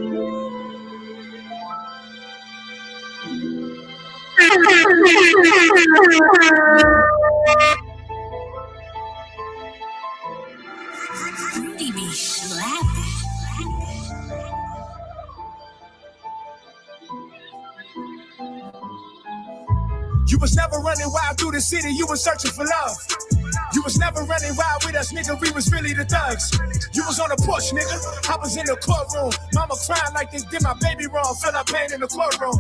Rudy be slapping. You was never running wild through the city, you was searching for love. You was never running wild with us, nigga, we was really the thugs. You was on the porch, nigga, I was in the courtroom. Mama crying like they did my baby wrong, felt her pain in the courtroom.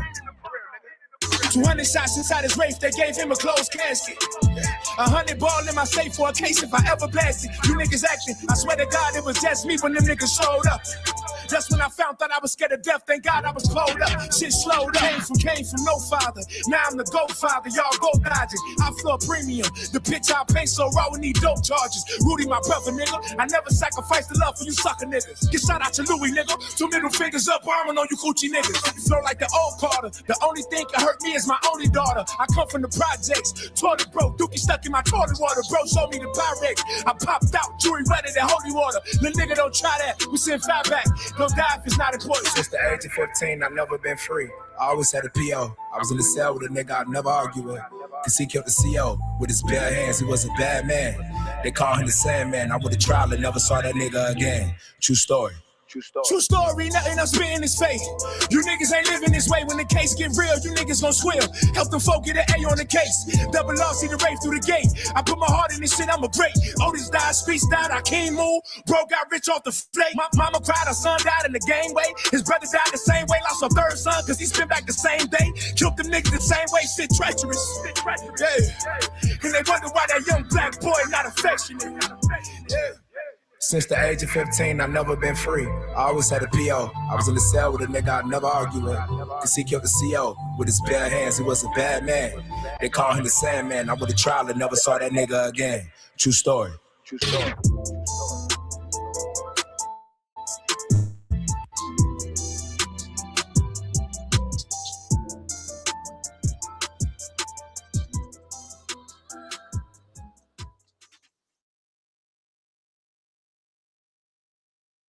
200 shots inside his Wraith, they gave him a closed casket. 100 ball in my safe for a case if I ever blasted. You niggas acting, I swear to God it was just me when them niggas showed up. That's when I found out I was scared of death, thank God I was pulled up. Shit slowed up, came from no father. Now I'm the GOAT father, y'all go dodging. I floor premium, the bitch I paint so raw we need dope charges. Rudy my brother, nigga, I never sacrificed the love for you sucker niggas. Get shot out to Louis, nigga, 2 middle fingers up, arming on you coochie niggas. You flow like the old Carter, the only thing can hurt me is my only daughter. I come from the projects, toilet broke, dookie stuck in my toilet water. Bro showed me the Pyrex, I popped out, jewelry wetter than holy water. Little nigga don't try that, we send fat back. Don't die if it's not important. Since the age of 15, I've never been free. I always had a PO. I was in the cell with a nigga I'd never argue with. Cause he killed the CO with his bare hands. He was a bad man. They call him the Sandman. I went to trial and never saw that nigga again. True story. True story, nothing I'm spitting is fake. You niggas ain't living this way. When the case get real, you niggas gon' squeal. Help them folk get an A on the case. Double R, see the Wraith through the gate. I put my heart in this shit, I'm a great. Otis died, Streets died, I can't move. Bro got rich off the flake. My mama cried, her son died in the game way. His brother died the same way, lost her third son, cause he spent back the same day. Killed them niggas the same way, shit treacherous. Yeah. And they wonder why that young black boy not affectionate. Yeah. Since the age of 15, I've never been free. I always had a PO. I was in the cell with a nigga I'd never argue with. Cause he killed the CO with his bare hands. He was a bad man. They call him the Sandman. I went to trial and never saw that nigga again. True story. True story.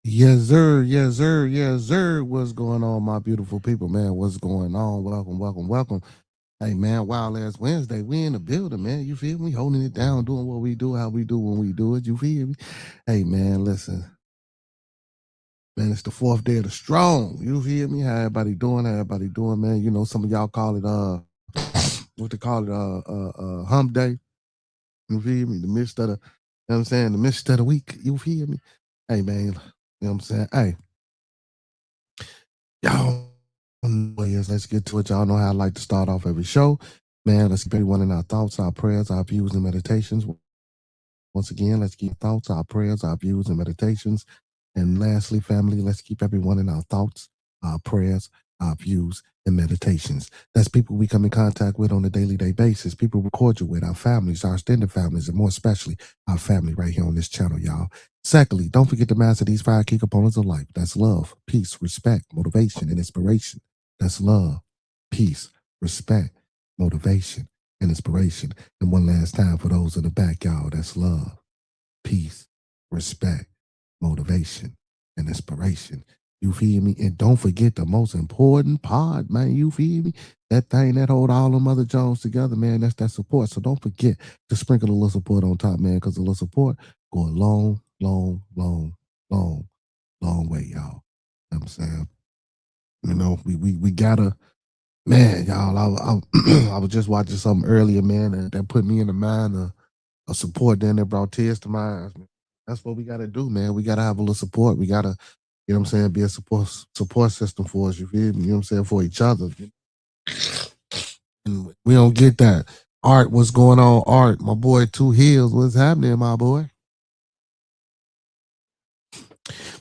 Yes, sir. Yes, sir. Yes, sir. What's going on, my beautiful people, man? What's going on? Welcome, welcome, welcome. Hey, man, wild ass Wednesday. We in the building, man. You feel me? Holding it down, doing what we do, how we do when we do it. You feel me? Hey, man, listen. Man, it's the 4th day of the strong. You feel me? How everybody doing? How everybody doing, man? You know, some of y'all call it, what they call it, hump day. You feel me? The midst of the, you know what I'm saying? The midst of the week. You feel me? Hey, man. You know what I'm saying? Hey, y'all, let's get to it. Y'all know how I like to start off every show. Man, let's keep everyone in our thoughts, our prayers, our views, and meditations. Once again, let's keep thoughts, our prayers, our views, and meditations. And lastly, family, let's keep everyone in our thoughts, our prayers, our views, and meditations. That's people we come in contact with on a daily basis, people we cordial with, our families, our extended families, and more especially our family right here on this channel, y'all. Secondly, don't forget to master these 5 key components of life. That's love, peace, respect, motivation, and inspiration. That's love, peace, respect, motivation, and inspiration. And one last time for those in the back, y'all, that's love, peace, respect, motivation, and inspiration. You feel me? And don't forget the most important part, man. You feel me? That thing that hold all them other Jones together, man, that's that support. So don't forget to sprinkle a little support on top, man, because a little support go a long, long, long, long, long way, y'all. You know what I'm saying? You know, we gotta, man, y'all, I was just watching something earlier, man, and that put me in the mind of support. Then that brought tears to my eyes, man. That's what we gotta do, man. We gotta have a little support. We gotta, you know what I'm saying, be a support system for us, you feel me? You know what I'm saying, for each other. And we don't get that. Art, what's going on? Art, my boy, 2 Hills, what's happening, my boy?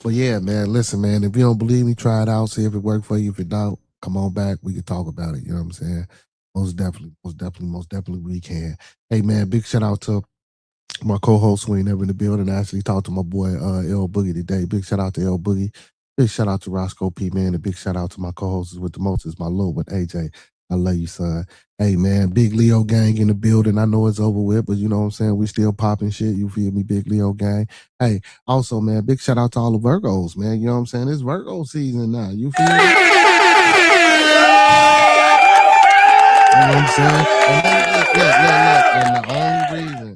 But yeah, man, listen, man, if you don't believe me, try it out, see if it worked for you. If it don't, come on back, we can talk about it, you know what I'm saying? Most definitely we can. Hey, man, big shout out to my co-host who ain't never in the building. I actually talked to my boy L Boogie today. Big shout out to L Boogie. Big shout out to Roscoe P, man. A big shout out to my co-hosts with the most is my little one AJ. I love you, son. Hey, man, big Leo gang in the building. I know it's over with, but you know what I'm saying? We still popping shit. You feel me, big Leo gang? Hey, also, man, big shout out to all the Virgos, man. You know what I'm saying? It's Virgo season now. You feel me? You know what I'm saying? And then, look.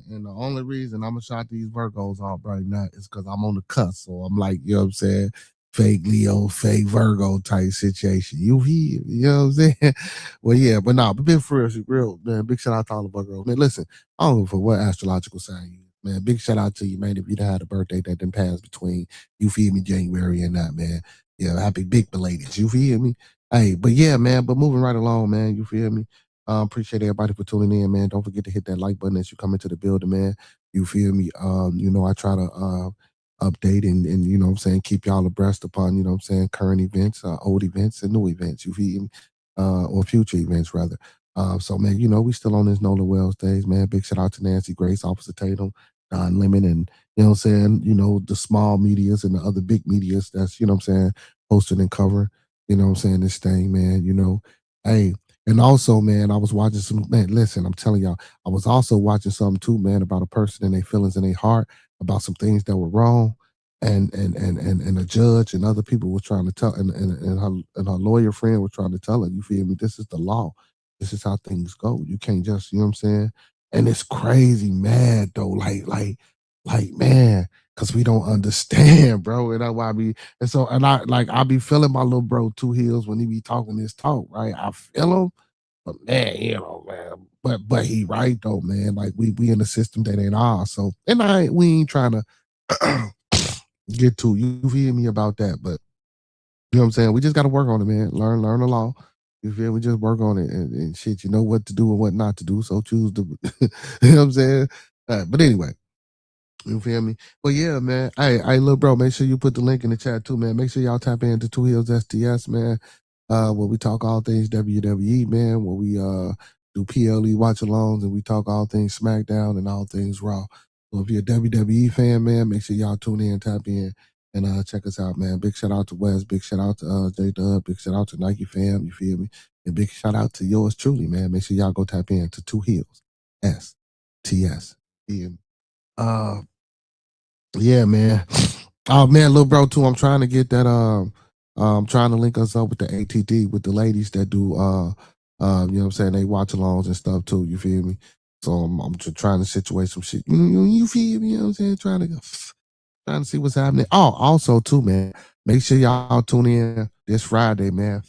And the only reason I'm gonna shout these Virgos off right now is because I'm on the cusp. So I'm like, you know what I'm saying? Fake Leo, fake Virgo type situation. You hear? You know what I'm saying? Well, yeah, but nah, but big for real, man. Big shout out to all the Virgos. Man, listen, I don't know for what astrological sign you, man. Big shout out to you, man. If you had a birthday that didn't pass between, you feel me, January and that, man. Yeah, happy big belated. You feel me? Hey, but yeah, man, but moving right along, man. You feel me? Appreciate everybody for tuning in, man. Don't forget to hit that like button as you come into the building, man. You feel me? You know, I try to update and you know what I'm saying, keep y'all abreast upon, you know what I'm saying, current events, old events and new events, you feel me? Or future events rather. So man, you know, we still on this Nolan Wells days, man. Big shout out to Nancy Grace, Officer Tatum, Don Lemon, and you know what I'm saying, you know, the small medias and the other big medias that's, you know what I'm saying, posting and covering, you know what I'm saying, this thing, man, you know. Hey, and also, man, I was watching some, man, listen, I'm telling y'all, I was also watching something too, man, about a person and their feelings in their heart, about some things that were wrong. And a judge and other people were trying to tell, and her lawyer friend was trying to tell her, you feel me? This is the law. This is how things go. You can't just, you know what I'm saying? And it's crazy mad though, like man, because we don't understand, bro. And that's why I be, and so, and I be feeling my little bro Two Heels when he be talking this talk, right? I feel him, but man, you know, man, but he right though, man. Like we in a system that ain't ours. So, and we ain't trying to get to you feel me about that, but you know what I'm saying? We just got to work on it, man. Learn the law. You feel me? Just work on it and shit. You know what to do and what not to do. So choose to, you know what I'm saying? But anyway, you feel me? But yeah, man. Hey, little bro, make sure you put the link in the chat too, man. Make sure y'all tap into Two Heels STS, man. Where we talk all things WWE, man. Where we do PLE watch alongs and we talk all things SmackDown and all things Raw. So if you're a WWE fan, man, make sure y'all tune in, tap in, and check us out, man. Big shout out to Wes, big shout out to J Dub, big shout out to Nike fam, you feel me? And big shout out to yours truly, man. Make sure y'all go tap in to Two Heels STS. Yeah, man. Oh man, little bro too. I'm trying to get that. I'm trying to link us up with the ATD with the ladies that do. You know what I'm saying? They watch alongs and stuff too. You feel me? So I'm just trying to situate some shit. You feel me? You know what I'm saying? Trying to see what's happening. Oh, also too, man. Make sure y'all tune in this Friday, man.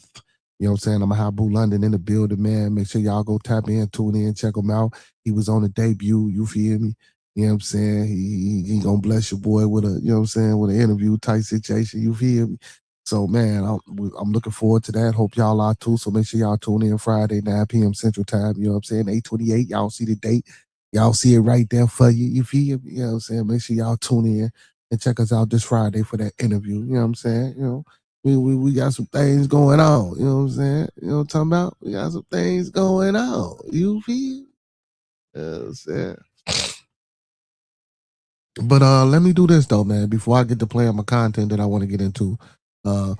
You know what I'm saying? I'm gonna have Boo London in the building, man. Make sure y'all go tap in, tune in, check him out. He was on the debut. You feel me? You know what I'm saying? He gonna bless your boy with a, you know what I'm saying, with an interview type situation. You feel me? So man, I'm looking forward to that. Hope y'all are too. So make sure y'all tune in Friday, 9 p.m. Central Time. You know what I'm saying? 8:28. Y'all see the date. Y'all see it right there for you. You feel me? You know what I'm saying? Make sure y'all tune in and check us out this Friday for that interview. You know what I'm saying? You know, we got some things going on. You know what I'm saying? You know what I'm talking about? We got some things going on. You feel? You know what I'm saying? But let me do this though, man, before I get to playing my content that I want to get into. You know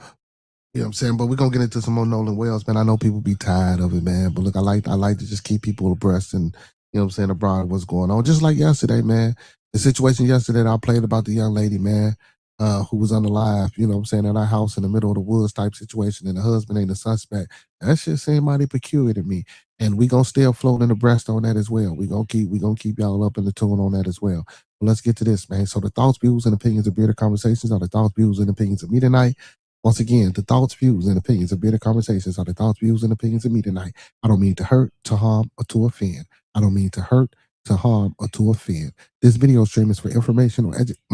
what I'm saying? But we're gonna get into some more Nolan Wells, man. I know people be tired of it, man. But look, I like to just keep people abreast and you know what I'm saying, abroad of what's going on. Just like yesterday, man. The situation yesterday that I played about the young lady, man, who was on the live, you know what I'm saying, in our house in the middle of the woods type situation, and the husband ain't a suspect. That shit seemed mighty peculiar to me. And we gonna still float in the breast on that as well. We gonna keep y'all up in the tune on that as well. But let's get to this, man. So the thoughts, views, and opinions of Bearded Conversations are the thoughts, views, and opinions of me tonight. Once again, the thoughts, views, and opinions of Bearded Conversations are the thoughts, views, and opinions of me tonight. I don't mean to hurt, to harm, or to offend. I don't mean to hurt, to harm, or to offend. This video stream is for informational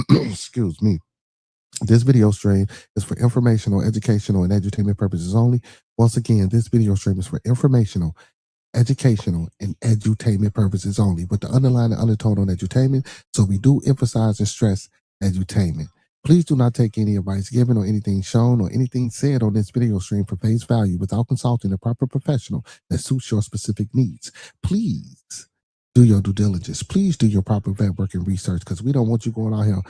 excuse me. This video stream is for informational, educational, and edutainment purposes only. Once again, this video stream is for informational, educational, and edutainment purposes only, with the underlying undertone on edutainment. So we do emphasize and stress edutainment. Please do not take any advice given or anything shown or anything said on this video stream for face value without consulting a proper professional that suits your specific needs. Please do your due diligence. Please do your proper vet work and research, because we don't want you going out here,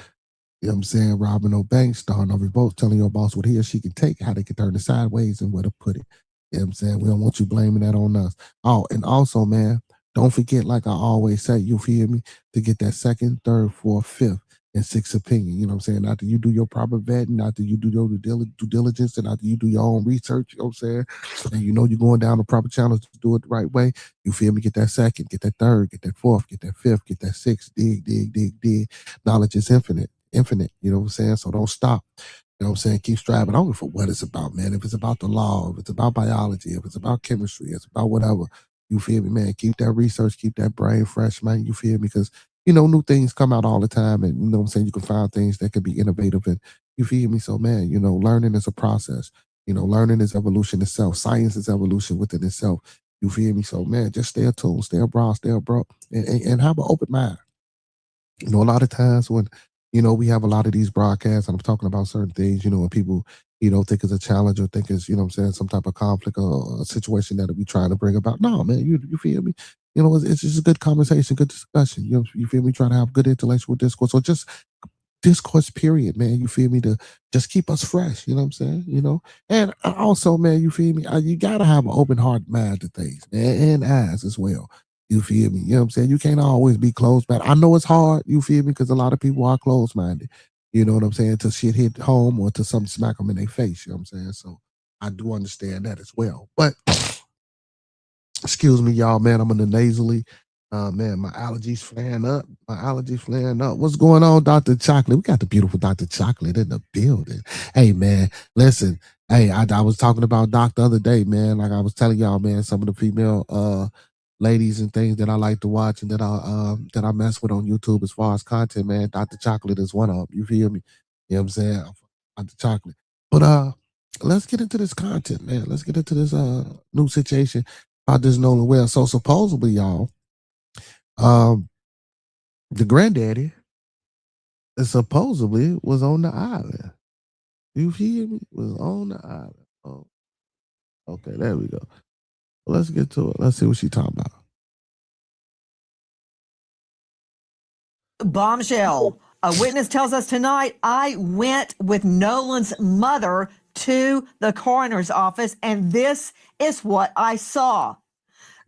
you know what I'm saying, robbing no banks, starting no revolts, telling your boss what he or she can take, how they can turn it sideways, and where to put it. You know what I'm saying? We don't want you blaming that on us. Oh, and also, man, don't forget, like I always say, you feel me, to get that second, third, fourth, fifth, and sixth opinion. You know what I'm saying? After you do your proper vetting, after you do your due diligence, and after you do your own research, you know what I'm saying? And you know you're going down the proper channels to do it the right way. You feel me? Get that second, get that third, get that fourth, get that fifth, get that sixth. Dig. Knowledge is infinite. You know what I'm saying? So don't stop. You know what I'm saying? Keep striving. I don't know for what it's about, man. If it's about the law, if it's about biology, if it's about chemistry, it's about whatever. You feel me, man? Keep that research, keep that brain fresh, man. You feel me? Because, you know, new things come out all the time. And, you know what I'm saying? You can find things that can be innovative. And you feel me? So, man, you know, learning is a process. You know, learning is evolution itself. Science is evolution within itself. You feel me? So, man, just stay attuned, stay abroad, stay abroad, and have an open mind. You know, a lot of times when, you know, we have a lot of these broadcasts and I'm talking about certain things, you know, and people, you know, think it's a challenge or think it's, you know what I'm saying, some type of conflict or a situation that we trying to bring about. No, man, you feel me? You know, it's just a good conversation, good discussion. You feel me? Trying to have good intellectual discourse or just discourse period, man. You feel me? To just keep us fresh, you know what I'm saying? You know, and also, man, you feel me? You gotta have an open heart mind to things, man, and eyes as well. You feel me? You know what I'm saying? You can't always be closed minded. I know it's hard, you feel me? Because a lot of people are closed minded. You know what I'm saying? Till shit hit home or to something smack them in their face, you know what I'm saying? So I do understand that as well. But excuse me, y'all, man, I'm in the nasally. Man, my allergies flaring up. What's going on, Dr. Chocolate? We got the beautiful Dr. Chocolate in the building. Hey, man, listen. Hey, I was talking about Doc the other day, man. Like I was telling y'all, man, some of the female ladies and things that I like to watch and that I mess with on YouTube as far as content, man. Dr. Chocolate is one of them. You feel me? You know what I'm saying? Dr. Chocolate. But let's get into this content, man. Let's get into this new situation about this Nolan well. So supposedly, y'all, the granddaddy supposedly was on the island. You hear me? Was on the island. Oh, okay, there we go. Well, let's get to it. Let's see what she talking about. Bombshell. A witness tells us tonight, I went with Nolan's mother to the coroner's office, and this is what I saw.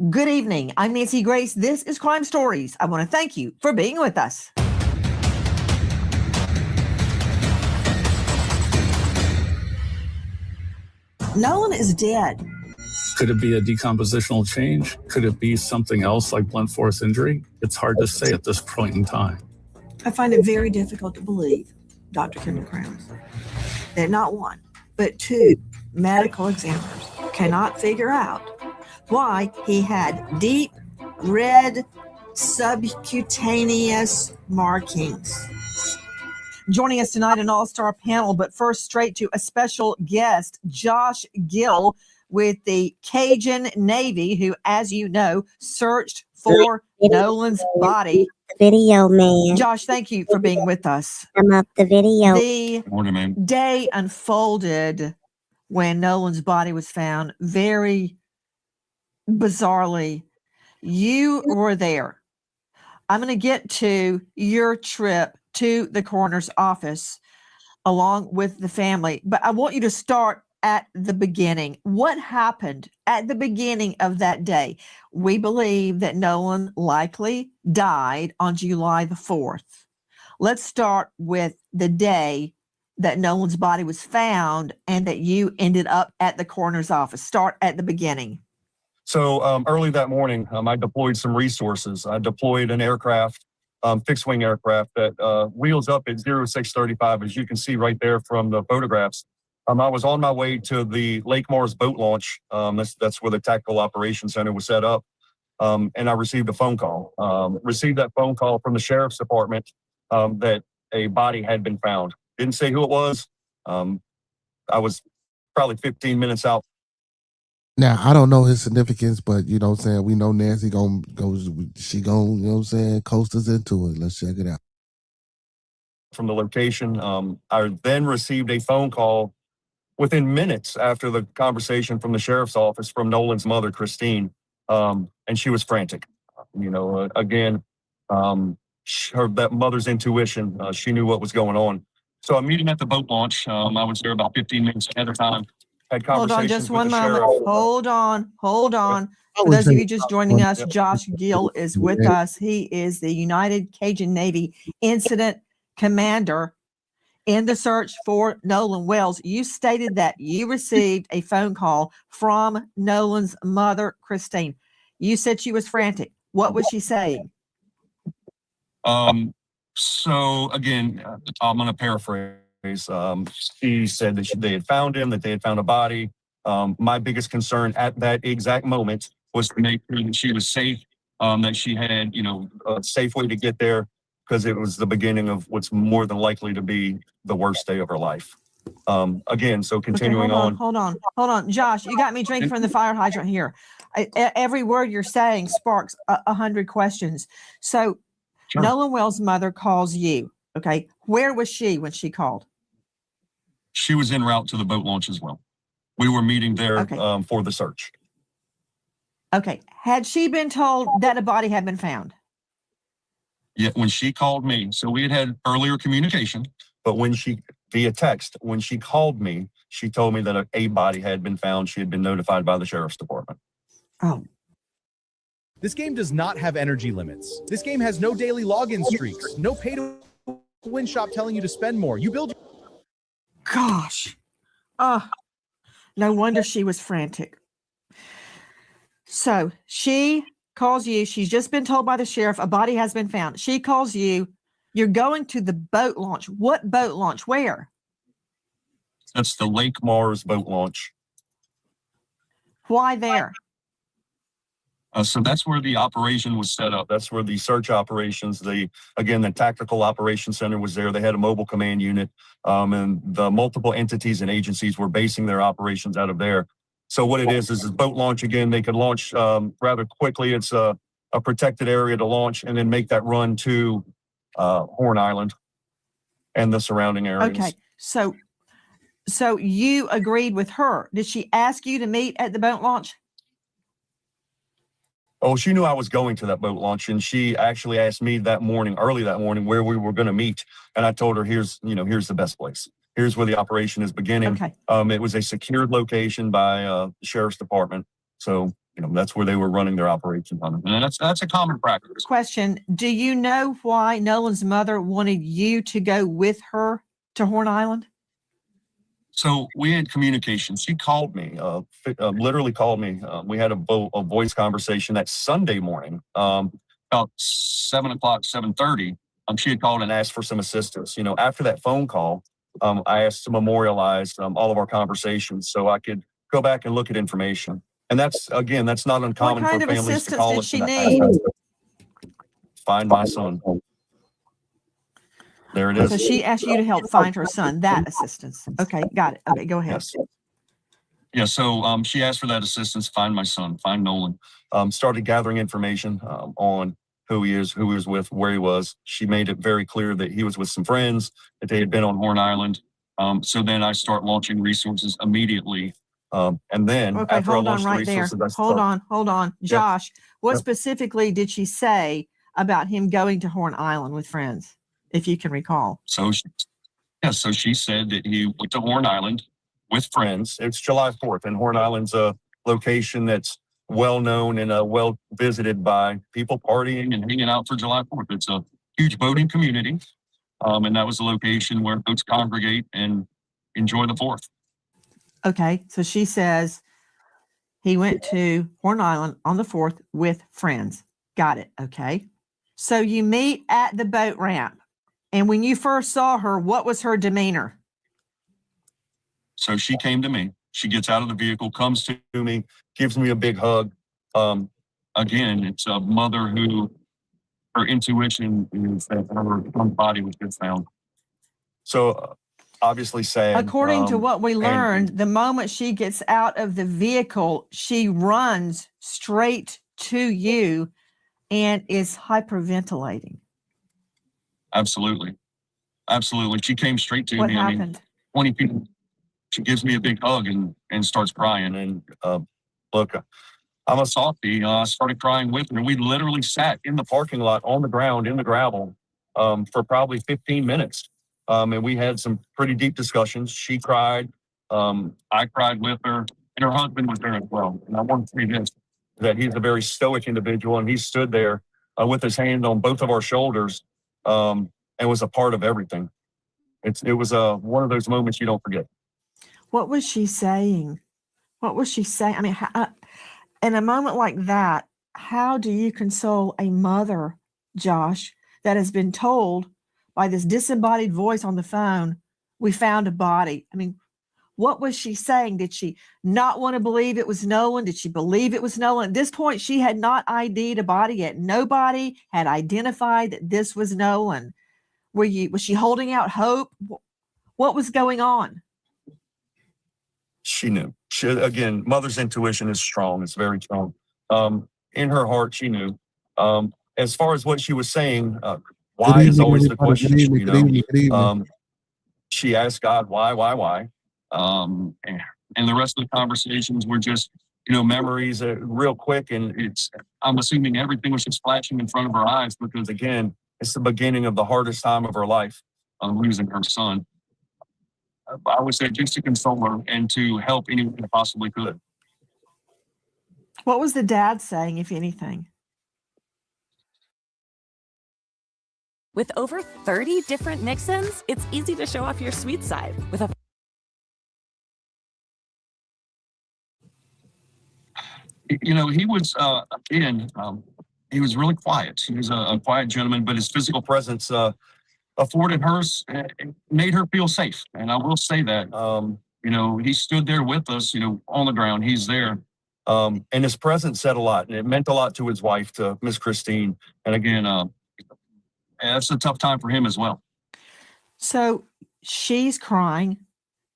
Good evening. I'm Nancy Grace. This is Crime Stories. I want to thank you for being with us. Nolan is dead. Could it be a decompositional change? Could it be something else like blunt force injury? It's hard to say at this point in time. I find it very difficult to believe, Dr. Kendall Crowns, that not one, but two medical examiners cannot figure out why he had deep red subcutaneous markings. Joining us tonight, an all-star panel, but first straight to a special guest, Josh Gill with the Cajun Navy, who, as you know, searched for Nolan's body. Video, man. Josh, thank you for being with us. I'm up the video. The Morning, man. day unfolded when Nolan's body was found very bizarrely. You were there. I'm going to get to your trip to the coroner's office along with the family, but I want you to start at the beginning. What happened at the beginning of that day? We believe that Nolan likely died on July the 4th. Let's start with the day that Nolan's body was found and that you ended up at the coroner's office. Start at the beginning. So early that morning, I deployed some resources. I deployed an aircraft, fixed-wing aircraft that wheels up at 0635, as you can see right there from the photographs. I was on my way to the Lake Mars boat launch. That's where the Tactical Operations Center was set up. And I received a phone call. Received that phone call from the Sheriff's Department that a body had been found. Didn't say who it was. I was probably 15 minutes out. Now, I don't know his significance, but you know what I'm saying? We know Nancy she you know what I'm saying, coast us into it. Let's check it out. From the location, I then received a phone call within minutes after the conversation from the sheriff's office from Nolan's mother, Christine, and she was frantic. You know, again, that mother's intuition, she knew what was going on. So I'm meeting at the boat launch. I was there about 15 minutes ahead of time. had Hold on conversations just with one the moment. sheriff. Hold on. For those of you just joining us, Josh Gill is with us. He is the United Cajun Navy Incident Commander in the search for Nolan Wells. You stated that you received a phone call from Nolan's mother, Christine. You said she was frantic. What was she saying? So again, I'm going to paraphrase. She said that they had found him, that they had found a body. My biggest concern at that exact moment was to make sure that she was safe, that she had, a safe way to get there, because it was the beginning of what's more than likely to be the worst day of her life. Again, so continuing Hold on. Josh, you got me drinking from the fire hydrant here. Every word you're saying sparks 100 questions. So Sure. Nolan Wells' mother calls you. Okay. Where was she when she called? She was en route to the boat launch as well. We were meeting there Okay. For the search. Okay. Had she been told that a body had been found? Yeah, when she called me, so we had earlier communication, but via text, when she called me, she told me that a body had been found. She had been notified by the sheriff's department. Oh. This game does not have energy limits. This game has no daily login streaks, no pay to win shop telling you to spend more. You build. Gosh. No wonder she was frantic. So she calls you. She's just been told by the sheriff a body has been found. She calls you. You're going to the boat launch. What boat launch? Where? That's the Lake Mars boat launch. Why there? So that's where the operation was set up. That's where the search operations, the tactical operations center was there. They had a mobile command unit, and the multiple entities and agencies were basing their operations out of there. So what it is a boat launch. Again, they could launch rather quickly. It's a protected area to launch and then make that run to Horn Island and the surrounding areas. Okay. So you agreed with her. Did she ask you to meet at the boat launch? Oh, she knew I was going to that boat launch, and she actually asked me early that morning, where we were going to meet. And I told her, here's the best place. Here's where the operation is beginning. Okay. It was a secured location by the sheriff's department. So, that's where they were running their operations on it. And that's a common practice. Question. Do you know why Nolan's mother wanted you to go with her to Horn Island? So we had communication. She called me, literally called me. We had a voice conversation that Sunday morning, about 7:30. She had called and asked for some assistance. After that phone call, I asked to memorialize all of our conversations so I could go back and look at information. And that's not uncommon What kind for of families to assistance call did us. she need? Find my son. There it is. So she asked you to help find her son, that assistance. Okay, got it. Okay, go ahead. Yes. Yeah, so she asked for that assistance, find my son, find Nolan. Started gathering information on who he is, who he was with, where he was. She made it very clear that he was with some friends, that they had been on Horn Island. So then I start launching resources immediately. And then Okay, after hold I on launched right the there. resources, Hold on. Josh, what specifically did she say about him going to Horn Island with friends, if you can recall? So she said that he went to Horn Island with friends. It's July 4th, and Horn Island's a location that's well known and well visited by people partying and hanging out for July 4th. It's a huge boating community, and that was the location where boats congregate and enjoy the 4th. Okay, so she says he went to Horn Island on the 4th with friends. Got it. Okay. So you meet at the boat ramp. And when you first saw her, what was her demeanor? So she came to me. She gets out of the vehicle, comes to me, gives me a big hug. Again, it's a mother who her intuition is that her body was just found. So obviously sad. According to what we learned, the moment she gets out of the vehicle, she runs straight to you and is hyperventilating. Absolutely. She came straight to What me. happened? I mean, 20 people. She gives me a big hug and starts crying. And look, I'm a softie. I started crying with her. And we literally sat in the parking lot on the ground in the gravel for probably 15 minutes. And we had some pretty deep discussions. She cried. I cried with her, and her husband was there as well. And I want to say this, that he's a very stoic individual, and he stood there with his hand on both of our shoulders and was a part of everything. It was one of those moments you don't forget. What was she saying? What was she saying? I mean, in a moment like that, how do you console a mother, Josh, that has been told by this disembodied voice on the phone, we found a body? I mean, what was she saying? Did she not want to believe it was Nolan? Did she believe it was Nolan? At this point, she had not ID'd a body yet. Nobody had identified that this was Nolan. Was she holding out hope? What was going on? She knew. Again, mother's intuition is strong. It's very strong. In her heart, she knew. As far as what she was saying, why is always the question. She asked God, why? And the rest of the conversations were just, memories real quick. And I'm assuming everything was just flashing in front of her eyes because, again, it's the beginning of the hardest time of her life, losing her son. I would say just to console her and to help anyone who possibly could. What was the dad saying, if anything? With over 30 different Nixons, it's easy to show off your sweet side with a he was, he was really quiet. He was a quiet gentleman, but his physical presence afforded hers, made her feel safe. And I will say that, he stood there with us, on the ground. He's there. And his presence said a lot, and it meant a lot to his wife, to Miss Christine. And again, that's a tough time for him as well. So she's crying.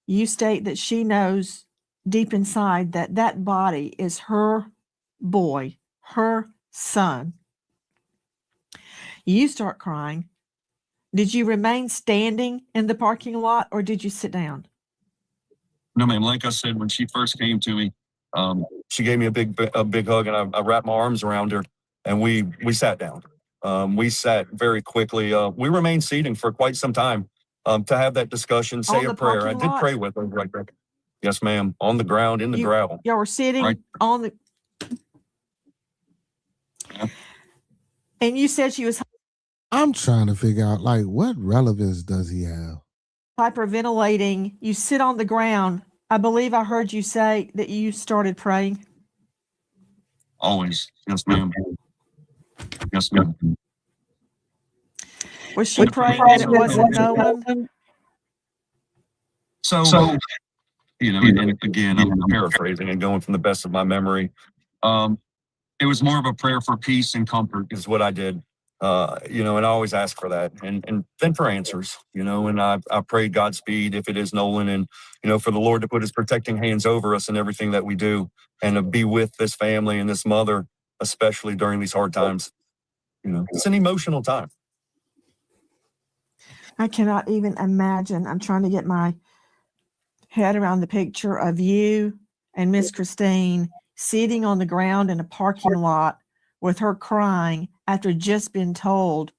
You state that she knows deep inside that that body is her boy, her son. You start crying. Did you remain standing in the parking lot or did you sit down? No, ma'am. Like I said, when she first came to me, she gave me a big hug, and I wrapped my arms around her, and we sat down. We sat very quickly. We remained seating for quite some time to have that discussion, say a prayer. I did pray with her right there. Yes, ma'am. On the ground, in the gravel. Y'all were sitting right on the... Yeah. And you said she was... I'm trying to figure out, what relevance does he have? Hyperventilating. You sit on the ground. I believe I heard you say that you started praying. Always. Yes, ma'am. Yes, ma'am. Was she praying that it wasn't Nolan? So and again, I'm paraphrasing and going from the best of my memory. It was more of a prayer for peace and comfort is what I did. And I always ask for that and then for answers, and I prayed Godspeed if it is Nolan, and, for the Lord to put his protecting hands over us and everything that we do, and to be with this family and this mother, especially during these hard times. It's an emotional time. I cannot even imagine. I'm trying to get my head around the picture of you and Miss Christine sitting on the ground in a parking lot with her crying after just been told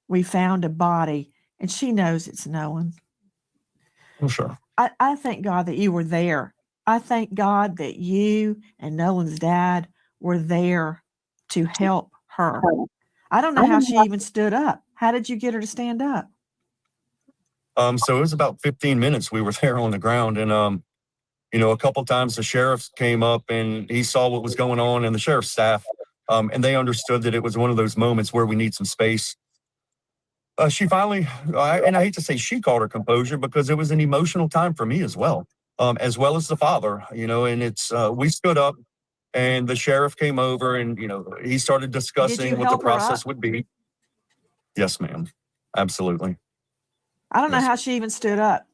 we found a body, and she knows it's Nolan. Oh, sure. I thank God that you were there. I thank God that you and Nolan's dad were there to help her. I don't know how she even stood up. How did you get her to stand up? So it was about 15 minutes we were there on the ground, and a couple times the sheriff came up and he saw what was going on, and the sheriff's staff, and they understood that it was one of those moments where we need some space. She finally, and I hate to say she caught her composure because it was an emotional time for me as well as the father, and we stood up and the sheriff came over and, he started discussing what the process would be. Yes, ma'am. Absolutely. I don't know how she even stood up.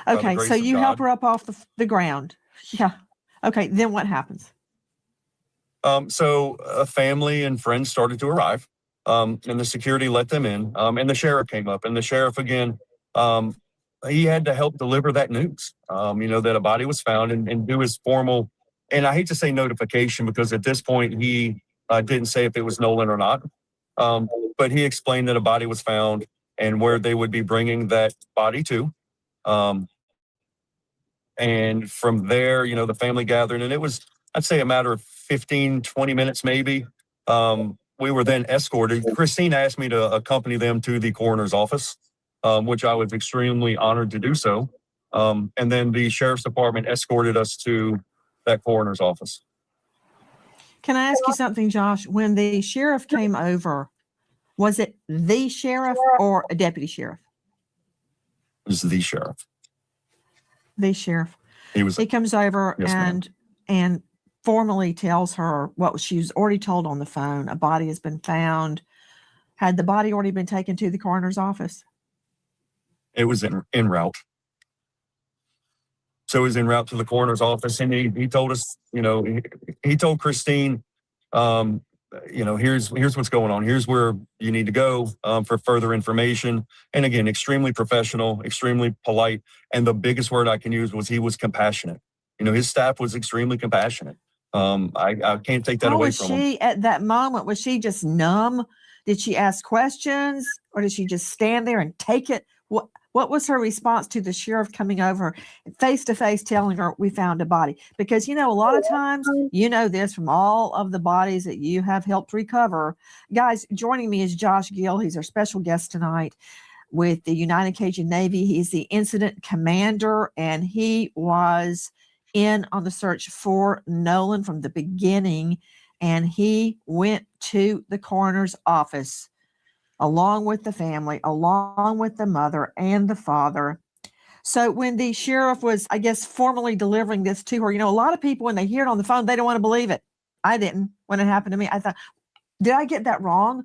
Okay, so you help her up off the ground. Yeah. Okay, then what happens? So a family and friends started to arrive, and the security let them in, and the sheriff came up, and the sheriff again, he had to help deliver that news, that a body was found and do his formal, and I hate to say notification because at this point he didn't say if it was Nolan or not, but he explained that a body was found and where they would be bringing that body to. And from there, the family gathered, and it was, I'd say, a matter of 15, 20 minutes maybe. We were then escorted. Christine asked me to accompany them to the coroner's office, which I was extremely honored to do so. And then the sheriff's department escorted us to that coroner's office. Can I ask you something, Josh? When the sheriff came over, was it the sheriff or a deputy sheriff? It was the sheriff. The sheriff. He comes over Yes, and formally tells her what she was already told on the phone. A body has been found. Had the body already been taken to the coroner's office? It was en route. So he was en route to the coroner's office, and he told us, he told Christine, here's what's going on. Here's where you need to go for further information. And again, extremely professional, extremely polite. And the biggest word I can use was he was compassionate. His staff was extremely compassionate. I can't take that away from him. How was she at that moment? Was she just numb? Did she ask questions, or did she just stand there and take it? What was her response to the sheriff coming over face to face telling her we found a body? Because, a lot of times, this from all of the bodies that you have helped recover. Guys, joining me is Josh Gill. He's our special guest tonight with the United Cajun Navy. He's the incident commander, and he was in on the search for Nolan from the beginning. And he went to the coroner's office along with the family, along with the mother and the father. So when the sheriff was, I guess, formally delivering this to her, a lot of people, when they hear it on the phone, they don't want to believe it. I didn't when it happened to me. I thought, did I get that wrong?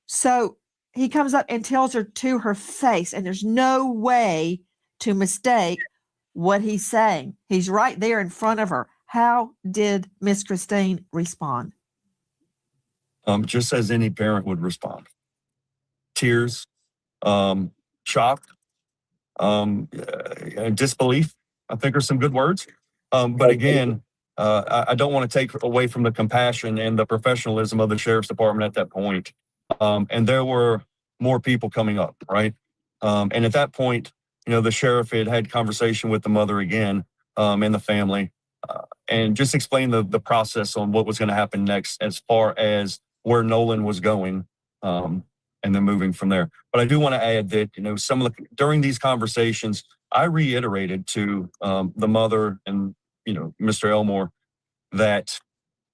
So he comes up and tells her to her face, and there's no way to mistake what he's saying. He's right there in front of her. How did Miss Christine respond? Just as any parent would respond. Tears, shock, disbelief, I think are some good words. But again, I don't want to take away from the compassion and the professionalism of the sheriff's department at that point. And there were more people coming up, right? And at that point, the sheriff had conversation with the mother again, and the family, and just explained the process on what was going to happen next as far as where Nolan was going. And then moving from there. But I do want to add that, during these conversations, I reiterated to the mother and, Mr. Elmore, that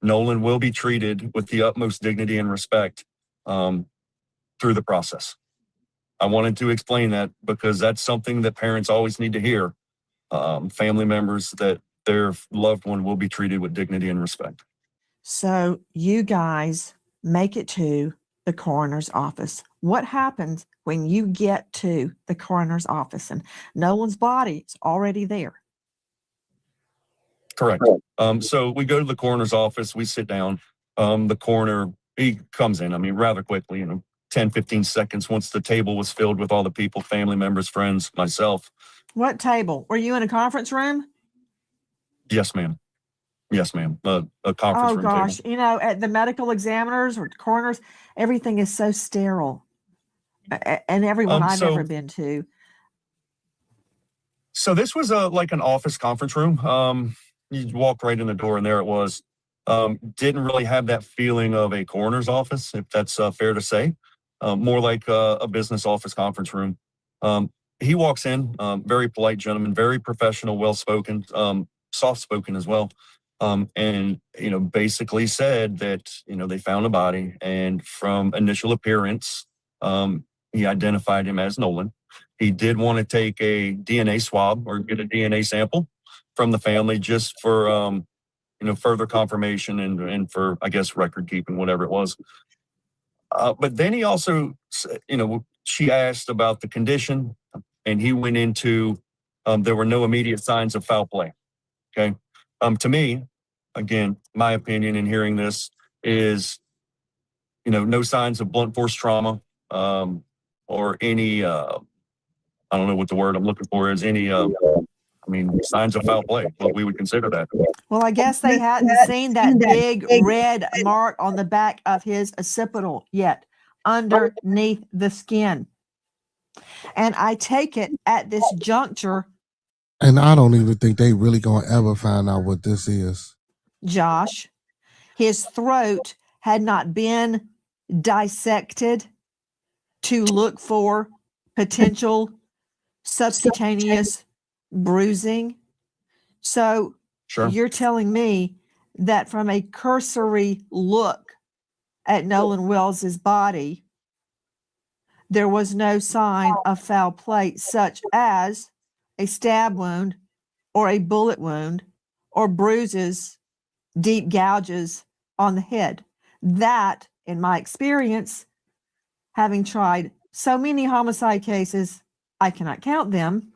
Nolan will be treated with the utmost dignity and respect through the process. I wanted to explain that because that's something that parents always need to hear. Family members, that their loved one will be treated with dignity and respect. So you guys make it to the coroner's office. What happens when you get to the coroner's office and Nolan's body is already there? Correct. So we go to the coroner's office, we sit down. The coroner, he comes in, rather quickly, 10, 15 seconds once the table was filled with all the people, family members, friends, myself. What table? Were you in a conference room? Yes, ma'am. Yes, ma'am. A conference room gosh. table. At the medical examiners or coroners, everything is so sterile. And everyone I've ever been to. So this was like an office conference room. You walk right in the door and there it was. Didn't really have that feeling of a coroner's office, if that's fair to say. More like a business office conference room. He walks in, very polite gentleman, very professional, well-spoken, soft-spoken as well. And, basically said that, they found a body, and from initial appearance, he identified him as Nolan. He did want to take a DNA swab or get a DNA sample from the family just for, further confirmation and for, I guess, record keeping, whatever it was. But then he also, she asked about the condition, and he went into, there were no immediate signs of foul play. Okay. To me, again, my opinion in hearing this is, no signs of blunt force trauma, or any, I don't know what the word I'm looking for is, any, signs of foul play, what we would consider that. Well, I guess they hadn't seen that big red mark on the back of his occipital yet, underneath the skin. And I take it at this juncture, And I don't even think they really gonna ever find out what this is. Josh, his throat had not been dissected to look for potential subcutaneous bruising. So Sure. you're telling me that from a cursory look at Nolan Wells's body, there was no sign of foul play, such as a stab wound or a bullet wound or bruises, deep gouges on the head. That, in my experience, having tried so many homicide cases, I cannot count them,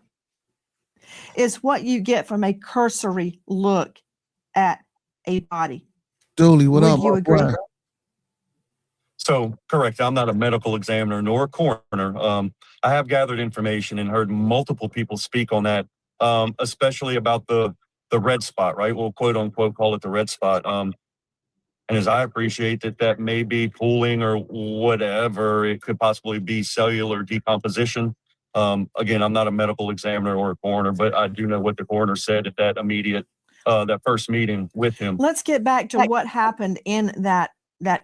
is what you get from a cursory look at a body. Julie, what Would up? you agree? Boy? So correct. I'm not a medical examiner nor a coroner. I have gathered information and heard multiple people speak on that, especially about the red spot, right? We'll quote unquote call it the red spot. And as I appreciate that may be pooling or whatever, it could possibly be cellular decomposition. Again, I'm not a medical examiner or a coroner, but I do know what the coroner said at that immediate, that first meeting with him. Let's get back to what happened in that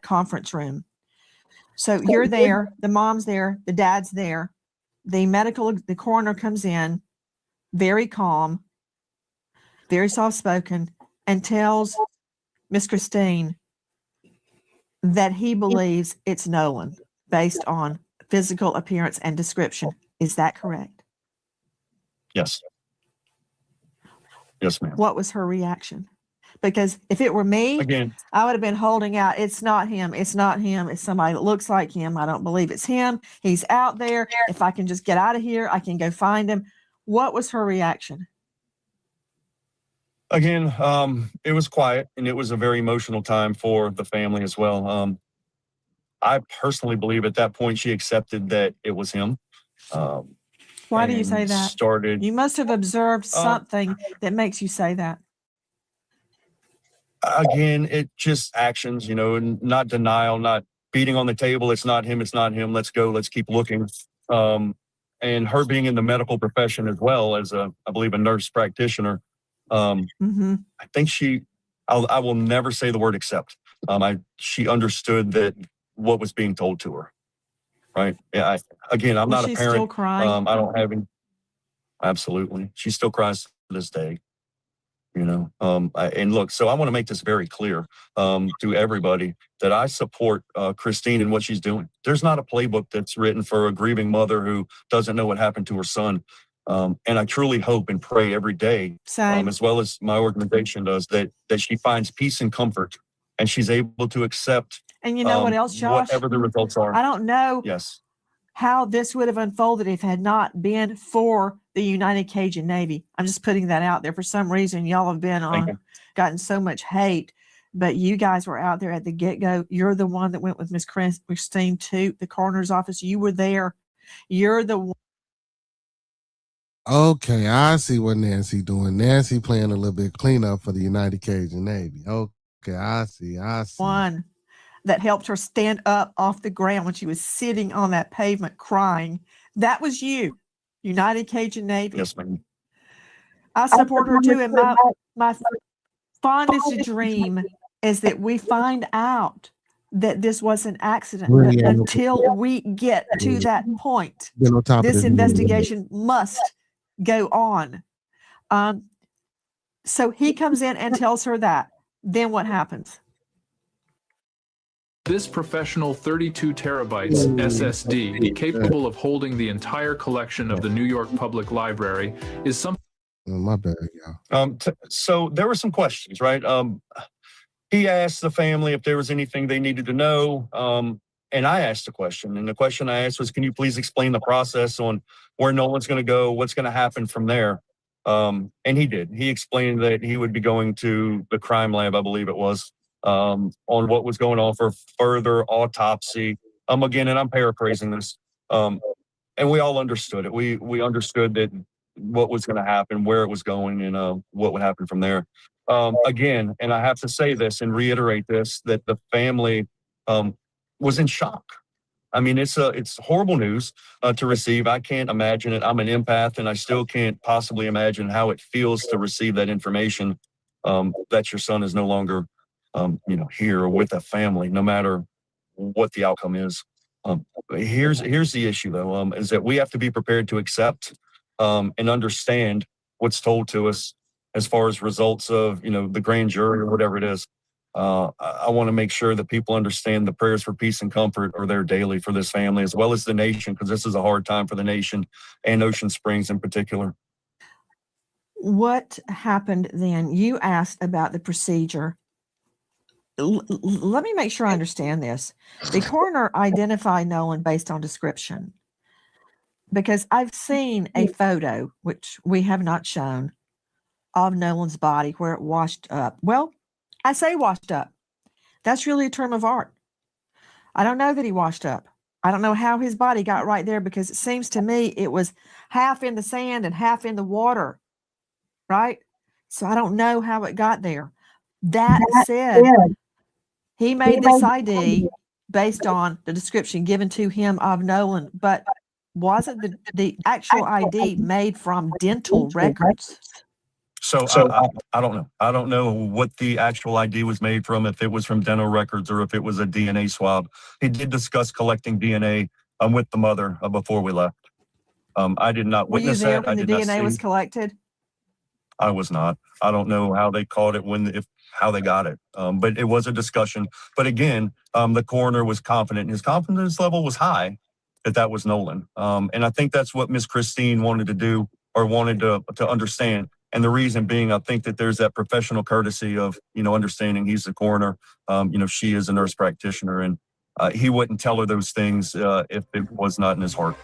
conference room. So you're there, the mom's there, the dad's there, the coroner comes in, very calm, very soft-spoken, and tells Miss Christine that he believes it's Nolan based on physical appearance and description. Is that correct? Yes. Yes, ma'am. What was her reaction? Because if it were me, Again, I would have been holding out. It's not him. It's not him. It's somebody that looks like him. I don't believe it's him. He's out there. If I can just get out of here, I can go find him. What was her reaction? again, it was quiet and it was a very emotional time for the family as well. I personally believe at that point she accepted that it was him. Why do you say and that? Started You must have observed something that makes you say that. again, it just actions, and not denial, not beating on the table. It's not him. It's not him. Let's go. Let's keep looking. And her being in the medical profession as well as I believe a nurse practitioner. I think I will never say the word accept. She understood that what was being told to her. Right. Yeah. I'm not a parent. Still crying? I don't have any. Absolutely. She still cries to this day. And look, so I want to make this very clear to everybody that I support Christine and what she's doing. There's not a playbook that's written for a grieving mother who doesn't know what happened to her son. And I truly hope and pray every day, as well as my organization does, that she finds peace and comfort and she's able to accept. And you know what else, Josh? Whatever the results are. I don't know. Yes. How this would have unfolded if it had not been for the United Cajun Navy. I'm just putting that out there. For some reason, y'all have been gotten so much hate, but you guys were out there at the get-go. You're the one that went with Miss Christine to the coroner's office. You were there. You're the one. Okay, I see what Nancy doing. Nancy playing a little bit cleanup for the United Cajun Navy. Okay, I see. One that helped her stand up off the ground when she was sitting on that pavement crying. That was you, United Cajun Navy. Yes, ma'am. I support her too. And my fondest dream is that we find out that this was an accident. But until we get to that point, this investigation must go on. So he comes in and tells her that. Then what happens? This professional 32 terabytes SSD, capable of holding the entire collection of the New York Public Library, is something. My bad, yeah. So there were some questions, right? He asked the family if there was anything they needed to know. And I asked a question. And the question I asked was, can you please explain the process on where Nolan's going to go, what's going to happen from there? And he did. He explained that he would be going to the crime lab, I believe it was, on what was going on for further autopsy. Again, and I'm paraphrasing this. And we all understood it. We understood that what was going to happen, where it was going, and what would happen from there. Again, and I have to say this and reiterate this, that the family was in shock. I mean, it's horrible news to receive. I can't imagine it. I'm an empath, and I still can't possibly imagine how it feels to receive that information that your son is no longer, here or with a family, no matter what the outcome is. Here's the issue, though, is that we have to be prepared to accept and understand what's told to us as far as results of, the grand jury or whatever it is. I want to make sure that people understand the prayers for peace and comfort are there daily for this family, as well as the nation, because this is a hard time for the nation and Ocean Springs in particular. What happened then? You asked about the procedure. Let me make sure I understand this. The coroner identified Nolan based on description, because I've seen a photo, which we have not shown, of Nolan's body where it washed up. Well, I say washed up. That's really a term of art. I don't know that he washed up. I don't know how his body got right there, because it seems to me it was half in the sand and half in the water, right? So I don't know how it got there. That said, he made this ID based on the description given to him of Nolan, but wasn't the actual ID made from dental records? So I don't know. I don't know what the actual ID was made from, if it was from dental records or if it was a DNA swab. He did discuss collecting DNA with the mother before we left. I did not witness that. Were you there when the DNA was collected? I was not. I don't know how they caught it, how they got it. But it was a discussion. But again, the coroner was confident, and his confidence level was high that was Nolan. And I think that's what Miss Christine wanted to do, or wanted to understand. And the reason being, I think that there's that professional courtesy of, understanding he's the coroner. She is a nurse practitioner, and he wouldn't tell her those things if it was not in his heart.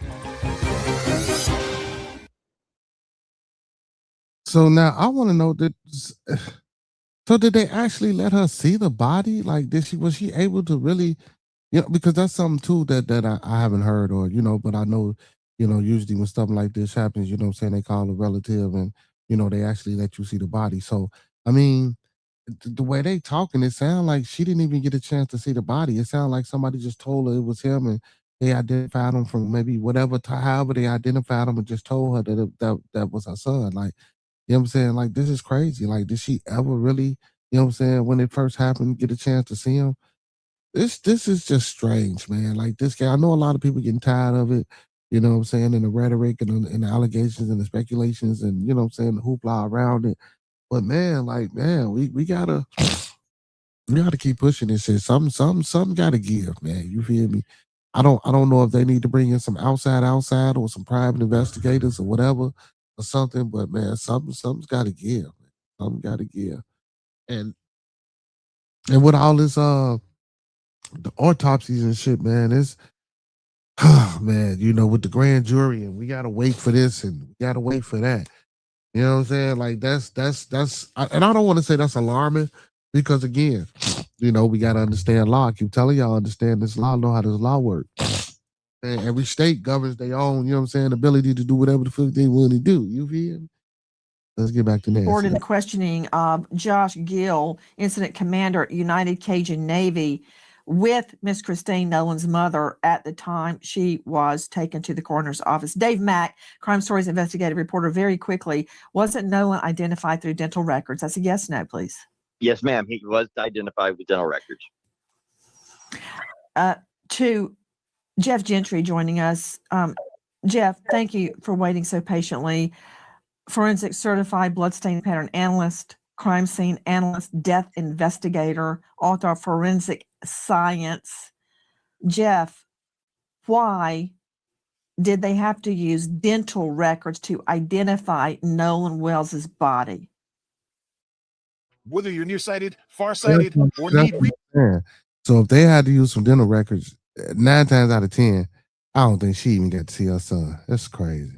So now I want to know that. So did they actually let her see the body? Like, was she able to really, because that's something too that I haven't heard, or but I know, usually when stuff like this happens, what I'm saying, they call a relative and they actually let you see the body. So I mean, the way they talking, it sounds like she didn't even get a chance to see the body. It sounds like somebody just told her it was him, and they identified him from maybe however they identified him, and just told her that was her son. Like, you know what I'm saying? Like, this is crazy. Like, did she ever really, when it first happened, get a chance to see him? This is just strange, man. Like, this guy, I know a lot of people getting tired of it, and the rhetoric and the allegations and the speculations and, the hoopla around it. But man, we gotta keep pushing this shit. Something gotta give, man. You feel me? I don't know if they need to bring in some outside or some private investigators or whatever or something, but man, something's gotta give. Man. Something gotta give. And with all this the autopsies and shit, man, it's man, with the grand jury, and we gotta wait for this and we gotta wait for that. You know what I'm saying? Like, that's and I don't want to say that's alarming, because again, we got to understand law. I keep telling y'all, understand this law, know how this law works. And every state governs their own, ability to do whatever the fuck they want to do. You feel me? Let's get back to Nancy. Report in the questioning of Josh Gill, incident commander at United Cajun Navy, with Miss Christine, Nolan's mother, at the time she was taken to the coroner's office. Dave Mack, Crime Stories investigative reporter, very quickly, wasn't Nolan identified through dental records? That's a yes, no, please. Yes, ma'am. He was identified with dental records. To Jeff Gentry joining us. Jeff, thank you for waiting so patiently. Forensic certified bloodstain pattern analyst, crime scene analyst, death investigator, author of Forensic Science. Jeff, why did they have to use dental records to identify Nolan Wells's body? Whether you're nearsighted, farsighted, or need. So if they had to use some dental records, 9 times out of 10, I don't think she even got to see her son. That's crazy.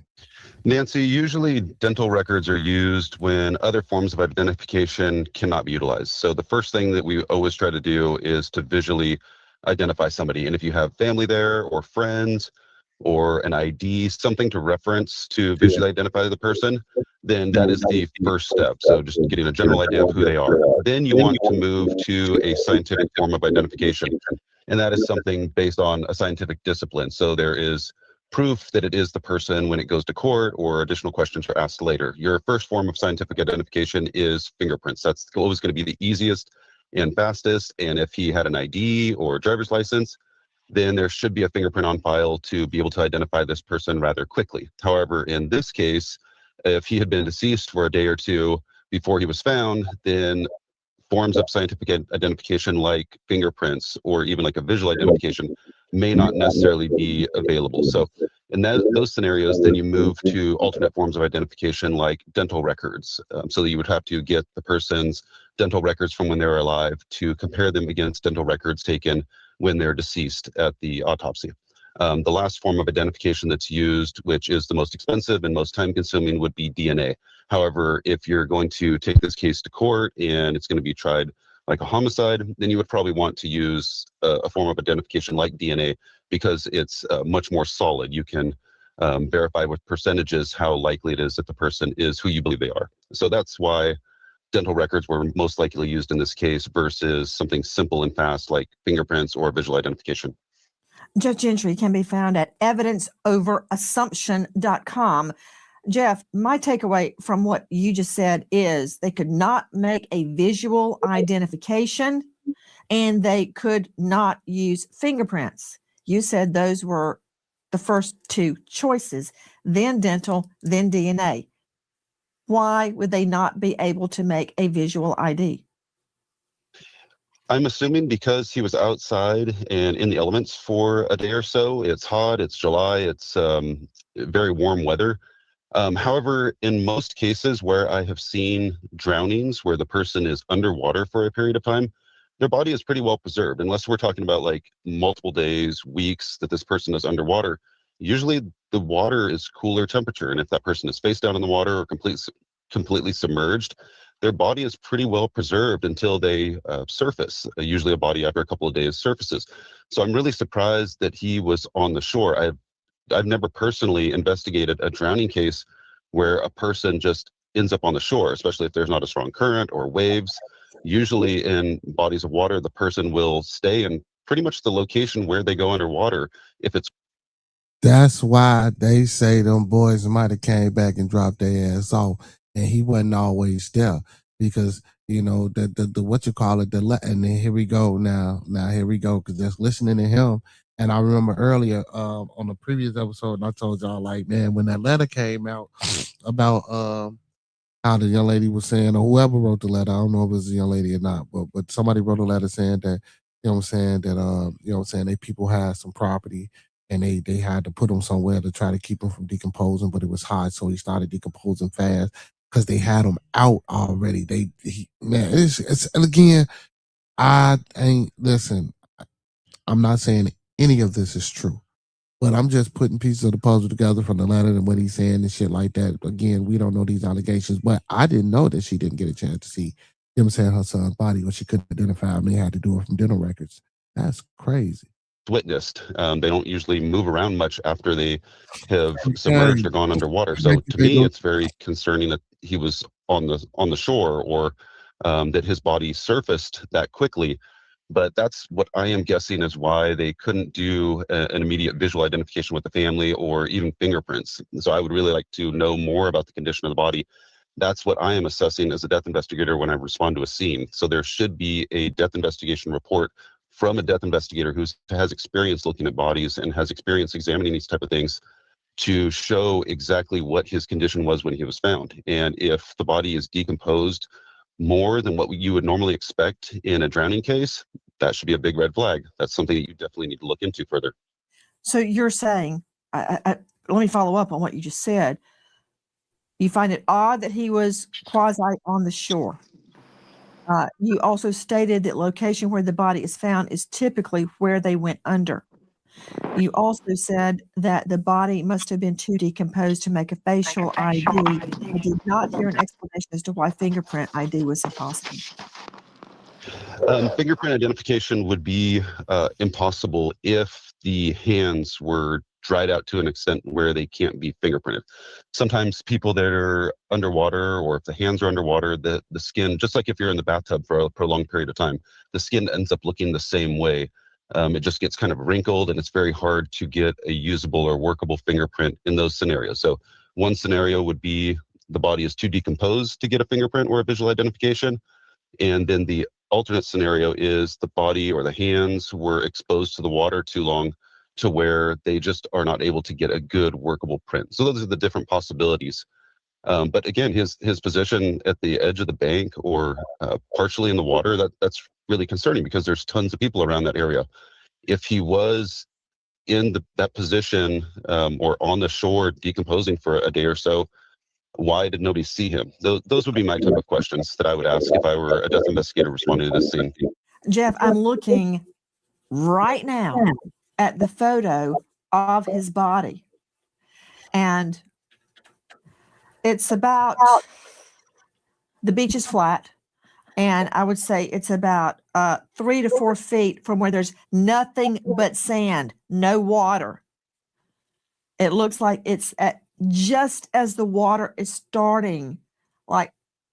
Nancy, usually dental records are used when other forms of identification cannot be utilized. So the first thing that we always try to do is to visually identify somebody. And if you have family there or friends or an ID, something to reference to visually identify the person, then that is the first step. So just getting a general idea of who they are. Then you want to move to a scientific form of identification. And that is something based on a scientific discipline. So there is proof that it is the person when it goes to court, or additional questions are asked later. Your first form of scientific identification is fingerprints. That's always going to be the easiest and fastest. And if he had an ID or driver's license, then there should be a fingerprint on file to be able to identify this person rather quickly. However, in this case, if he had been deceased for a day or two before he was found, then forms of scientific identification like fingerprints or even like a visual identification may not necessarily be available. So in those scenarios, then you move to alternate forms of identification like dental records. So that you would have to get the person's dental records from when they were alive to compare them against dental records taken when they're deceased at the autopsy. The last form of identification that's used, which is the most expensive and most time consuming, would be DNA. However, if you're going to take this case to court and it's going to be tried like a homicide, then you would probably want to use a form of identification like DNA because it's much more solid. You can verify with percentages how likely it is that the person is who you believe they are. So that's why dental records were most likely used in this case versus something simple and fast like fingerprints or visual identification. Judge Gentry can be found at evidenceoverassumption.com. Jeff, my takeaway from what you just said is they could not make a visual identification and they could not use fingerprints. You said those were the first two choices, then dental, then DNA. Why would they not be able to make a visual ID? I'm assuming because he was outside and in the elements for a day or so. It's hot, it's July, it's very warm weather. However, in most cases where I have seen drownings where the person is underwater for a period of time, their body is pretty well preserved. Unless we're talking about like multiple days, weeks that this person is underwater, usually the water is cooler temperature. And if that person is face down in the water or completely submerged, their body is pretty well preserved until they surface. Usually a body after a couple of days surfaces. So I'm really surprised that he was on the shore. I've never personally investigated a drowning case where a person just ends up on the shore, especially if there's not a strong current or waves. Usually in bodies of water, the person will stay in pretty much the location where they go underwater if it's. That's why they say them boys might have came back and dropped their ass off, and he wasn't always there because you know the what you call it and then here we go now here we go because just listening to him. And I remember earlier on the previous episode, I told y'all like, man, when that letter came out about how the young lady was saying, or whoever wrote the letter, I don't know if it was a young lady or not, but somebody wrote a letter saying that, you know what I'm saying, that you know what I'm saying, they people had some property and they had to put them somewhere to try to keep them from decomposing, but it was hot, so he started decomposing fast because they had him out already. Man, it's and again, I ain't listen. I'm not saying any of this is true, but I'm just putting pieces of the puzzle together from the letter and what he's saying and shit like that. Again, we don't know these allegations, but I didn't know that she didn't get a chance to see him saying her son's body, or she couldn't identify him. They had to do it from dental records. That's crazy. Witnessed. They don't usually move around much after they have submerged or gone underwater. So to me, it's very concerning that he was on the shore, or that his body surfaced that quickly. But that's what I am guessing is why they couldn't do an immediate visual identification with the family or even fingerprints. So I would really like to know more about the condition of the body. That's what I am assessing as a death investigator when I respond to a scene. So there should be a death investigation report from a death investigator who has experience looking at bodies and has experience examining these type of things to show exactly what his condition was when he was found. And if the body is decomposed more than what you would normally expect in a drowning case, that should be a big red flag. That's something that you definitely need to look into further. So you're saying, let me follow up on what you just said. You find it odd that he was quasi on the shore. You also stated that location where the body is found is typically where they went under. You also said that the body must have been too decomposed to make a facial ID. I did not hear an explanation as to why fingerprint ID was impossible. Fingerprint identification would be impossible if the hands were dried out to an extent where they can't be fingerprinted. Sometimes people that are underwater, or if the hands are underwater, the skin, just like if you're in the bathtub for a prolonged period of time, the skin ends up looking the same way. It just gets kind of wrinkled, and it's very hard to get a usable or workable fingerprint in those scenarios. So one scenario would be the body is too decomposed to get a fingerprint or a visual identification. And then the alternate scenario is the body or the hands were exposed to the water too long to where they just are not able to get a good workable print. So those are the different possibilities. But again, his position at the edge of the bank or partially in the water, that's really concerning because there's tons of people around that area. If he was in that position or on the shore decomposing for a day or so, why did nobody see him? Those would be my type of questions that I would ask if I were a death investigator responding to this scene. Jeff, I'm looking right now at the photo of his body. And it's about, the beach is flat. And I would say it's about 3 to 4 feet from where there's nothing but sand, no water. It looks like it's at just as the water is starting, like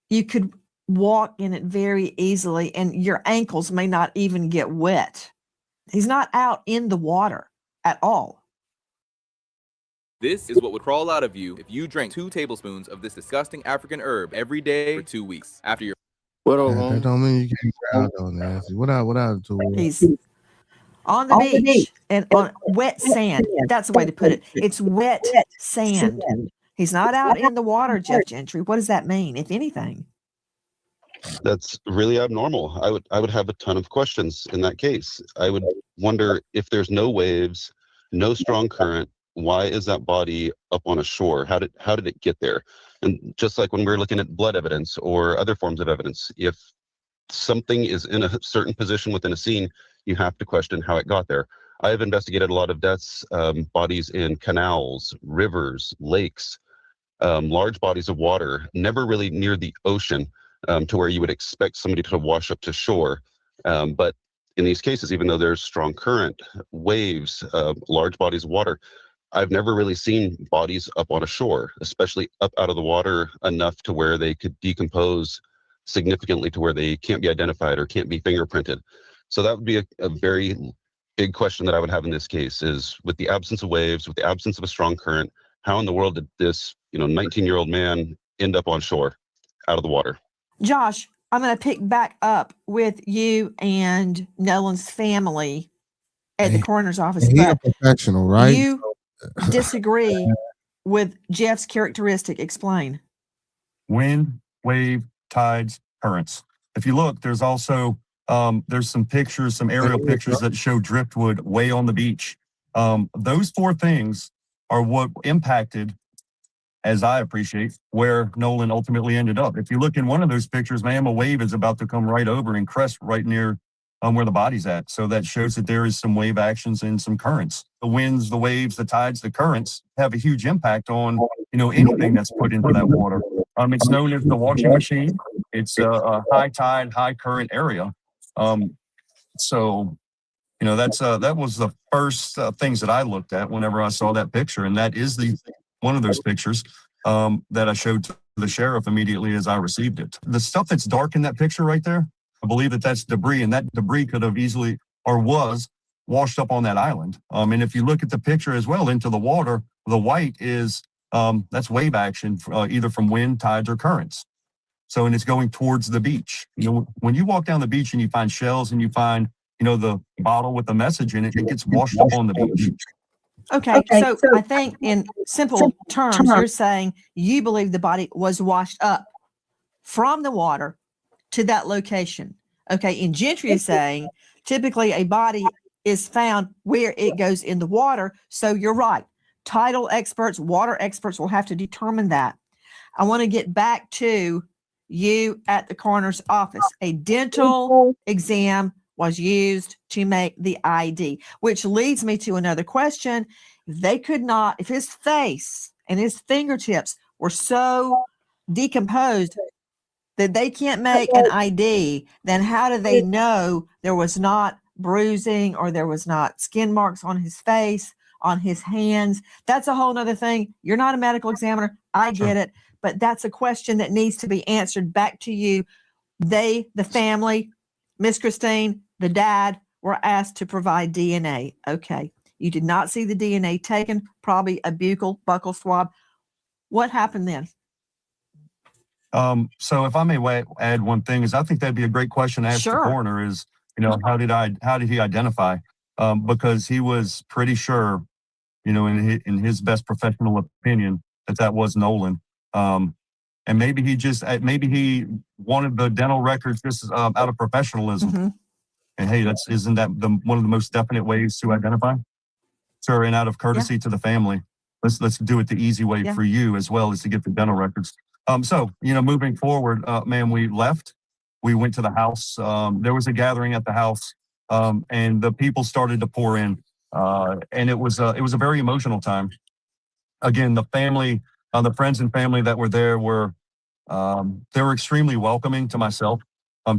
you could walk in it very easily and your ankles may not even get wet. He's not out in the water at all. This is what would crawl out of you if you drank 2 tablespoons of this disgusting African herb every day for 2 weeks. After your That don't mean you can't get out though, Nancy. What I do? He's on the beach and on wet sand. That's the way to put it. It's wet sand. He's not out in the water, Jeff Gentry. What does that mean, if anything? That's really abnormal. I would have a ton of questions in that case. I would wonder if there's no waves, no strong current, why is that body up on a shore? How did it get there? And just like when we were looking at blood evidence or other forms of evidence, if something is in a certain position within a scene, you have to question how it got there. I have investigated a lot of deaths, bodies in canals, rivers, lakes, large bodies of water, never really near the ocean to where you would expect somebody to wash up to shore. But in these cases, even though there's strong current, waves, large bodies of water, I've never really seen bodies up on a shore, especially up out of the water enough to where they could decompose significantly to where they can't be identified or can't be fingerprinted. So that would be a very big question that I would have in this case is, with the absence of waves, with the absence of a strong current, how in the world did this 19-year-old man end up on shore out of the water? Josh, I'm going to pick back up with you and Nolan's family at the coroner's office. He's a professional, right? You disagree with Jeff's characteristic. Explain. Wind, wave, tides, currents. If you look, there's also there's some pictures, some aerial pictures that show driftwood way on the beach. Those 4 things are what impacted, as I appreciate, where Nolan ultimately ended up. If you look in one of those pictures, ma'am, a wave is about to come right over and crest right near where the body's at. So that shows that there is some wave actions and some currents. The winds, the waves, the tides, the currents have a huge impact on, anything that's put into that water. It's known as the washing machine. It's a high tide, high current area. So that was the first things that I looked at whenever I saw that picture. And that is one of those pictures that I showed to the sheriff immediately as I received it. The stuff that's dark in that picture right there, I believe that's debris, and that debris could have easily or was washed up on that island. And if you look at the picture as well into the water, the white is that's wave action, either from wind, tides, or currents. So, and it's going towards the beach. When you walk down the beach and you find shells and you find, the bottle with the message in it, it gets washed up on the beach. Okay, so I think in simple terms, you're saying you believe the body was washed up from the water to that location. Okay, and Gentry is saying typically a body is found where it goes in the water. So you're right. Tidal experts, water experts will have to determine that. I want to get back to you at the coroner's office. A dental exam was used to make the ID, which leads me to another question. If his face and his fingertips were so decomposed that they can't make an ID, then how do they know there was not bruising or there was not skin marks on his face, on his hands? That's a whole nother thing. You're not a medical examiner. I get it. But that's a question that needs to be answered back to you. The family, Miss Christine, the dad, were asked to provide DNA. Okay. You did not see the DNA taken, probably a buccal swab. What happened then? So if I may add one thing, is I think that'd be a great question to ask the coroner is, how did he identify? Because he was pretty sure, in his best professional opinion, that was Nolan. And maybe he wanted the dental records just out of professionalism. Mm-hmm. And hey, isn't that one of the most definite ways to identify? Sure, and out of courtesy to the family, let's do it the easy way for you as well as to get the dental records. So moving forward, man, we left. We went to the house. There was a gathering at the house, and the people started to pour in, and it was a very emotional time. Again, the family, the friends and family that were there were extremely welcoming to myself.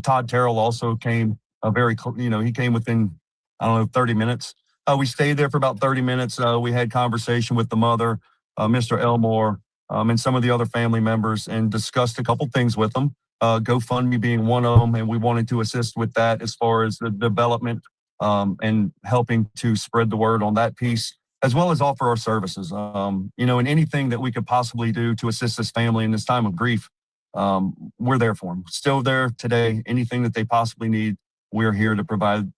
Todd Terrell also came he came within, 30 minutes. We stayed there for about 30 minutes. We had conversation with the mother, Mr. Elmore, and some of the other family members, and discussed a couple things with them. GoFundMe being one of them, and we wanted to assist with that as far as the development and helping to spread the word on that piece, as well as offer our services. And anything that we could possibly do to assist this family in this time of grief, we're there for them. Still there today. Anything that they possibly need, we're here to provide.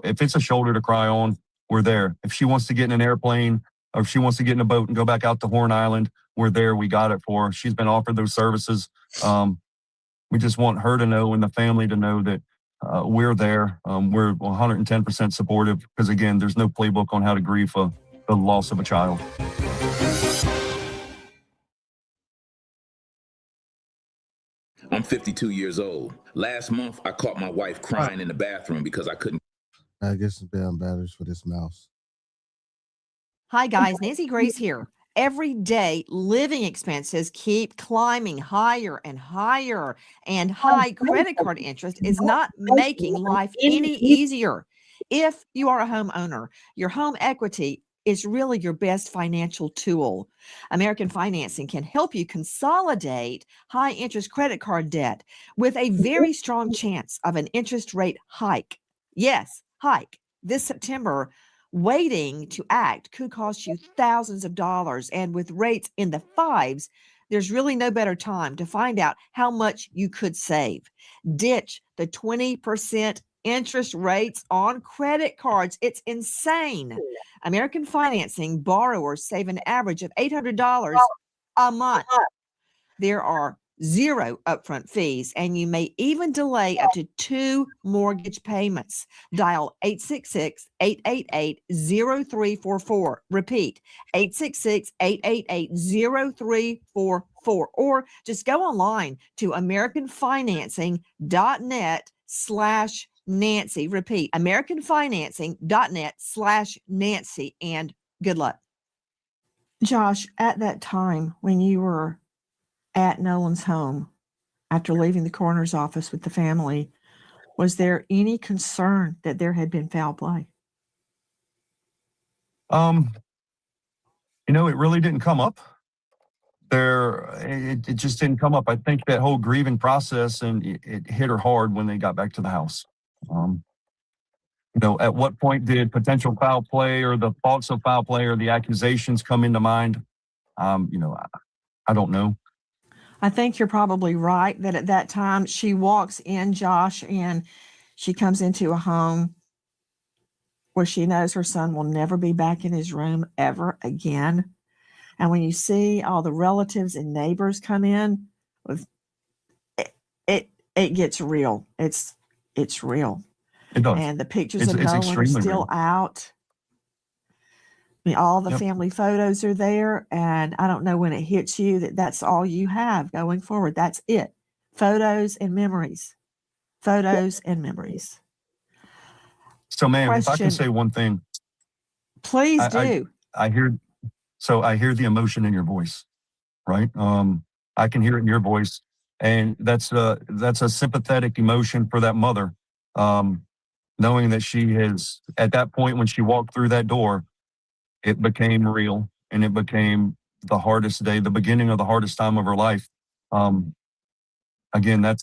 If it's a shoulder to cry on, we're there. If she wants to get in an airplane or if she wants to get in a boat and go back out to Horn Island, we're there. We got it for her. She's been offered those services. We just want her to know and the family to know that we're there. We're 110% supportive because, again, there's no playbook on how to grieve the loss of a child. I'm 52 years old. Last month, I caught my wife crying in the bathroom because I couldn't. I guess it's been batteries for this mouse. Hi, guys. Nancy Grace here. Every day, living expenses keep climbing higher and higher, and high credit card interest is not making life any easier. If you are a homeowner, your home equity is really your best financial tool. American Financing can help you consolidate high interest credit card debt with a very strong chance of an interest rate hike. Yes, hike. This September, waiting to act could cost you thousands of dollars. And with rates in the fives, there's really no better time to find out how much you could save. Ditch the 20% interest rates on credit cards. It's insane. American Financing borrowers save an average of $800 a month. There are zero upfront fees, and you may even delay up to 2 mortgage payments. Dial 866-888-0344. Repeat, 866-888-0344. Or just go online to americanfinancing.net/Nancy. Repeat, americanfinancing.net/Nancy, and good luck. Josh, at that time when you were at Nolan's home after leaving the coroner's office with the family, was there any concern that there had been foul play? It really didn't come up. It just didn't come up. I think that whole grieving process, and it hit her hard when they got back to the house. At what point did potential foul play or the thoughts of foul play or the accusations come into mind? I don't know. I think you're probably right that at that time she walks in, Josh, and she comes into a home where she knows her son will never be back in his room ever again. And when you see all the relatives and neighbors come in, it gets real. It's real. It does. And the pictures of Nolan are still real. Out. I mean, all the family photos are there, and I don't know when it hits you that that's all you have going forward. That's it. Photos and memories. Photos and memories. So, ma'am, if I can say one thing. Please do. I hear the emotion in your voice, right? I can hear it in your voice, and that's a sympathetic emotion for that mother, knowing that she has, at that point when she walked through that door, it became real, and it became the hardest day, the beginning of the hardest time of her life. Again, I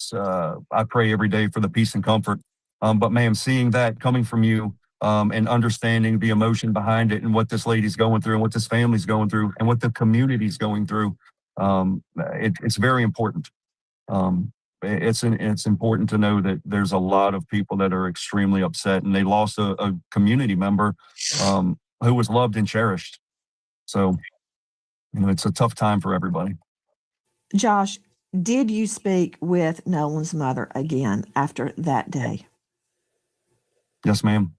pray every day for the peace and comfort But ma'am, seeing that coming from you, and understanding the emotion behind it and what this lady's going through and what this family's going through and what the community's going through, it's very important. It's important to know that there's a lot of people that are extremely upset, and they lost a community member who was loved and cherished. So, it's a tough time for everybody. Josh, did you speak with Nolan's mother again after that day? Yes, ma'am.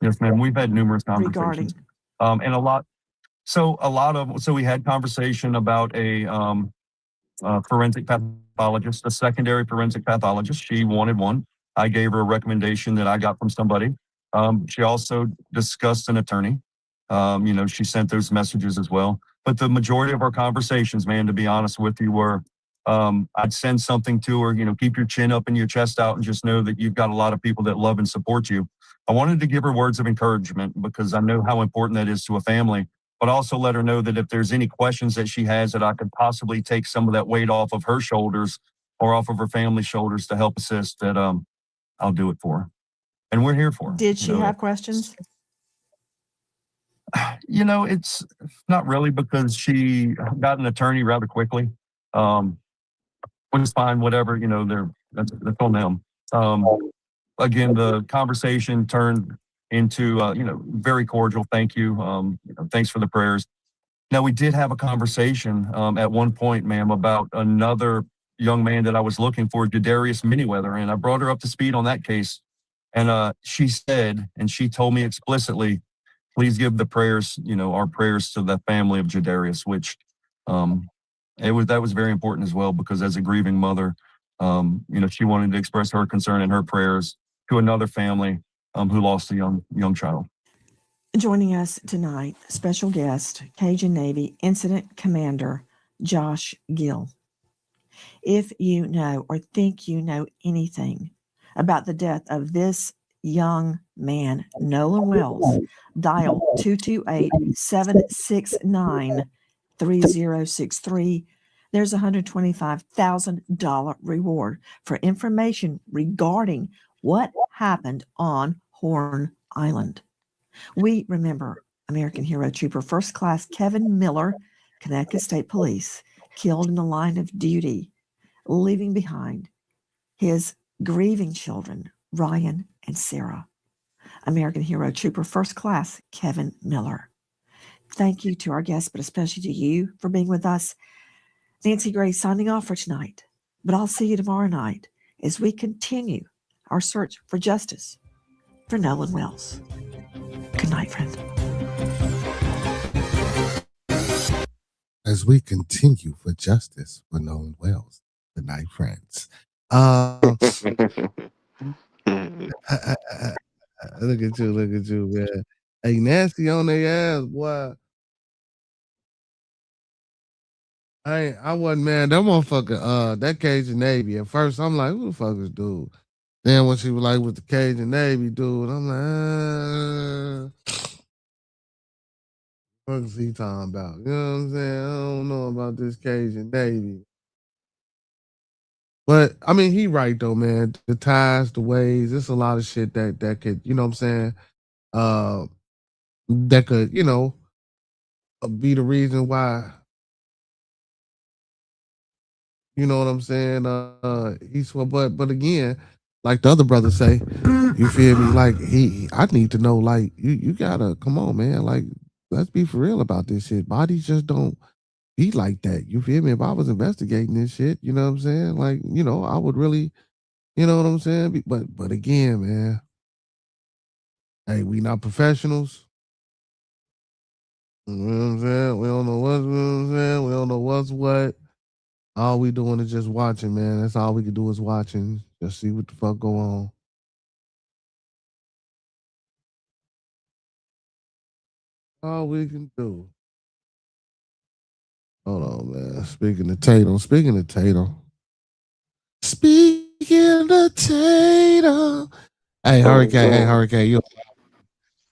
Yes, ma'am. We've had numerous Regarding? conversations, and so we had conversation about a forensic pathologist, a secondary forensic pathologist. She wanted one. I gave her a recommendation that I got from somebody. She also discussed an attorney. She sent those messages as well. But the majority of our conversations, man, to be honest with you, were I'd send something to her, keep your chin up and your chest out and just know that you've got a lot of people that love and support you. I wanted to give her words of encouragement because I know how important that is to a family, but also let her know that if there's any questions that she has, that I could possibly take some of that weight off of her shoulders or off of her family's shoulders to help assist, that I'll do it for her. And we're here for her. Did she have questions? It's not really, because she got an attorney rather quickly. Which is fine, whatever, that's on them. Again, the conversation turned into, very cordial. Thank you. Thanks for the prayers. Now, we did have a conversation at one point, ma'am, about another young man that I was looking for, Jadarius Miniweather, and I brought her up to speed on that case. And she said, and she told me explicitly, please give the prayers, our prayers to the family of Jadarius, which that was very important as well, because as a grieving mother, she wanted to express her concern and her prayers to another family who lost a young child. Joining us tonight, special guest, Cajun Navy Incident Commander Josh Gill. If you know or think you know anything about the death of this young man, Nolan Wells, dial 228-769-3063. There's a $125,000 reward for information regarding what happened on Horn Island. We remember American hero trooper First Class Kevin Miller, Connecticut State Police, killed in the line of duty, leaving behind his grieving children, Ryan and Sarah. American hero trooper First Class Kevin Miller. Thank you to our guests, but especially to you for being with us. Nancy Gray signing off for tonight, but I'll see you tomorrow night as we continue our search for justice for Nolan Wells. Good night, friend. As we continue for justice for Nolan Wells. Good night, friends. Look at you, man. Hey, Nancy on their ass, boy. I wasn't, man. That motherfucker, that Cajun Navy. At first, I'm like, who the fuck is dude? Then when she was like with the Cajun Navy dude, I'm like, what is he talking about? You know what I'm saying? I don't know about this Cajun Navy. But I mean, he right though, man. The ties, the ways, it's a lot of shit that could, you know what I'm saying? That could, be the reason why. You know what I'm saying? But again, like the other brothers say, you feel me? Like I need to know, like, you gotta come on, man. Like, let's be for real about this shit. Bodies just don't be like that. You feel me? If I was investigating this shit, you know what I'm saying? Like, I would really, you know what I'm saying? But again, man, hey, we not professionals. You know what I'm saying? We don't know what's, you know what I'm saying? We don't know what's what. All we doing is just watching, man. That's all we can do is watching. Just see what the fuck go on. All we can do. Hold on, man. Speaking of Tatum. Hey, Hurricane.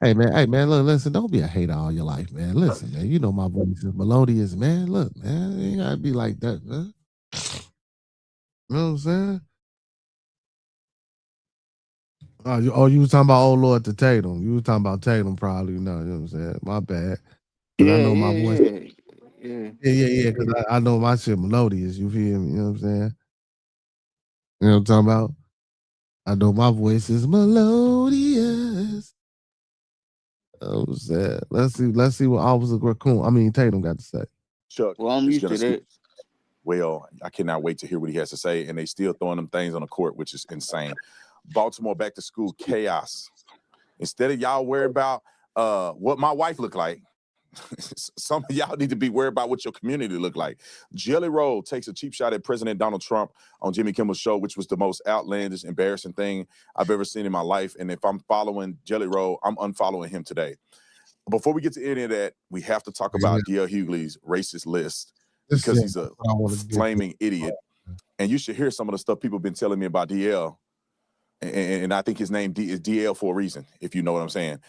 Hey, man, look, listen, don't be a hater all your life, man. Listen, man, you know my voice is melodious, man. Look, man, you ain't gotta be like that, man. You know what I'm saying? You was talking about old Lord to Tatum. You was talking about Tatum probably. No, you know what I'm saying? My bad. Because I know my voice. Yeah. Because I know my shit melodious. You feel me? You know what I'm saying? You know what I'm talking about? I know my voice is melodious. I'm saying. Let's see what Officer Tatum got to say. Chuck, well, I'm used to that. Well, I cannot wait to hear what he has to say. And they still throwing them things on the court, which is insane. Baltimore back to school chaos. Instead of y'all worried about what my wife looked like, some of y'all need to be worried about what your community look like. Jelly Roll takes a cheap shot at President Donald Trump on Jimmy Kimmel's show, which was the most outlandish, embarrassing thing I've ever seen in my life. And if I'm following Jelly Roll, I'm unfollowing him today. Before we get to any of that, we have to talk about D.L. Hughley's racist list because he's a flaming idiot. And you should hear some of the stuff people have been telling me about DL. And I think his name is DL for a reason, if you know what I'm saying.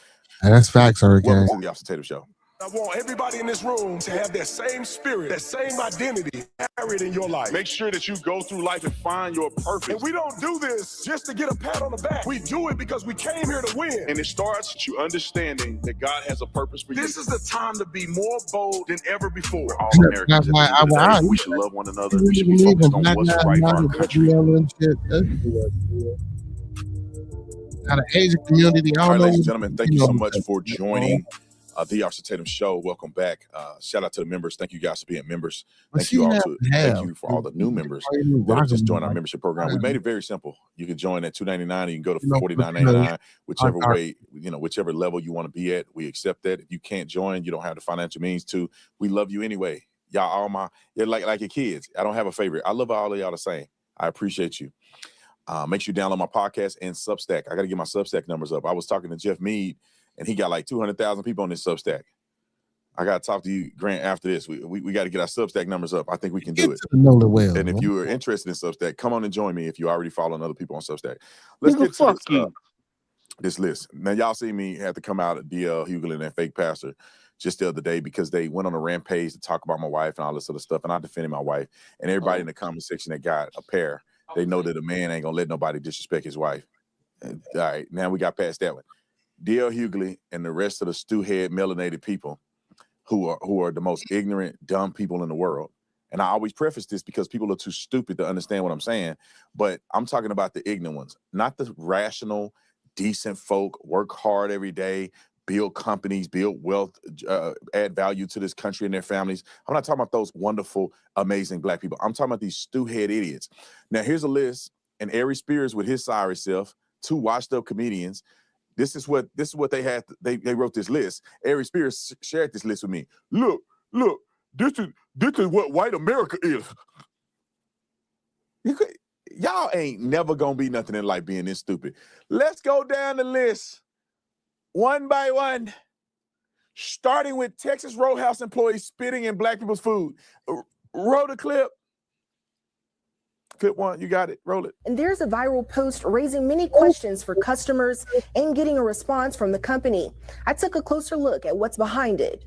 And that's facts, Hurricane. Welcome to the Officer Tatum Show. I want everybody in this room to have that same spirit, that same identity carried in your life. Make sure that you go through life and find your purpose. And we don't do this just to get a pat on the back. We do it because we came here to win. And it starts with you understanding that God has a purpose for you. This is the time to be more bold than ever before. We're all Americans. We should love one another. We should be focused on what's right for our country. Got an Asian community. All right, ladies and gentlemen, thank you so much for joining the Officer Tatum Show. Welcome back. Shout out to the members. Thank you guys for being members. Thank you for all the new members that have just joined our membership program. We made it very simple. You can join at $2.99. You can go to $49.99, whichever way, whichever level you want to be at. We accept that. If you can't join, you don't have the financial means to. We love you anyway. Y'all you're like your kids. I don't have a favorite. I love all of y'all the same. I appreciate you. Make sure you download my podcast and Substack. I got to get my Substack numbers up. I was talking to Jeff Mead, and he got like 200,000 people on this Substack. I got to talk to you, Grant, after this. We got to get our Substack numbers up. I think we can do it. And if you are interested in Substack, come on and join me if you already following other people on Substack. Let's get to this list. Now, y'all see me have to come out at D.L. Hughley and that fake pastor just the other day because they went on a rampage to talk about my wife and all this other stuff, and I defended my wife. And everybody in the comment section that got a pair, they know that a man ain't going to let nobody disrespect his wife. All right, now we got past that one. D.L. Hughley and the rest of the stew-head melanated people who are the most ignorant, dumb people in the world. And I always preface this because people are too stupid to understand what I'm saying. But I'm talking about the ignorant ones, not the rational, decent folk, work hard every day, build companies, build wealth, add value to this country and their families. I'm not talking about those wonderful, amazing black people. I'm talking about these stew-head idiots. Now, here's a list. And Ari Spears with his sorry self, two washed-up comedians. This is what they had. They wrote this list. Ari Spears shared this list with me. Look, this is what white America is. Y'all ain't never gonna be nothing in life being this stupid. Let's go down the list one by one, starting with Texas Roadhouse employees spitting in black people's food. Roll the clip. Clip one, you got it. Roll it. And there's a viral post raising many questions for customers and getting a response from the company. I took a closer look at what's behind it.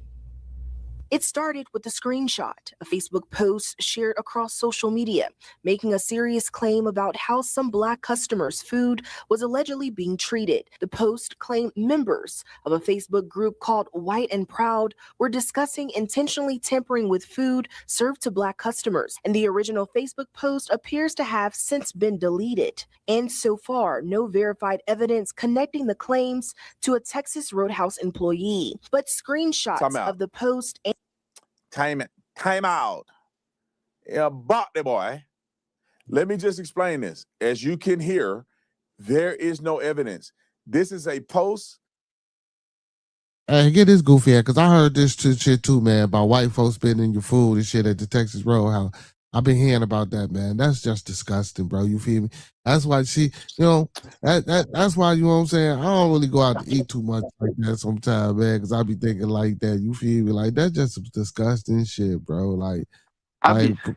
It started with a screenshot, a Facebook post shared across social media, making a serious claim about how some black customers' food was allegedly being treated. The post claimed members of a Facebook group called White and Proud were discussing intentionally tampering with food served to black customers, and the original Facebook post appears to have since been deleted. And so far, no verified evidence connecting the claims to a Texas Roadhouse employee, but screenshots of the post and Time out. Yeah, the boy. Let me just explain this. As you can hear, there is no evidence. This is a post. Hey, get this goofy because I heard this shit too, man, about white folks spitting your food and shit at the Texas Roadhouse. I've been hearing about that, man. That's just disgusting, bro. You feel me? That's why that's why, you know what I'm saying? I don't really go out to eat too much like that sometimes, man, because I be thinking like that. You feel me? Like, that's just some disgusting shit, bro. Like,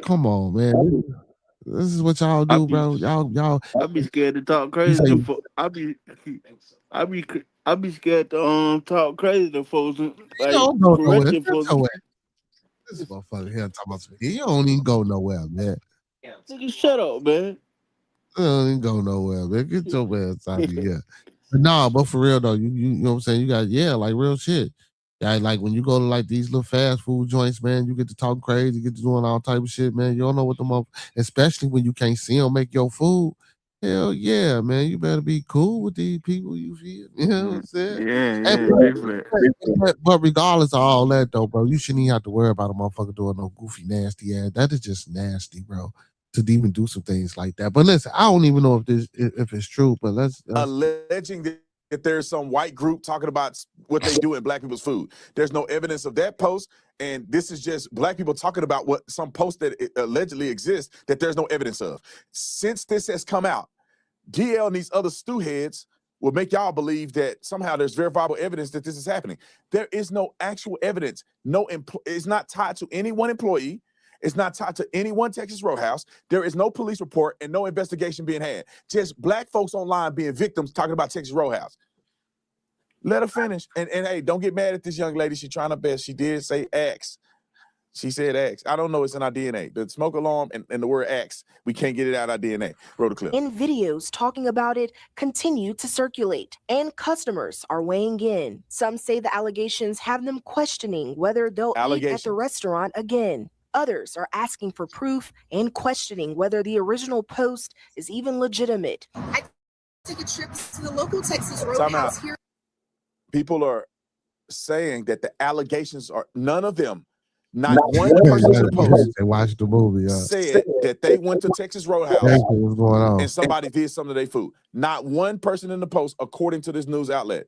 come on, man. This is what y'all do, bro. Y'all. I be scared to talk crazy. I be scared to talk crazy to folks. Like, don't go nowhere. This motherfucker here talking about some. You don't even go nowhere, man. Nigga, shut up, man. Ain't go nowhere, man. Get your ass out of here. But nah, but for real though, you know what I'm saying? You got like real shit. Yeah, like when you go to like these little fast food joints, man, you get to talk crazy, you get to doing all type of shit, man. You don't know what the especially when you can't see them make your food. Hell yeah, man. You better be cool with these people you feel. You know what I'm saying? But regardless of all that though, bro, you shouldn't even have to worry about a motherfucker doing no goofy, nasty ass. That is just nasty, bro. To even do some things like that. But listen, I don't even know if it's true, but let's alleging that there's some white group talking about what they do in black people's food. There's no evidence of that post, and this is just black people talking about what some post that allegedly exists that there's no evidence of. Since this has come out, DL and these other stew heads will make y'all believe that somehow there's verifiable evidence that this is happening. There is no actual evidence. It's not tied to any one employee. It's not tied to any one Texas Roadhouse. There is no police report and no investigation being had. Just black folks online being victims talking about Texas Roadhouse. Let her finish. And hey, don't get mad at this young lady. She's trying her best. She did say X. She said X. I don't know. It's in our DNA. The smoke alarm and the word X, we can't get it out of our DNA. Roll the clip. And videos talking about it continue to circulate, and customers are weighing in. Some say the allegations have them questioning whether they'll eat at the restaurant again. Others are asking for proof and questioning whether the original post is even legitimate. I took a trip to the local Texas Roadhouse here. People are saying that the allegations are none of them. Not one person in the post they watched the movie, said that they went to Texas Roadhouse what's going on. and somebody did something to their food. Not one person in the post, according to this news outlet.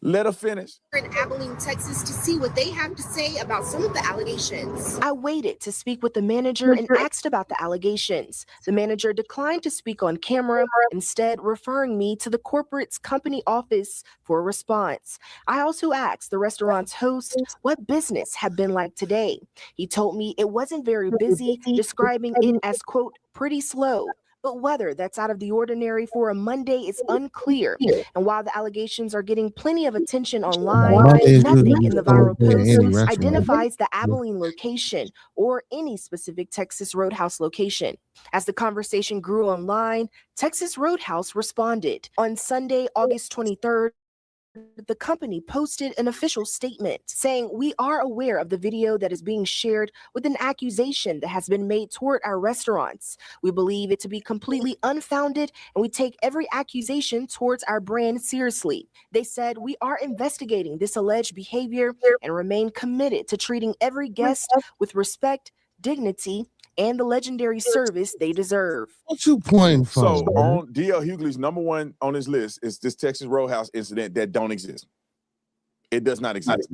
Let her finish. In Abilene, Texas, to see what they have to say about some of the allegations. I waited to speak with the manager and asked about the allegations. The manager declined to speak on camera, instead referring me to the corporate's company office for a response. I also asked the restaurant's host what business had been like today. He told me it wasn't very busy, describing it as, quote, pretty slow. But whether that's out of the ordinary for a Monday is unclear. And while the allegations are getting plenty of attention online, nothing in the viral post identifies the Abilene location or any specific Texas Roadhouse location. As the conversation grew online, Texas Roadhouse responded. On Sunday, August 23rd, the company posted an official statement saying, "We are aware of the video that is being shared with an accusation that has been made toward our restaurants. We believe it to be completely unfounded, and we take every accusation towards our brand seriously." They said, "We are investigating this alleged behavior and remain committed to treating every guest with respect, dignity, and the legendary service they deserve." What you pointing for? So on DL Hughley's number one on his list is this Texas Roadhouse incident that don't exist. It does not exist.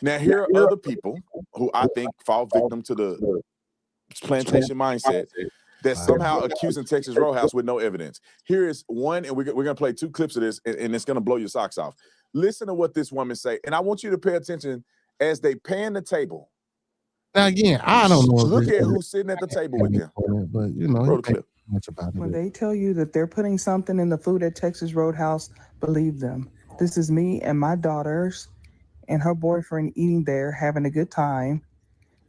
Now, here are other people who I think fall victim to the plantation mindset that somehow accusing Texas Roadhouse with no evidence. Here is one, and we're going to play two clips of this, and it's going to blow your socks off. Listen to what this woman say, and I want you to pay attention as they pan the table. Now again, I don't know. Look at who's sitting at the table with them. But you know, roll the clip. Much about it. When they tell you that they're putting something in the food at Texas Roadhouse, believe them. This is me and my daughters and her boyfriend eating there, having a good time.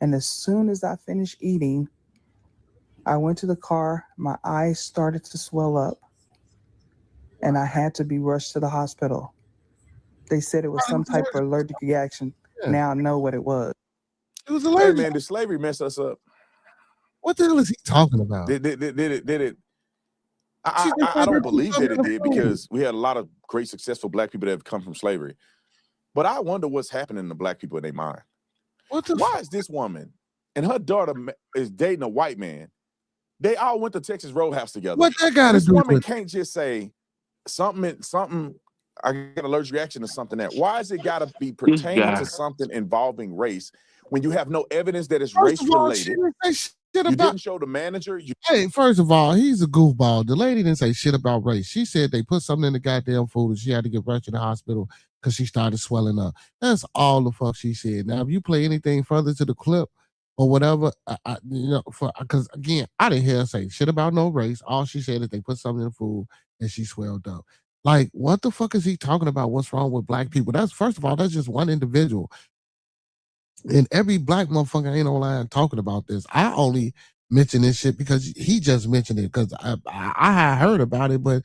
And as soon as I finished eating, I went to the car. My eyes started to swell up, and I had to be rushed to the hospital. They said it was some type of allergic reaction. Now I know what it was. It was allergic. Hey man, did slavery mess us up? What the hell is he talking about? Did it? I don't believe that it did, because we had a lot of great, successful black people that have come from slavery. But I wonder what's happening to black people in their mind. Why is this woman and her daughter is dating a white man? They all went to Texas Roadhouse together. What that got to do? This woman can't just say something. I got an allergic reaction to something. That why is it got to be pertaining to something involving race when you have no evidence that it's race related? You didn't show the manager. Hey, first of all, he's a goofball. The lady didn't say shit about race. She said they put something in the goddamn food and she had to get rushed to the hospital because she started swelling up. That's all the fuck she said. Now, if you play anything further to the clip or whatever, because again, I didn't hear her say shit about no race. All she said is they put something in the food and she swelled up. Like, what the fuck is he talking about? What's wrong with black people? That's, first of all, that's just one individual. And every black motherfucker ain't online talking about this. I only mention this shit because he just mentioned it because I had heard about it, but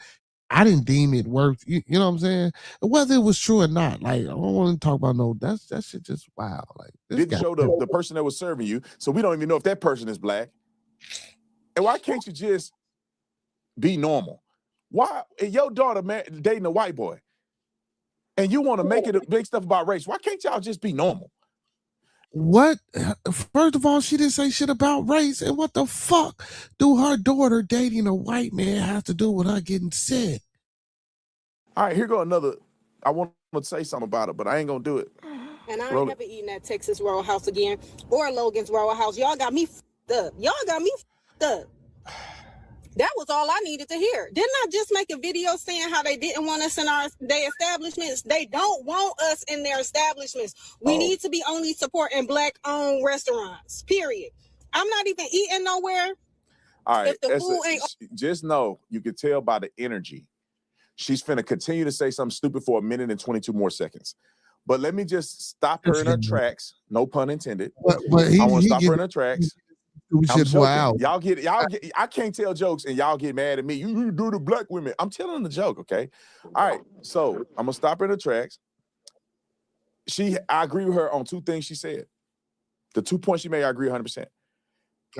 I didn't deem it worth. You know what I'm saying? Whether it was true or not, like I don't want to talk about no. That shit just wow. Like this Didn't guy. show the person that was serving you, so we don't even know if that person is black. And why can't you just be normal? Why your daughter dating a white boy, and you want to make it a big stuff about race? Why can't y'all just be normal? What? First of all, she didn't say shit about race, and what the fuck do her daughter dating a white man have to do with her getting sick? All right, here go another. I want to say something about it, but I ain't gonna do it. And I ain't never eating at Texas Roadhouse again or Logan's Roadhouse. Y'all got me f***ed up. Y'all got me f***ed up. That was all I needed to hear. Didn't I just make a video saying how they didn't want us in their establishments? They don't want us in their establishments. We need to be only supporting black-owned restaurants, period. I'm not even eating nowhere. All right, if the food ain't... just know you can tell by the energy. She's finna continue to say something stupid for 1 minute and 22 more seconds. But let me just stop her in her tracks. No pun intended. But I want to stop her in her tracks. I'm joking. Y'all get. I can't tell jokes and y'all get mad at me. You do the black women. I'm telling the joke, okay? All right. So I'm gonna stop her in her tracks. I agree with her on 2 things she said. The 2 points she made, I agree 100%.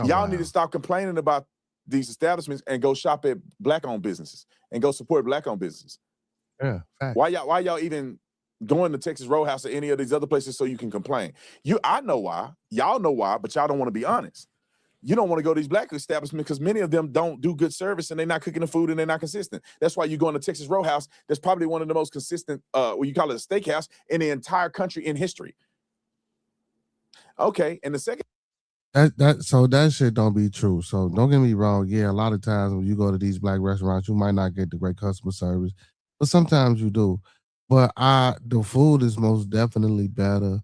Y'all need to stop complaining about these establishments and go shop at black-owned businesses and go support black-owned businesses. Yeah. Fact. Why y'all even going to Texas Roadhouse or any of these other places so you can complain? I know why. Y'all know why, but y'all don't want to be honest. You don't want to go to these black establishments because many of them don't do good service and they're not cooking the food and they're not consistent. That's why you go into Texas Roadhouse. That's probably one of the most consistent, what you call it, a steakhouse in the entire country in history. Okay, and the second. So that shit don't be true. So don't get me wrong. Yeah, a lot of times when you go to these black restaurants, you might not get the great customer service, but sometimes you do. But the food is most definitely better.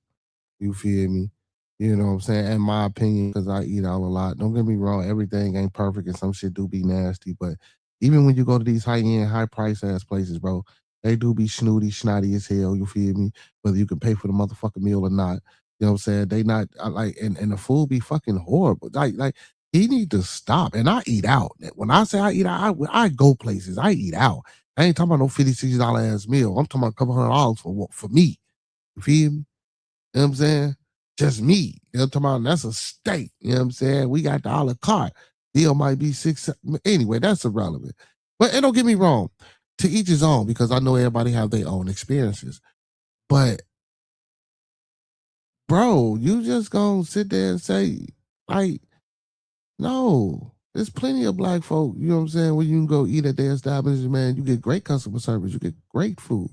You feel me? You know what I'm saying? In my opinion, because I eat out a lot. Don't get me wrong, everything ain't perfect and some shit do be nasty. But even when you go to these high-end, high-price ass places, bro, they do be snotty as hell. You feel me? Whether you can pay for the motherfucking meal or not. You know what I'm saying? They not like, and the food be fucking horrible. Like he need to stop. And I eat out. When I say I eat out, I go places. I eat out. I ain't talking about no $50, $60 ass meal. I'm talking about a couple $100 for me. You feel me? You know what I'm saying? Just me. You know what I'm talking about? That's a steak. You know what I'm saying? We got the a la carte. Deal might be $6. Anyway, that's irrelevant. But and don't get me wrong. To each his own, because I know everybody have their own experiences. But bro, you just gonna sit there and say, like, no. There's plenty of black folk, you know what I'm saying, when you can go eat at their establishment, man, you get great customer service, you get great food.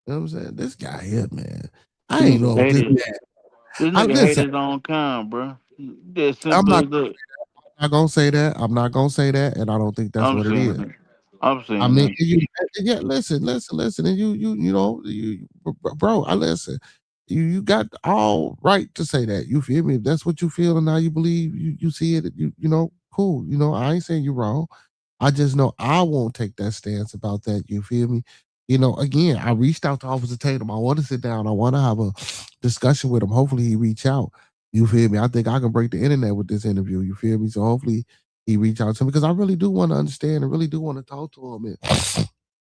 You know what I'm saying? This guy here, man. I ain't know This this nigga hate his own kind, bro. I'm not gonna say that. I'm not gonna say that, and I don't think that's what it is. I'm saying. I mean, yeah. Listen, and you know, bro. I listen. You got all right to say that. You feel me? If that's what you feel and how you believe, you see it. You know, cool. You know, I ain't saying you're wrong. I just know I won't take that stance about that. You feel me? You know, again, I reached out to Officer Tatum. I want to sit down. I want to have a discussion with him. Hopefully, he reach out. You feel me? I think I can break the internet with this interview. You feel me? So hopefully he reach out to me because I really do want to understand and really do want to talk to him. And,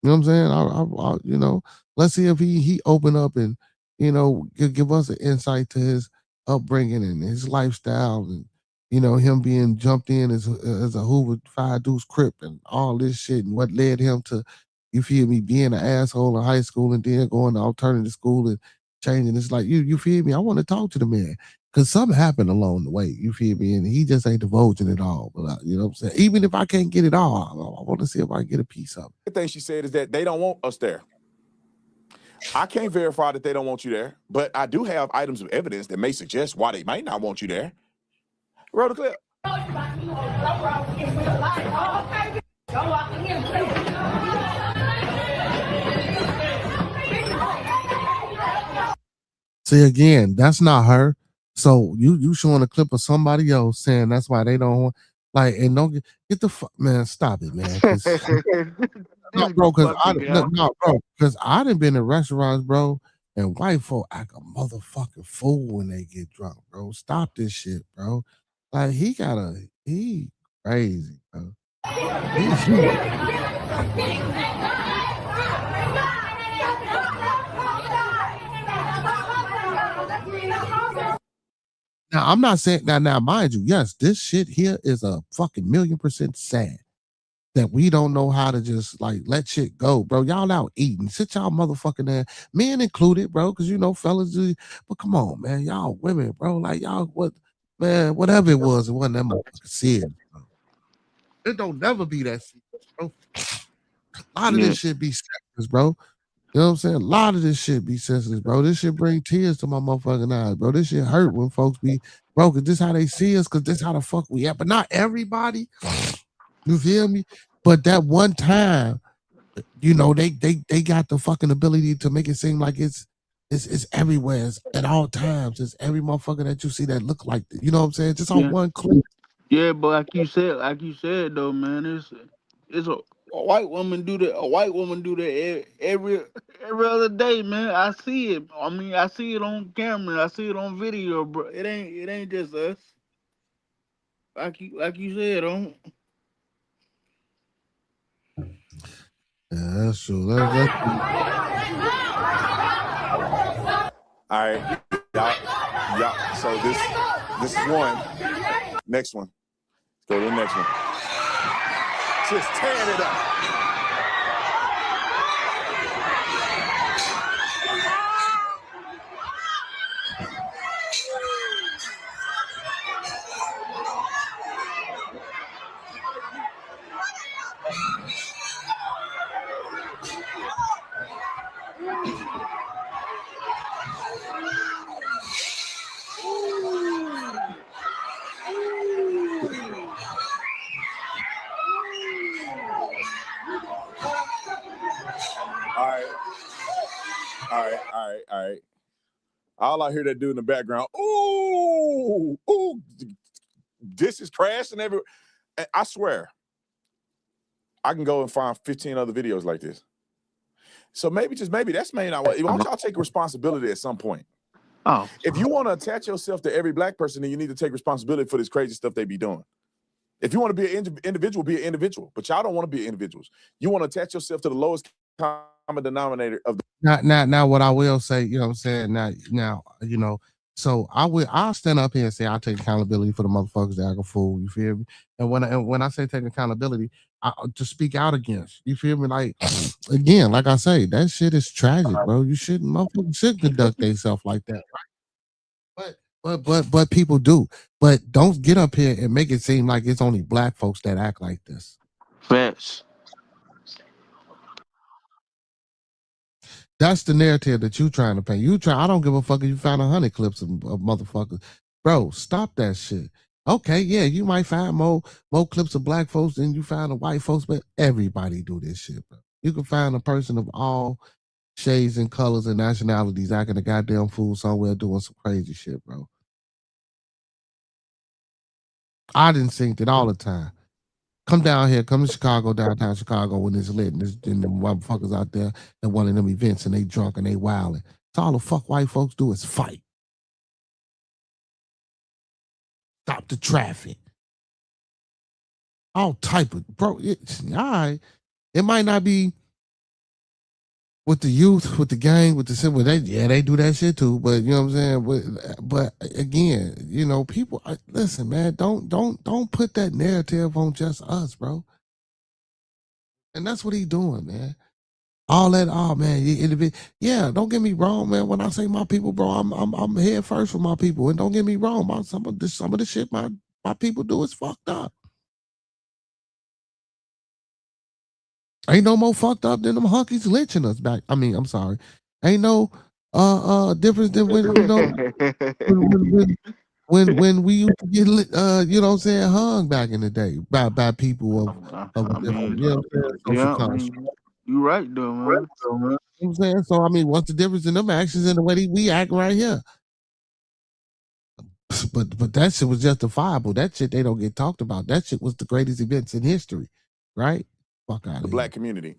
you know what I'm saying? I you know, let's see if he open up and, you know, give us an insight to his upbringing and his lifestyle and, you know, him being jumped in as a Hoover 5 Deuce Crip and all this shit and what led him to, you feel me, being an asshole in high school and then going to alternative school and changing. It's like, you feel me? I want to talk to the man because something happened along the way. You feel me? And he just ain't divulging it all. But you know what I'm saying? Even if I can't get it all, I want to see if I can get a piece of it. The thing she said is that they don't want us there. I can't verify that they don't want you there, but I do have items of evidence that may suggest why they might not want you there. Roll the clip. See, again, that's not her. So you showing a clip of somebody else saying that's why they don't want, like, and don't get the fuck, man, stop it, man. No, bro, because I done been in restaurants, bro, and white folk act a motherfucking fool when they get drunk, bro. Stop this shit, bro. Like he crazy, bro. Now I'm not saying now, mind you, yes, this shit here is a fucking 1,000,000% sad that we don't know how to just like let shit go, bro. Y'all out eating, sit y'all motherfucking there, men included, bro, because you know fellas do. But come on, man, y'all women, bro, like y'all man, whatever it wasn't that motherfucking serious, bro. It don't never be that serious, bro. A lot of this shit be senseless, bro. You know what I'm saying? A lot of this shit be senseless, bro. This shit bring tears to my motherfucking eyes, bro. This shit hurt when folks be, bro, cause this how they see us, cause this how the fuck we at. But not everybody. You feel me? But that one time, you know, they got the fucking ability to make it seem like it's everywhere. It's at all times. It's every motherfucker that you see that look like this. You know what I'm saying? Just on one clip. Yeah, but like you said though, man, it's a white woman do that. A white woman do that every other day, man. I see it. I mean, I see it on camera. I see it on video, bro. It ain't just us. Like you said, on. Yeah, that's true. All right, y'all. So this is one. Next one. Let's go to the next one. Just tearing it up. All right. All I hear that dude in the background, ooh, this is crashing everywhere. I swear, I can go and find 15 other videos like this. So maybe, just maybe, that's maybe not what. Why don't y'all take responsibility at some point? Oh. If you want to attach yourself to every black person, then you need to take responsibility for this crazy stuff they be doing. If you want to be an individual, be an individual. But y'all don't want to be individuals. You want to attach yourself to the lowest common denominator of the. Now, what I will say, you know what I'm saying? Now, you know, so I'll stand up here and say I'll take accountability for the motherfuckers that I can fool. You feel me? And when I say take accountability, to speak out against. You feel me? Like again, like I say, that shit is tragic, bro. Motherfuckers should conduct themselves like that, right? But people do. But don't get up here and make it seem like it's only black folks that act like this. Facts. That's the narrative that you trying to paint. I don't give a fuck if you find 100 clips of motherfuckers. Bro, stop that shit. Okay, yeah, you might find more clips of black folks than you find of white folks, but everybody do this shit, bro. You can find a person of all shades and colors and nationalities acting a goddamn fool somewhere doing some crazy shit, bro. I didn't think it all the time. Come down here, come to Chicago, downtown Chicago when it's lit and the motherfuckers out there at one of them events and they drunk and they wilding. So all the fuck white folks do is fight. Stop the traffic. All type of, bro, all right. It might not be with the youth, with the gang, with the simple, they do that shit too. But you know what I'm saying? But again, you know, people listen, man, don't put that narrative on just us, bro. And that's what he doing, man. All that, oh man, yeah. Don't get me wrong, man. When I say my people, bro, I'm head first for my people. And don't get me wrong, some of the shit my people do is fucked up. Ain't no more fucked up than them hunkies lynching us back. I mean, I'm sorry. Ain't no difference than when you know when we used to get you know what I'm saying, hung back in the day by people of different, you know what I'm saying, you right though, man. You know what I'm saying? So I mean, what's the difference in them actions and the way we act right here? But that shit was justifiable. That shit they don't get talked about. That shit was the greatest events in history, right? Fuck out of the black community,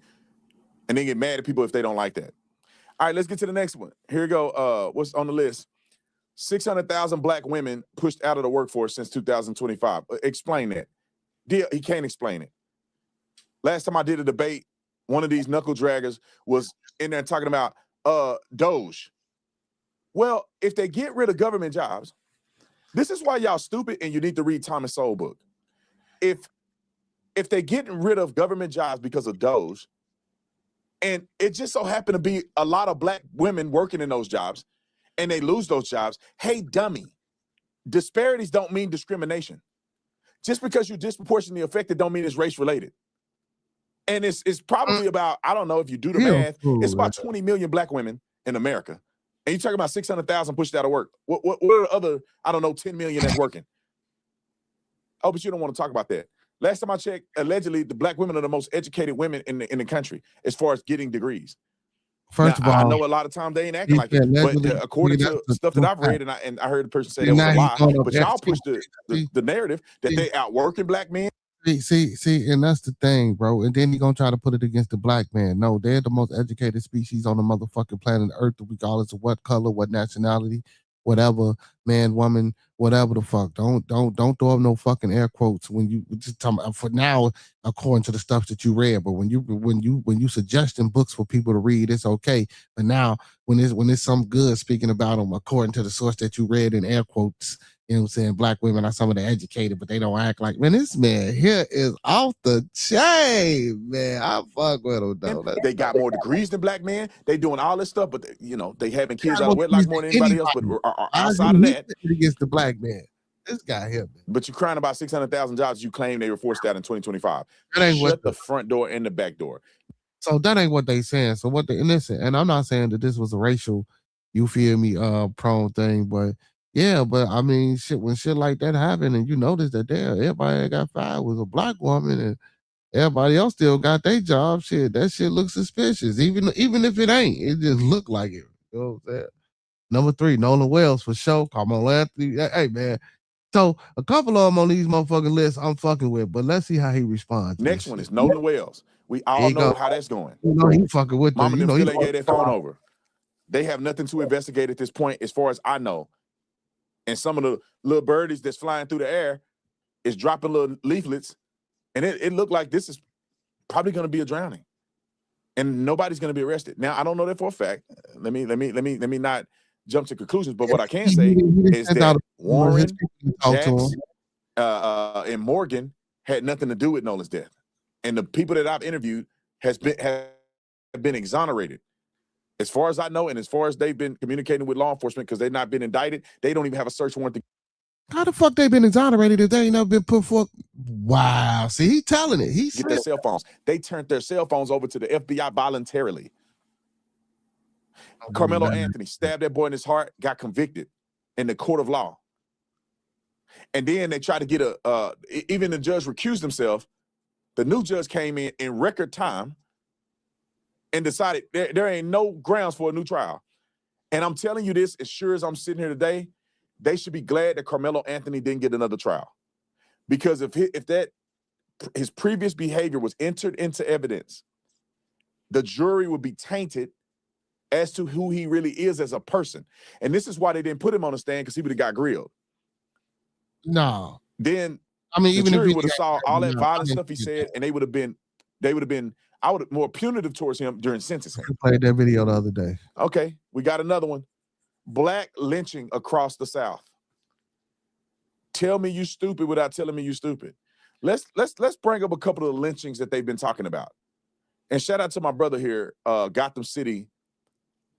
and then get mad at people if they don't like that. All right, let's get to the next one. Here we go. What's on the list? 600,000 black women pushed out of the workforce since 2025. Explain that. He can't explain it. Last time I did a debate, one of these knuckle draggers was in there talking about Doge. Well, if they get rid of government jobs, this is why y'all stupid and you need to read Thomas Sowell book. If they getting rid of government jobs because of Doge, and it just so happened to be a lot of black women working in those jobs, and they lose those jobs, hey, dummy, disparities don't mean discrimination. Just because you're disproportionately affected don't mean it's race-related. And it's probably about, I don't know if you do the math, it's about 20 million black women in America. And you're talking about 600,000 pushed out of work. What are the other, I don't know, 10 million that's working? Oh, but you don't want to talk about that. Last time I checked, allegedly, the black women are the most educated women in the country as far as getting degrees. First of all, I know a lot of times they ain't acting like it, but according to stuff that I've read, and I heard the person say that was a lie, but y'all push the narrative that they outworking black men. See, and that's the thing, bro. And then you're gonna try to put it against the black man. No, they're the most educated species on the motherfucking planet Earth, regardless of what color, what nationality, whatever, man, woman, whatever the fuck. Don't throw up no fucking air quotes when you just talking about, for now, according to the stuff that you read. But when you suggesting books for people to read, it's okay. But now when it's some good speaking about them according to the source that you read in air quotes, you know what I'm saying? Black women are some of the educated, but they don't act like, man, this man here is off the chain, man. I fuck with him, though. They got more degrees than black men. They doing all this stuff, but they having kids out of wedlock more than anybody else. But outside of that, against the black man, this guy here, man. But you're crying about 600,000 jobs you claim they were forced out in 2025. That ain't Shut the front door and the back door. So that ain't what they saying. So what they, and listen, and I'm not saying that this was a racial, you feel me, prone thing, but yeah, but I mean, shit, when shit like that happened and you notice that everybody that got fired was a black woman and everybody else still got their job, shit, that shit looks suspicious. Even if it ain't, it just look like it. You know what I'm saying? Number 3, Nolan Wells for sure. Carmelo Anthony. Hey, man. So a couple of them on these motherfucking lists I'm fucking with, but let's see how he responds. Next one is Nolan Wells. We all know how that's going. You know he fucking with Mama them. them still ain't gave their phone over. They have nothing to investigate at this point, as far as I know. And some of the little birdies that's flying through the air is dropping little leaflets, and it looked like this is probably going to be a drowning, and nobody's going to be arrested. Now I don't know that for a fact. Let me not jump to conclusions, but what I can say is that Warren, Jax, and Morgan had nothing to do with Nolan's death, and the people that I've interviewed have been exonerated. As far as I know, and as far as they've been communicating with law enforcement, because they've not been indicted, they don't even have a search warrant. How the fuck they been exonerated if they ain't never been put forth? Wow. See, he telling it. He get their cell phones. They turned their cell phones over to the FBI voluntarily. Carmelo Anthony stabbed that boy in his heart, got convicted in the court of law. And then they tried to get even the judge recused himself. The new judge came in record time and decided there ain't no grounds for a new trial. And I'm telling you this, as sure as I'm sitting here today, they should be glad that Carmelo Anthony didn't get another trial. Because if his previous behavior was entered into evidence, the jury would be tainted as to who he really is as a person. And this is why they didn't put him on the stand, because he would have got grilled. No. Then I mean, the even jury if would have saw all that violent stuff he said, and they would have been more punitive towards him during sentencing. I played that video the other day. Okay, we got another one. Black lynching across the South. Tell me you stupid without telling me you stupid. Let's bring up a couple of the lynchings that they've been talking about. And shout out to my brother here, Gotham City.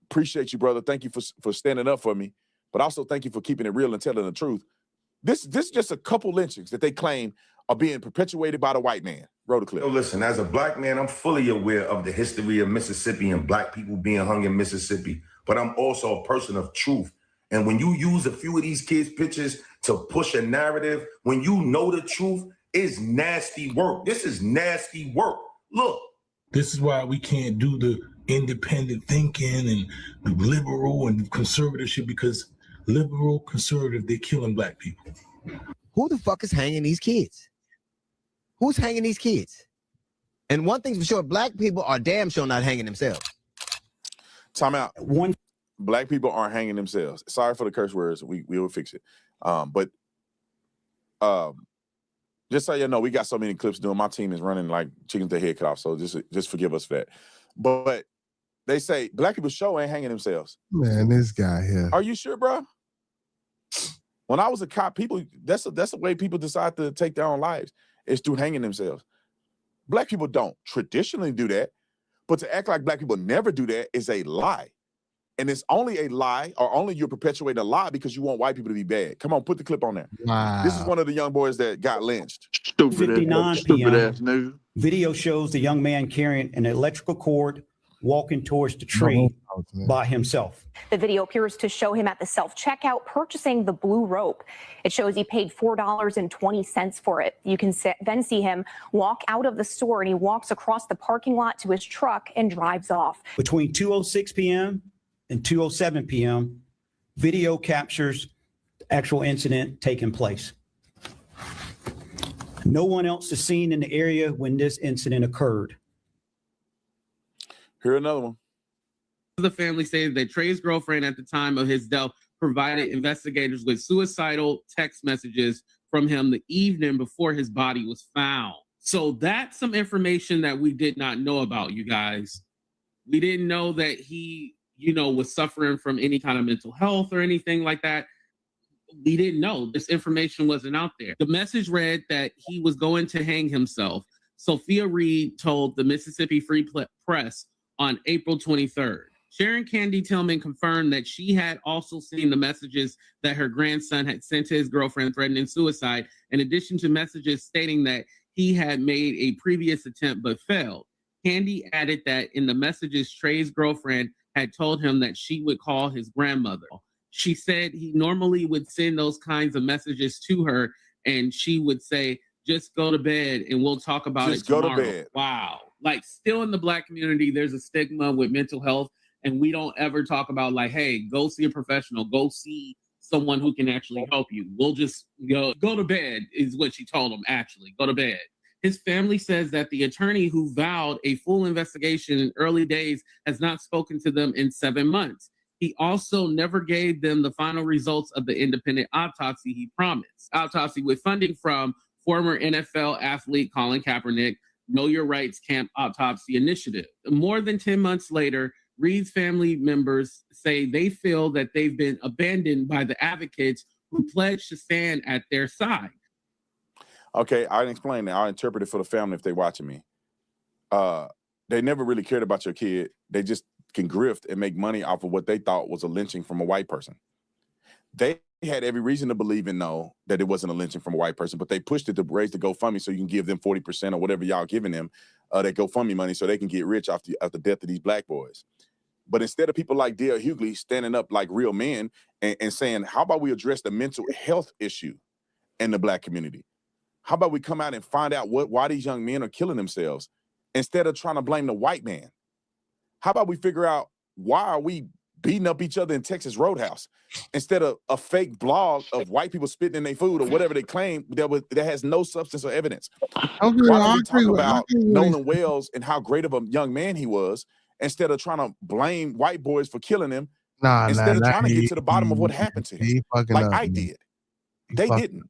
Appreciate you, brother. Thank you for standing up for me, but also thank you for keeping it real and telling the truth. This is just a couple lynchings that they claim are being perpetuated by the white man. Roll the clip. So listen, as a black man, I'm fully aware of the history of Mississippi and black people being hung in Mississippi, but I'm also a person of truth. And when you use a few of these kids' pictures to push a narrative, when you know the truth, it's nasty work. This is nasty work. Look. This is why we can't do the independent thinking and the liberal and conservatorship, because liberal, conservative, they're killing black people. Who the fuck is hanging these kids? Who's hanging these kids? And one thing's for sure, black people are damn sure not hanging themselves. Time out. Black people aren't hanging themselves. Sorry for the curse words. We will fix it. But just so you know, we got so many clips doing. My team is running like chickens with their head cut off. So just forgive us for that. But they say black people show ain't hanging themselves. Man, this guy here. Are you sure, bro? When I was a cop, that's the way people decide to take their own lives, is through hanging themselves. Black people don't traditionally do that, but to act like black people never do that is a lie. And it's only a lie, or only you're perpetuating a lie because you want white people to be bad. Come on, put the clip on there. Wow. This is one of the young boys that got lynched. 59 p.m. Video shows the young man carrying an electrical cord walking towards the tree by himself. The video appears to show him at the self-checkout purchasing the blue rope. It shows he paid $4.20 for it. You can then see him walk out of the store, and he walks across the parking lot to his truck and drives off. Between 2:06 p.m. and 2:07 p.m., video captures the actual incident taking place. No one else is seen in the area when this incident occurred. Here another one. The family says that Trey's girlfriend at the time of his death provided investigators with suicidal text messages from him the evening before his body was found. So that's some information that we did not know about, you guys. We didn't know that he, was suffering from any kind of mental health or anything like that. We didn't know. This information wasn't out there. The message read that he was going to hang himself. Sophia Reed told the Mississippi Free Press on April 23rd. Sharon Candy Tillman confirmed that she had also seen the messages that her grandson had sent to his girlfriend threatening suicide, in addition to messages stating that he had made a previous attempt but failed. Candy added that in the messages, Trey's girlfriend had told him that she would call his grandmother. She said he normally would send those kinds of messages to her, and she would say, just go to bed and we'll talk about it tomorrow. Just go to bed. Wow. Like, still in the Black community, there's a stigma with mental health, and we don't ever talk about like, hey, go see a professional, go see someone who can actually help you. We'll just go to bed is what she told him, actually. Go to bed. His family says that the attorney who vowed a full investigation in early days has not spoken to them in 7 months. He also never gave them the final results of the independent autopsy he promised. Autopsy with funding from former NFL athlete Colin Kaepernick, Know Your Rights Camp Autopsy Initiative. More than 10 months later, Reed's family members say they feel that they've been abandoned by the advocates who pledged to stand at their side. Okay, I'll explain that. I'll interpret it for the family if they're watching me. They never really cared about your kid. They just can grift and make money off of what they thought was a lynching from a white person. They had every reason to believe and know that it wasn't a lynching from a white person, but they pushed it to raise the GoFundMe so you can give them 40% or whatever y'all giving them, that GoFundMe money so they can get rich off the death of these black boys. But instead of people like Dale Hughley standing up like real men and saying, how about we address the mental health issue in the black community? How about we come out and find out why these young men are killing themselves instead of trying to blame the white man? How about we figure out why are we beating up each other in Texas Roadhouse instead of a fake blog of white people spitting in their food or whatever they claim that has no substance or evidence? Why don't we talk about Nolan Wells and how great of a young man he was instead of trying to blame white boys for killing him, instead of trying to get to the bottom of what happened to him, like I did. They didn't.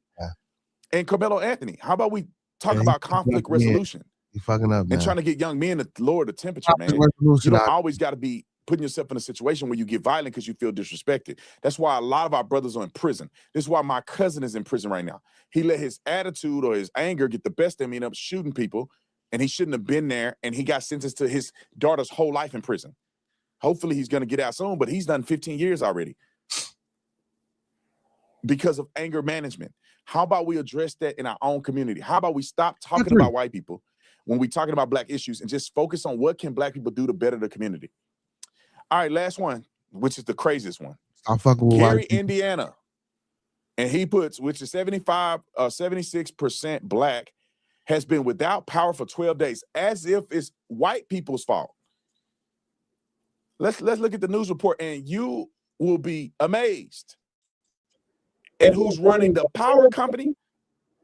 And Carmelo Anthony, how about we talk about conflict resolution? You fucking up, man. And trying to get young men to lower the temperature, man. You don't always got to be putting yourself in a situation where you get violent because you feel disrespected. That's why a lot of our brothers are in prison. This is why my cousin is in prison right now. He let his attitude or his anger get the best of him, ended up shooting people, and he shouldn't have been there, and he got sentenced to his daughter's whole life in prison. Hopefully he's going to get out soon, but he's done 15 years already because of anger management. How about we address that in our own community? How about we stop talking about white people when we're talking about black issues and just focus on what can black people do to better the community? All right, last one, which is the craziest one. I'm fucking with Gary, Indiana. And he puts, which is 76% black, has been without power for 12 days, as if it's white people's fault. Let's look at the news report, and you will be amazed at who's running the power company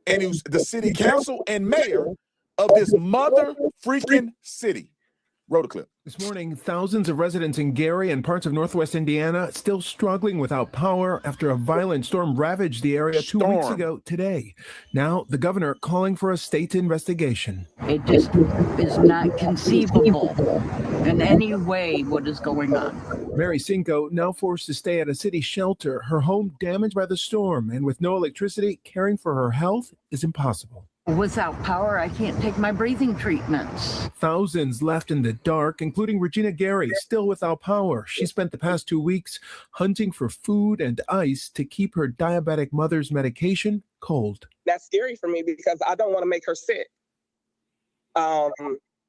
and who's the city council and mayor of this mother freaking city Roll the clip. This morning, thousands of residents in Gary and parts of northwest Indiana still struggling without power after a violent storm ravaged the area 2 weeks ago today. Now, the governor calling for a state investigation. It just is not conceivable in any way what is going on. Mary Cinco now forced to stay at a city shelter, her home damaged by the storm, and with no electricity, caring for her health is impossible. Without power, I can't take my breathing treatments. Thousands left in the dark, including Regina Gary, still without power. She spent the past 2 weeks hunting for food and ice to keep her diabetic mother's medication cold. That's scary for me because I don't want to make her sick.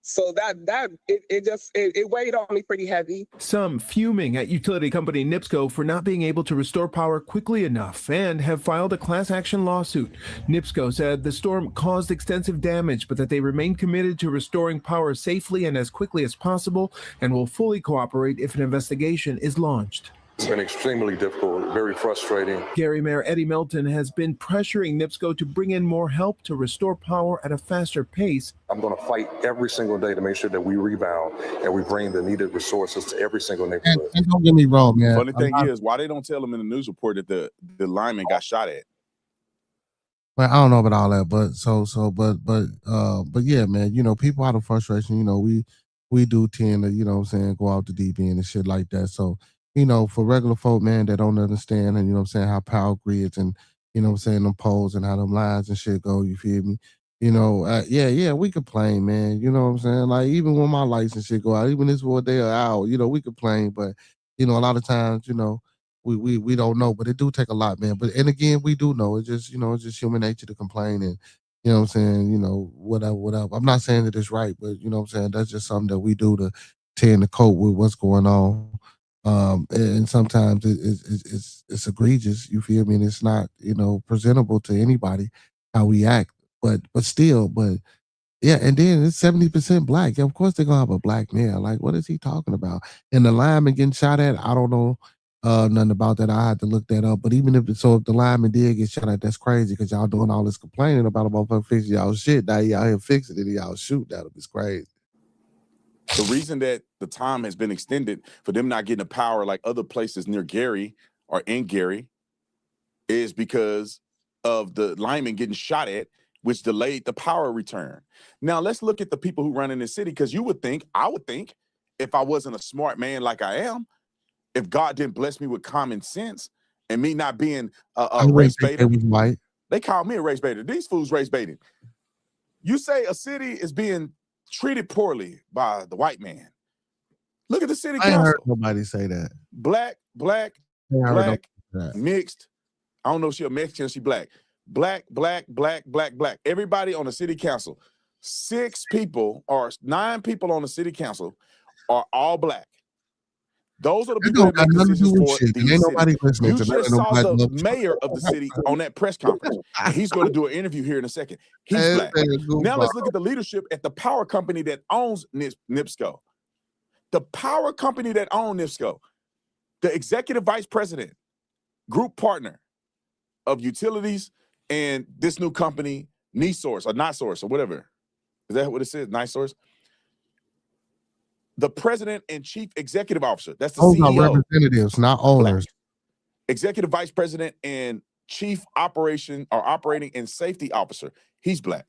So it weighed on me pretty heavy. Some fuming at utility company NIPSCO for not being able to restore power quickly enough and have filed a class action lawsuit. NIPSCO said the storm caused extensive damage, but that they remain committed to restoring power safely and as quickly as possible and will fully cooperate if an investigation is launched. It's been extremely difficult, very frustrating. Gary Mayor Eddie Melton has been pressuring NIPSCO to bring in more help to restore power at a faster pace. I'm going to fight every single day to make sure that we rebound and we bring the needed resources to every single neighborhood. And don't get me wrong, man. Funny thing is, why they don't tell them in the news report that the lineman got shot at? Well, I don't know about all that, but yeah, man, you know, people out of frustration, you know, we do tend to, you know what I'm saying, go out the deep end and shit like that. So, you know, for regular folk, man, that don't understand and, you know what I'm saying, how power grids and, you know what I'm saying, them poles and how them lines and shit go, you feel me? You know, yeah, we complain, man. You know what I'm saying? Like, even when my lights and shit go out, even this one day or hour, you know, we complain, but, you know, a lot of times, you know, we don't know, but it do take a lot, man. But, and again, we do know. It's just, you know, it's just human nature to complain and, you know what I'm saying, you know, whatever. I'm not saying that it's right, but, you know what I'm saying, that's just something that we do to tend to cope with what's going on. And sometimes it's egregious, you feel me? And it's not, you know, presentable to anybody how we act, but yeah. And then it's 70% black. Yeah, of course they're gonna have a black mayor. Like, what is he talking about? And the lineman getting shot at, I don't know nothing about that. I had to look that up. But even if the lineman did get shot at, that's crazy because y'all doing all this complaining about a motherfucker fixing y'all shit. Now y'all here fixing it and y'all shoot. That'll be crazy. The reason that the time has been extended for them not getting the power like other places near Gary or in Gary is because of the lineman getting shot at, which delayed the power return. Now, let's look at the people who run in the city, because I would think, if I wasn't a smart man like I am, if God didn't bless me with common sense and me not being a race baiter. They call me a race baiter. These fools race baiting. You say a city is being treated poorly by the white man. Look at the city council. I heard nobody say that. Black, mixed. I don't know if she's a Mexican or she black. Black. Everybody on the city council, 6 people or 9 people on the city council are all black. Those are the people that make decisions for the city. You just saw the mayor of the city on that press conference. And he's going to do an interview here in a second. He's black. Now let's look at the leadership at the power company that owns NIPSCO. The power company that owns NIPSCO, the executive vice president, group partner of utilities, and this new company, NiSource or NiSource or whatever. Is that what it says? NiSource? The president and chief executive officer. That's the CEO. Are representatives, not owners. Black. Executive vice president and chief operating and safety officer. He's black.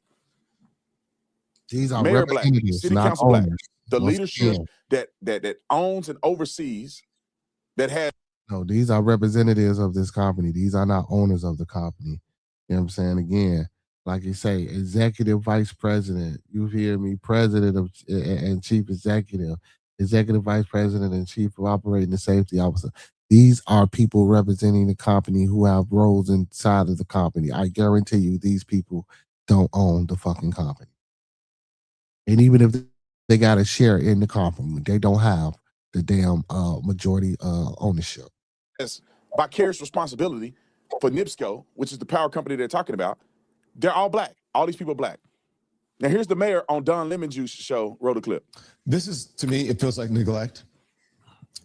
These are Mayor black. representatives, City not council black. owners. The leadership that owns and oversees that has. No, these are representatives of this company. These are not owners of the company. You know what I'm saying? Again, like you say, executive vice president, you hear me, president of and chief executive vice president and chief of operating and safety officer. These are people representing the company who have roles inside of the company. I guarantee you these people don't own the fucking company. And even if they got a share in the company, they don't have the damn majority ownership. As vicarious responsibility for NIPSCO, which is the power company they're talking about. They're all black. All these people are black. Now, here's the mayor on Don Lemon Juice's show. Roll the clip. This is, to me, it feels like neglect.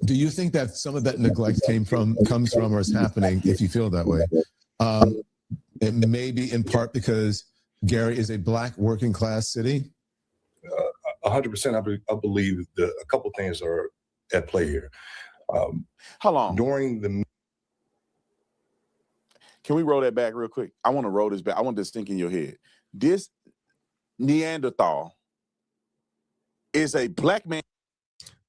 Do you think that some of that neglect comes from or is happening, if you feel that way? It may be in part because Gary is a black working class city. 100%. I believe that a couple things are at play here. How long? During the. Can we roll that back real quick? I want to roll this back. I want this to sink in your head. This Neanderthal is a black man.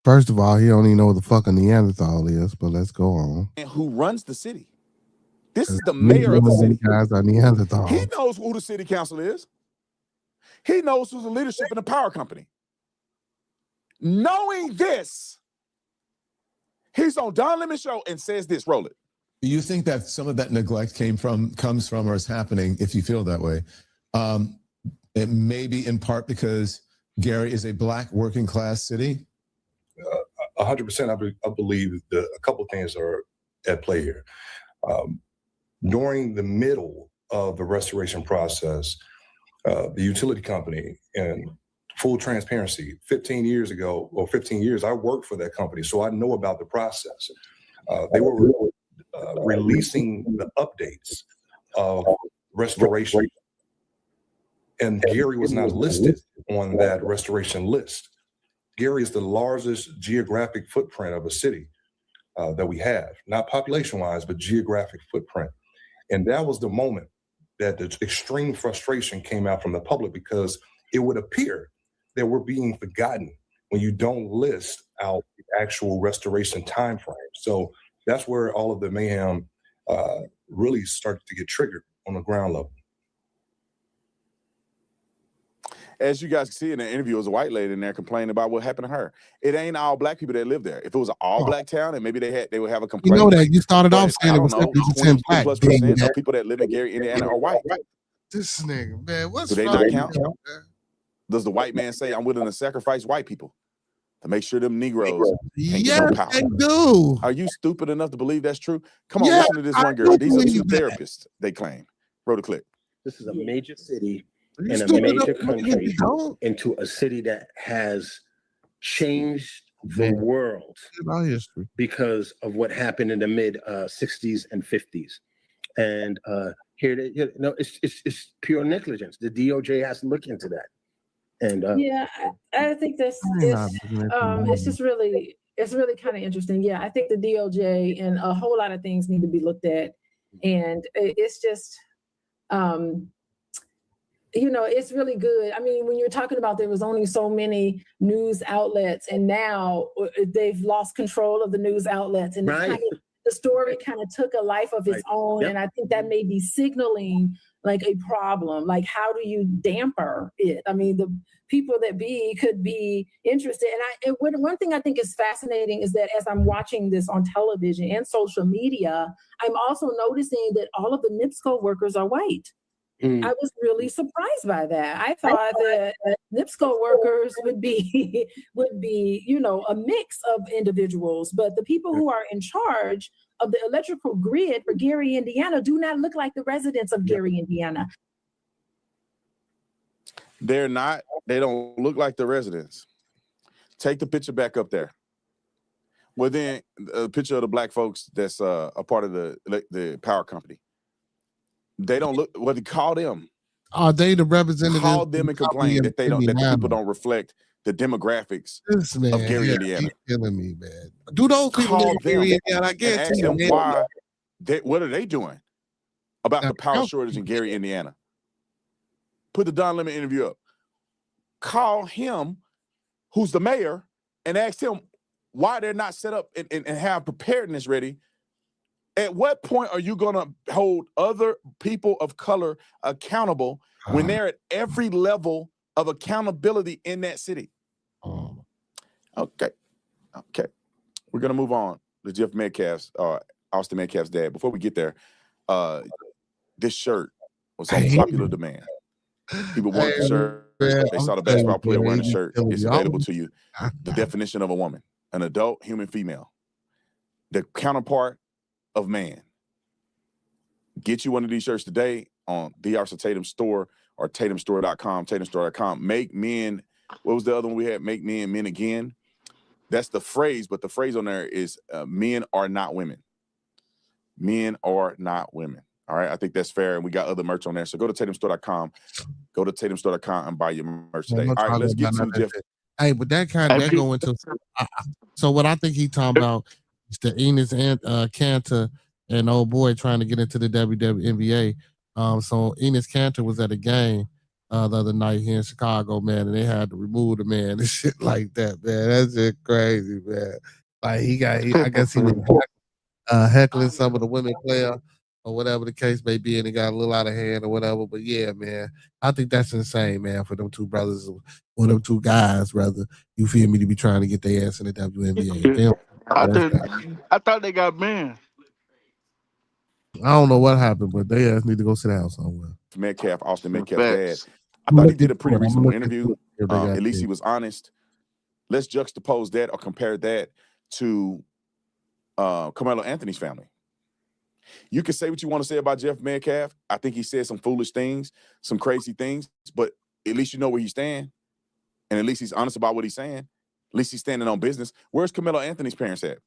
First of all, he don't even know what the fuck a Neanderthal is, but let's go on. Who runs the city. This is the mayor of the city. Guys are Neanderthals. He knows who the city council is. He knows who's the leadership in the power company. Knowing this, he's on Don Lemon show and says this, roll it. Do you think that some of that neglect comes from or is happening, if you feel that way? It may be in part because Gary is a black working class city? 100%. I believe that a couple things are at play here. During the middle of the restoration process, the utility company, and full transparency, 15 years ago, or 15 years, I worked for that company, so I know about the process. They were releasing the updates of restoration, and Gary was not listed on that restoration list. Gary is the largest geographic footprint of a city that we have, not population-wise, but geographic footprint. And that was the moment that the extreme frustration came out from the public, because it would appear that we're being forgotten when you don't list out the actual restoration time frame. So that's where all of the mayhem really started to get triggered on the ground level. As you guys can see in the interview, there was a white lady in there complaining about what happened to her. It ain't all black people that live there. If it was an all black town, and maybe they would have a complaint. You know that you started off saying I it don't was know, 50% black. 20+% of people that live in Gary, Indiana are white. This nigga, man, what's Do they wrong not with count? you? Does the white man say, I'm willing to sacrifice white people to make sure them Negroes can't get no Yes, power? they do. Are you stupid enough to believe that's true? Come on, Yes, listen to this I one girl. do These are two believe that. therapists, they claim. Roll the clip. This is a major city Are you in a stupid major enough to believe country you don't? into a city that has changed the world Our history. because of what happened in the mid 60s and 50s. And it's pure negligence. The DOJ has to look into that. And yeah, I think it's just really, it's really kind of interesting. Yeah, I think the DOJ and a whole lot of things need to be looked at. And it's just, it's really good. I mean, when you're talking about there was only so many news outlets, and now they've lost control of the news outlets, and right. The story kind of took a life of its own. Yep. And I think that may be signaling like a problem. Like, how do you damper it? I mean, the people that could be interested. And one thing I think is fascinating is that as I'm watching this on television and social media, I'm also noticing that all of the NIPSCO workers are white. I was really surprised by that. I thought that NIPSCO workers would be, a mix of individuals, but the people who are in charge of the electrical grid for Gary, Indiana, do not look like the residents of Gary, Indiana. They're not. They don't look like the residents. Take the picture back up there. Well, then a picture of the black folks that's a part of the power company. They don't look. Well, they call them. Are they the representatives? Call them and complain that they don't. That the people don't reflect the demographics of Gary, Indiana. You're killing me, man. Do those people Call in them Gary, Indiana? I and guess ask them why. What are they doing about the power shortage in Gary, Indiana? Put the Don Lemon interview up. Call him, who's the mayor, and ask him why they're not set up and have preparedness ready. At what point are you going to hold other people of color accountable when they're at every level of accountability in that city? Okay. We're going to move on to Jeff Metcalf's, Austin Metcalf's dad. Before we get there, this shirt was on popular demand. People wanted the shirt. They saw the basketball player wearing the shirt. It's available to you. The definition of a woman, an adult human female, the counterpart of man. Get you one of these shirts today on the Arsa Tatum store or tatumstore.com, tatumstore.com. Make men, what was the other one we had? Make men men again. That's the phrase, but the phrase on there is men are not women. Men are not women. All right, I think that's fair, and we got other merch on there. So go to tatumstore.com, and buy your merch today. All right, let's get to Hey, but that go into so what I think he talking about is the Enos and Cantor and old boy trying to get into the WNBA. So Enos Cantor was at a game the other night here in Chicago, man, and they had to remove the man and shit like that, man. That's just crazy, man. Like I guess he was heckling some of the women player or whatever the case may be, and it got a little out of hand or whatever. But yeah, man, I think that's insane, man, for them two brothers or them two guys, rather, you feel me, to be trying to get their ass in the WNBA. I thought they got banned. I don't know what happened, but they ass need to go sit down somewhere. Metcalf, Austin Metcalf's dad. I thought he did a pretty reasonable interview. At least he was honest. Let's juxtapose that or compare that to Carmelo Anthony's family. You can say what you want to say about Jeff Metcalf. I think he said some foolish things, some crazy things, but at least you know where he stands. And at least he's honest about what he's saying. At least he's standing on business. Where's Carmelo Anthony's parents at?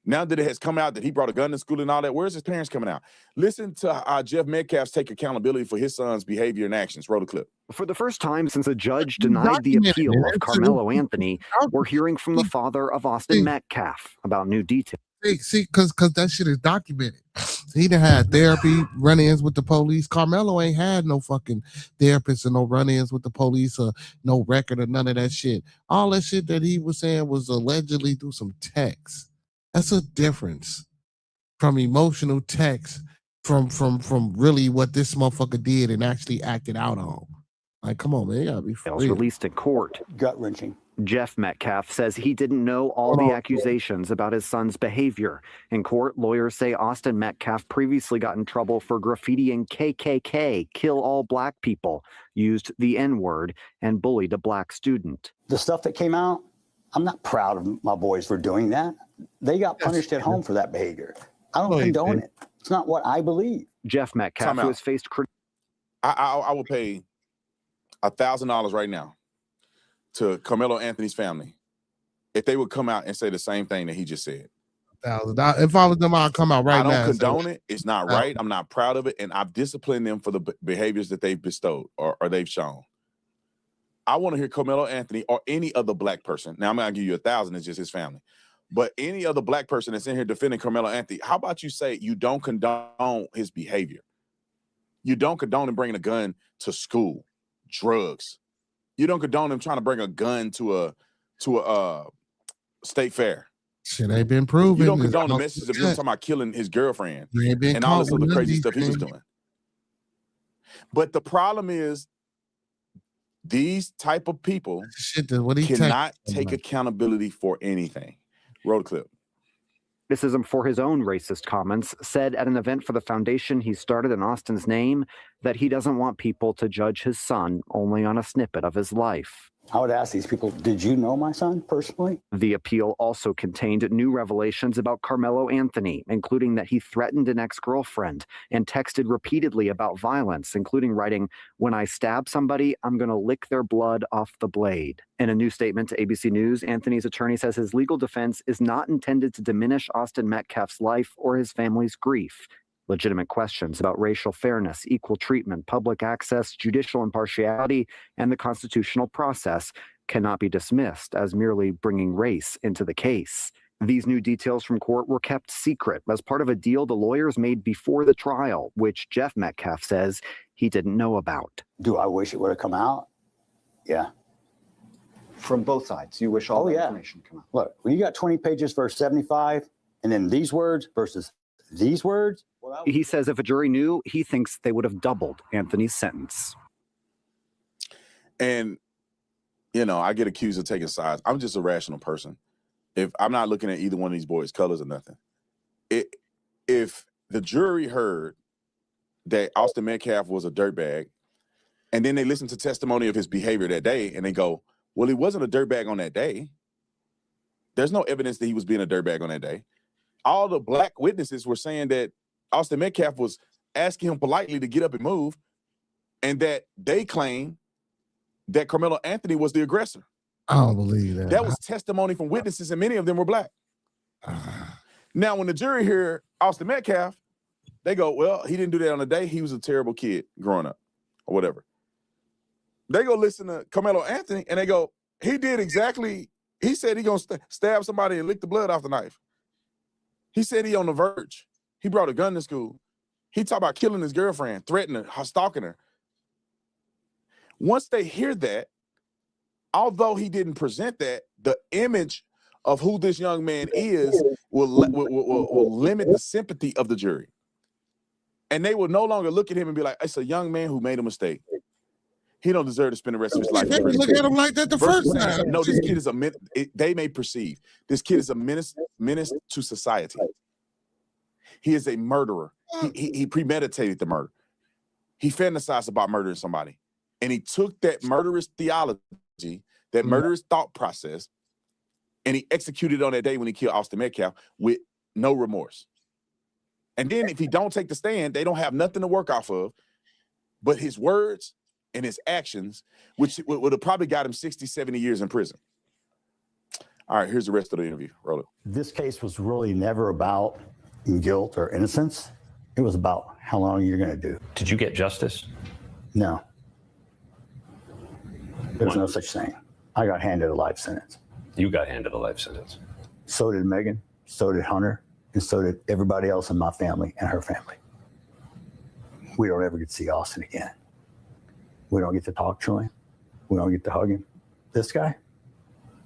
Now that it has come out that he brought a gun to school and all that, where's his parents coming out? Listen to Jeff Metcalf take accountability for his son's behavior and actions. Roll the clip. For the first time since a judge denied the appeal of Carmelo Anthony, we're hearing from the father of Austin Metcalf about new details. See, because that shit is documented. He done had therapy, run-ins with the police. Carmelo ain't had no fucking therapist or no run-ins with the police or no record or none of that shit. All that shit that he was saying was allegedly through some text. That's a difference from emotional text from really what this motherfucker did and actually acted out on. Like, come on, man, you gotta be for real. Released in court. Gut-wrenching. Jeff Metcalf says he didn't know all the accusations about his son's behavior. In court, lawyers say Austin Metcalf previously got in trouble for graffitiing KKK, kill all black people, used the N-word, and bullied a black student. The stuff that came out, I'm not proud of my boys for doing that. They got punished at home for that behavior. I don't condone it. It's not what I believe. Jeff Metcalf, who has faced I will pay $1,000 right now to Carmelo Anthony's family if they would come out and say the same thing that he just said. $1,000. If I was them, I'd come out right now. I don't condone it. It's not right. I'm not proud of it. And I've disciplined them for the behaviors that they've bestowed or they've shown. I want to hear Carmelo Anthony or any other black person. Now, I'm going to give you $1,000. It's just his family. But any other black person that's in here defending Carmelo Anthony, how about you say you don't condone his behavior? You don't condone him bringing a gun to school, drugs. You don't condone him trying to bring a gun to a state fair. Shit ain't been proven. You don't condone the message of him talking about killing his girlfriend and all this other crazy stuff he was doing. But the problem is these type of people cannot take accountability for anything. Roll the clip. Criticism for his own racist comments, said at an event for the foundation he started in Austin's name that he doesn't want people to judge his son only on a snippet of his life. I would ask these people, did you know my son personally? The appeal also contained new revelations about Carmelo Anthony, including that he threatened an ex-girlfriend and texted repeatedly about violence, including writing, "When I stab somebody, I'm going to lick their blood off the blade." In a new statement to ABC News, Anthony's attorney says his legal defense is not intended to diminish Austin Metcalf's life or his family's grief. Legitimate questions about racial fairness, equal treatment, public access, judicial impartiality, and the constitutional process cannot be dismissed as merely bringing race into the case. These new details from court were kept secret as part of a deal the lawyers made before the trial, which Jeff Metcalf says he didn't know about. Do I wish it would have come out? Yeah. From both sides, you wish all the information come out. Look, when you got 20 pages versus 75, and then these words versus these words. He says if a jury knew, he thinks they would have doubled Anthony's sentence. And, you know, I get accused of taking sides. I'm just a rational person. If I'm not looking at either one of these boys' colors or nothing. If the jury heard that Austin Metcalf was a dirtbag, and then they listened to testimony of his behavior that day, and they go, well, he wasn't a dirtbag on that day. There's no evidence that he was being a dirtbag on that day. All the black witnesses were saying that Austin Metcalf was asking him politely to get up and move, and that they claim that Carmelo Anthony was the aggressor. I don't believe that. That was testimony from witnesses, and many of them were black. Now, when the jury hear Austin Metcalf, they go, well, he didn't do that on the day. He was a terrible kid growing up or whatever. They go listen to Carmelo Anthony, and they go, he did exactly. He said he gonna stab somebody and lick the blood off the knife. He said he on the verge. He brought a gun to school. He talked about killing his girlfriend, threatening her, stalking her. Once they hear that, although he didn't present that, the image of who this young man is will limit the sympathy of the jury. And they will no longer look at him and be like, it's a young man who made a mistake. He don't deserve to spend the rest of his life in prison. Look at him like that the first time. No, this kid is a menace. They may perceive this kid is a menace to society. He is a murderer. He premeditated the murder. He fantasized about murdering somebody. And he took that murderous theology, that murderous thought process, and he executed on that day when he killed Austin Metcalf with no remorse. And then if he don't take the stand, they don't have nothing to work off of but his words and his actions, which would have probably got him 60, 70 years in prison. All right, here's the rest of the interview. Roll it. This case was really never about guilt or innocence. It was about how long you're going to do. Did you get justice? No. There's no such thing. I got handed a life sentence. You got handed a life sentence. So did Megan, so did Hunter, and so did everybody else in my family and her family. We don't ever get to see Austin again. We don't get to talk to him. We don't get to hug him. This guy,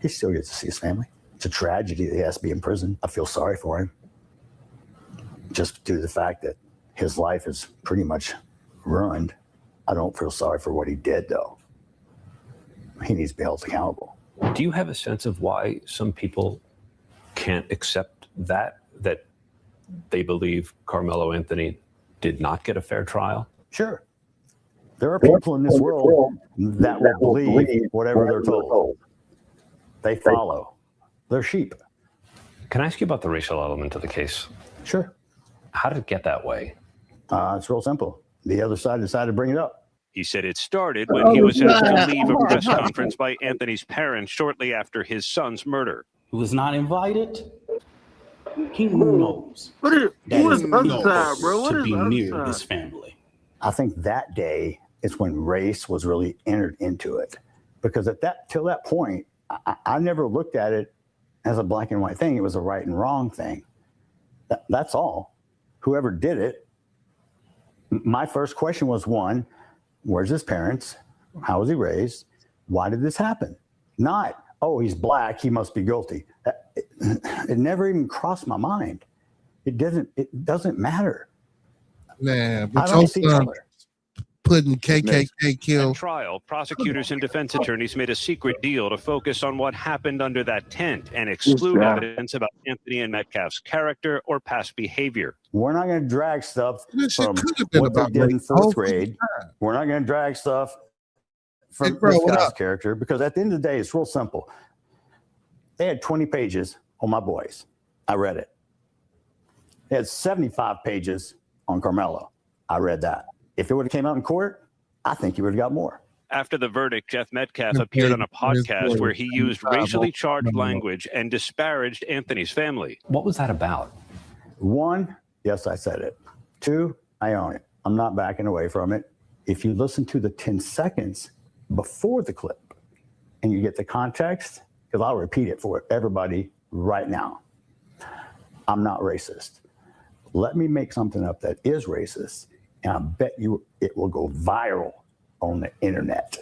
he still gets to see his family. It's a tragedy that he has to be in prison. I feel sorry for him. Just due to the fact that his life is pretty much ruined. I don't feel sorry for what he did, though. He needs to be held accountable. Do you have a sense of why some people can't accept that they believe Carmelo Anthony did not get a fair trial? Sure. There are people in this world that will believe whatever they're told. They follow. They're sheep. Can I ask you about the racial element of the case? Sure. How did it get that way? It's real simple. The other side decided to bring it up. He said it started when he was asked to leave a press conference by Anthony's parents shortly after his son's murder. He was not invited. He knows What is the other knows side, bro? What to is be the other near side? his family. I think that day is when race was really entered into it. Because till that point, I never looked at it as a black and white thing. It was a right and wrong thing. That's all. Whoever did it, my first question was one, where's his parents? How was he raised? Why did this happen? Not, oh, he's black, he must be guilty. It never even crossed my mind. It doesn't matter. Man, I don't see color. Putting KKK kill. At trial, prosecutors and defense attorneys made a secret deal to focus on what happened under that tent and exclude evidence about Anthony and Metcalf's character or past behavior. We're not going to drag stuff from what they did in fourth grade. We're not going to drag stuff from this guy's character because at the end of the day, it's real simple. They had 20 pages on my boys. I read it. They had 75 pages on Carmelo. I read that. If it would have came out in court, I think he would have got more. After the verdict, Jeff Metcalf appeared on a podcast where he used racially charged language and disparaged Anthony's family. What was that about? One, yes, I said it. Two, I own it. I'm not backing away from it. If you listen to the 10 seconds before the clip and you get the context, because I'll repeat it for everybody right now. I'm not racist. Let me make something up that is racist, and I bet you it will go viral on the internet.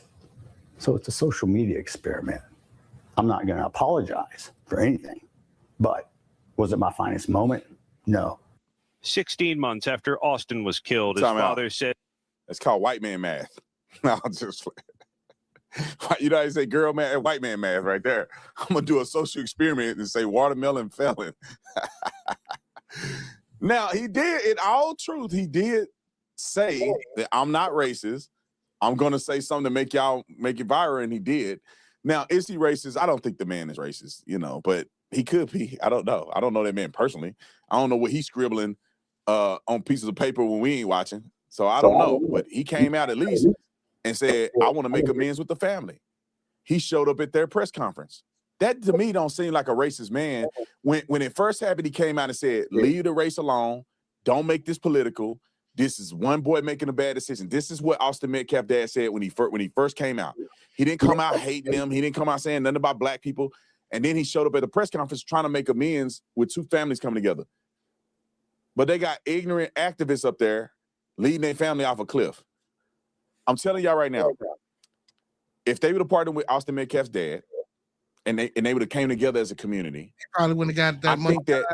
So it's a social media experiment. I'm not going to apologize for anything, but was it my finest moment? No. 16 months after Austin was killed, his father said... It's called white man math. No, just... You know how you say girl math and white man math right there. I'm going to do a social experiment and say watermelon felon. Now, he did, in all truth, he did say that I'm not racist. I'm going to say something to make it viral, and he did. Now, is he racist? I don't think the man is racist, but he could be. I don't know. I don't know that man personally. I don't know what he's scribbling on pieces of paper when we ain't watching. So I don't know. But he came out at least and said, I want to make amends with the family. He showed up at their press conference. That, to me, don't seem like a racist man. When it first happened, he came out and said, leave the race alone. Don't make this political. This is one boy making a bad decision. This is what Austin Metcalf dad said when he first came out. He didn't come out hating them. He didn't come out saying nothing about black people. And then he showed up at the press conference trying to make amends with two families coming together. But they got ignorant activists up there leading their family off a cliff. I'm telling y'all right now, if they would have partnered with Austin Metcalf's dad and they would have came together as a community, probably wouldn't have got that money. I think that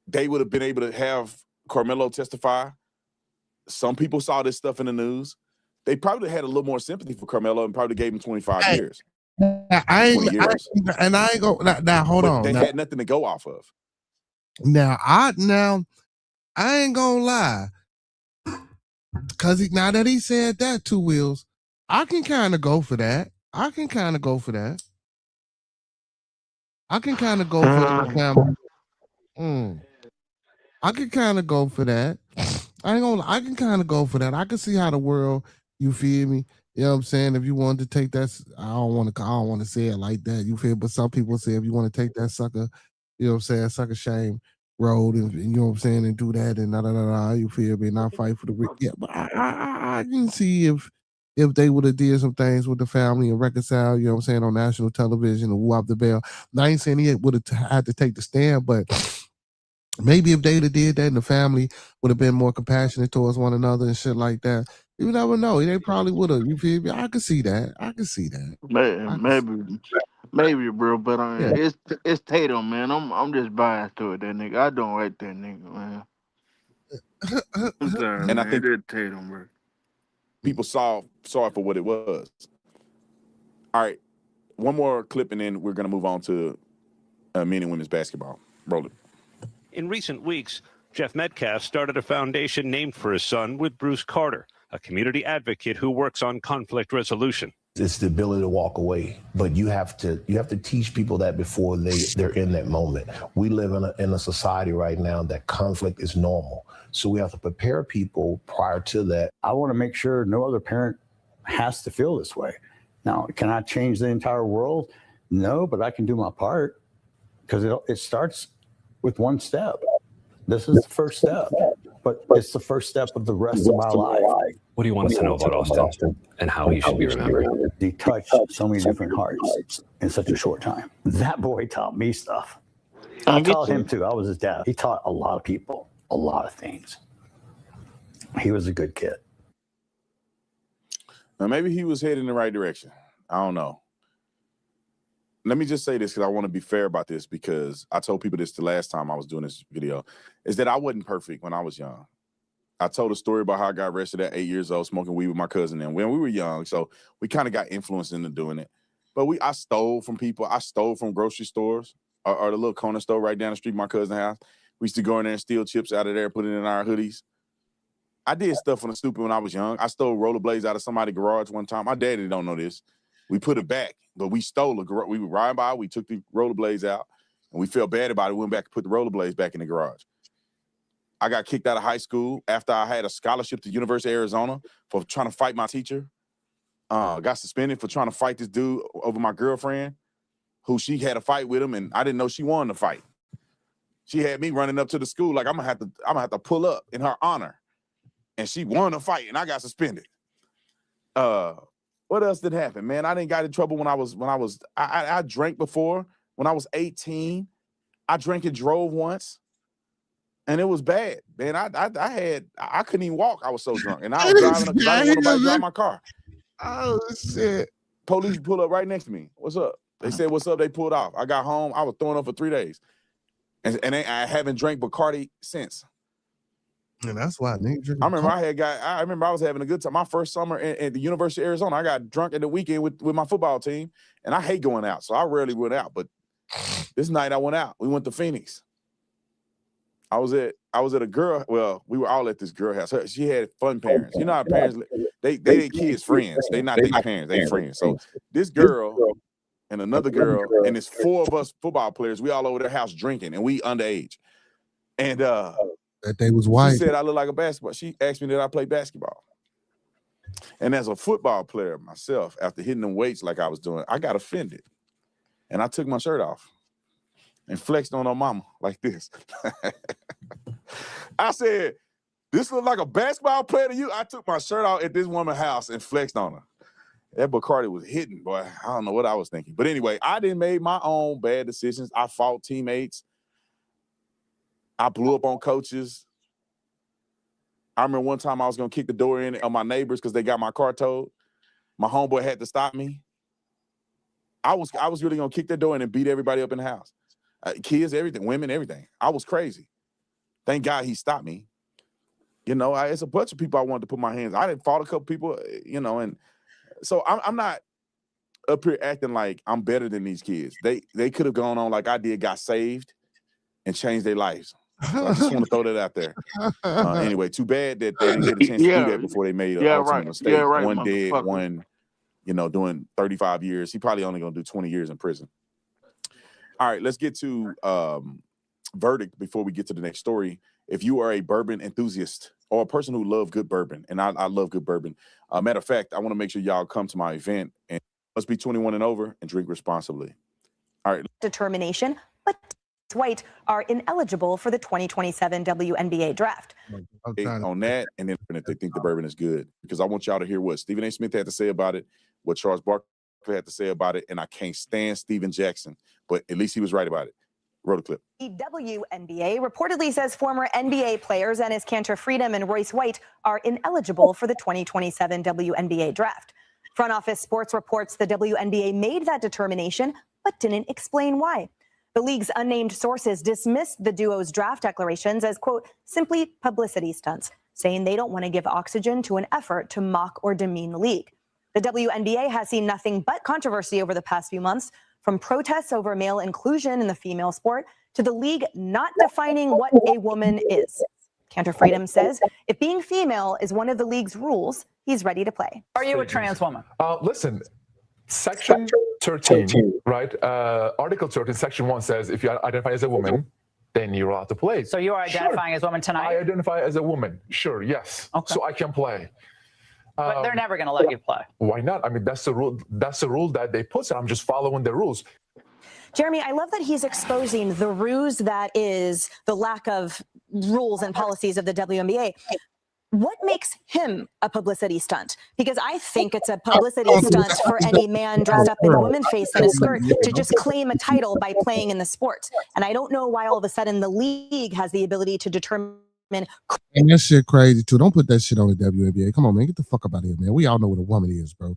they would have been able to have Carmelo testify. Some people saw this stuff in the news. They probably had a little more sympathy for Carmelo and probably gave him 25 years. I ain't gonna now hold on. They Now, had nothing to go off of. now I ain't gonna lie. Cause now that he said that, Two Wheels, I can kind of go for that. I can kind of go for the family. I can kind of go for that. I can kind of go for that. I can see how the world, you feel me? You know what I'm saying? If you wanted to take that, I don't want to say it like that. You feel? But some people say if you want to take that sucker, you know what I'm saying, sucker shame road, and you know what I'm saying, and do that and you feel me? Not fight for the yeah. But I can see if they would have did some things with the family and reconcile, you know what I'm saying, on national television and whoop the bell. Now, I ain't saying he would have had to take the stand, but maybe if they'd have did that and the family would have been more compassionate towards one another and shit like that, you never know. They probably would have. You feel me? I could see that. Maybe, bro. But it's Tatum, man. I'm just biased to it. That nigga, I don't like that nigga, man. I'm sorry, And man. I think It's Tatum, bro. people saw it for what it was. All right, one more clip and then we're going to move on to men and women's basketball. Roll it. In recent weeks, Jeff Metcalf started a foundation named for his son with Bruce Carter, a community advocate who works on conflict resolution. It's the ability to walk away, but you have to teach people that before they're in that moment. We live in a society right now that conflict is normal, so we have to prepare people prior to that. I want to make sure no other parent has to feel this way. Now, can I change the entire world? No, but I can do my part, because it starts with one step. This is the first step, but it's the first step of the rest of my life. What do you want us to know about Austin and how he should be remembered? He touched so many different hearts in such a short time. That boy taught me stuff. I taught him too. I was his dad. He taught a lot of people a lot of things. He was a good kid. Now, maybe he was heading in the right direction. I don't know. Let me just say this, because I want to be fair about this, because I told people this the last time I was doing this video, is that I wasn't perfect when I was young. I told a story about how I got arrested at 8 years old smoking weed with my cousin and when we were young, so we kind of got influenced into doing it. But I stole from people. I stole from grocery stores or the little corner store right down the street from my cousin's house. We used to go in there and steal chips out of there, put it in our hoodies. I did stuff on the stupid when I was young. I stole rollerblades out of somebody's garage one time. My daddy don't know this. We put it back, but we stole it. We were riding by, we took the rollerblades out, and we felt bad about it. We went back and put the rollerblades back in the garage. I got kicked out of high school after I had a scholarship to University of Arizona for trying to fight my teacher. Got suspended for trying to fight this dude over my girlfriend, who she had a fight with him, and I didn't know she won the fight. She had me running up to the school like I'm gonna have to pull up in her honor, and she won the fight, and I got suspended. What else did happen, man? I didn't got in trouble when I drank before. When I was 18, I drank and drove once, and it was bad, man. I couldn't even walk. I was so drunk, and I was driving because I didn't want nobody to drive my car. Oh shit! Police pulled up right next to me. What's up? They said, "What's up?" They pulled off. I got home. I was throwing up for 3 days, and I haven't drank Bacardi since. And that's why nigga. I remember I was having a good time. My first summer at the University of Arizona, I got drunk at the weekend with my football team, and I hate going out, so I rarely went out. But this night I went out. We went to Phoenix. I was at a girl. Well, we were all at this girl house. She had fun parents. You know how parents they their kids friends. They not their parents. They friends. So this girl and another girl and it's 4 of us football players. We all over their house drinking, and we underage. And that they was white. She said I look like a basketball. She asked me did I play basketball. And as a football player myself, after hitting them weights like I was doing, I got offended. And I took my shirt off and flexed on her mama like this. I said, this look like a basketball player to you? I took my shirt off at this woman's house and flexed on her. That Bacardi was hitting, boy. I don't know what I was thinking. But anyway, I didn't make my own bad decisions. I fought teammates. I blew up on coaches. I remember one time I was going to kick the door in on my neighbors because they got my car towed. My homeboy had to stop me. I was really going to kick the door in and beat everybody up in the house. Kids, everything, women, everything. I was crazy. Thank God he stopped me. You know, it's a bunch of people I wanted to put my hands on. I didn't fought a couple people, you know, and so I'm not up here acting like I'm better than these kids. They could have gone on like I did, got saved, and changed their lives. So I just want to throw that out there. Anyway, too bad that they didn't get a chance to do that before they made an ultimate mistake. One dead, one, you know, doing 35 years. He probably only going to do 20 years in prison. All right, let's get to verdict before we get to the next story. If you are a bourbon enthusiast or a person who loves good bourbon, and I love good bourbon. Matter of fact, I want to make sure y'all come to my event and must be 21 and over and drink responsibly. All right. Determination, but White are ineligible for the 2027 WNBA draft. On that, and then if they think the bourbon is good, because I want y'all to hear what Stephen A. Smith had to say about it, what Charles Barkley had to say about it, and I can't stand Steven Jackson, but at least he was right about it. Wrote a clip. The WNBA reportedly says former NBA players Ennis Cantor Freedom and Royce White are ineligible for the 2027 WNBA draft. Front Office Sports reports the WNBA made that determination, but didn't explain why. The league's unnamed sources dismissed the duo's draft declarations as, quote, simply publicity stunts, saying they don't want to give oxygen to an effort to mock or demean the league. The WNBA has seen nothing but controversy over the past few months, from protests over male inclusion in the female sport to the league not defining what a woman is. Cantor Freedom says if being female is one of the league's rules, he's ready to play. Are you a trans woman? Listen, Section 13, right? Article 13, Section 1 says if you identify as a woman, then you're allowed to play. So you are identifying as a woman tonight? I identify as a woman, sure, yes. Okay. So I can play. But they're never going to let you play. Why not? I mean, that's the rule. That's the rule that they put. So I'm just following the rules. Jeremy, I love that he's exposing the ruse that is the lack of rules and policies of the WNBA. What makes him a publicity stunt? Because I think it's a publicity stunt for any man dressed up in a woman's face in a skirt to just claim a title by playing in the sport. And I don't know why all of a sudden the league has the ability to determine. And that shit crazy too. Don't put that shit on the WNBA. Come on, man. Get the fuck up out of here, man. We all know what a woman is, bro.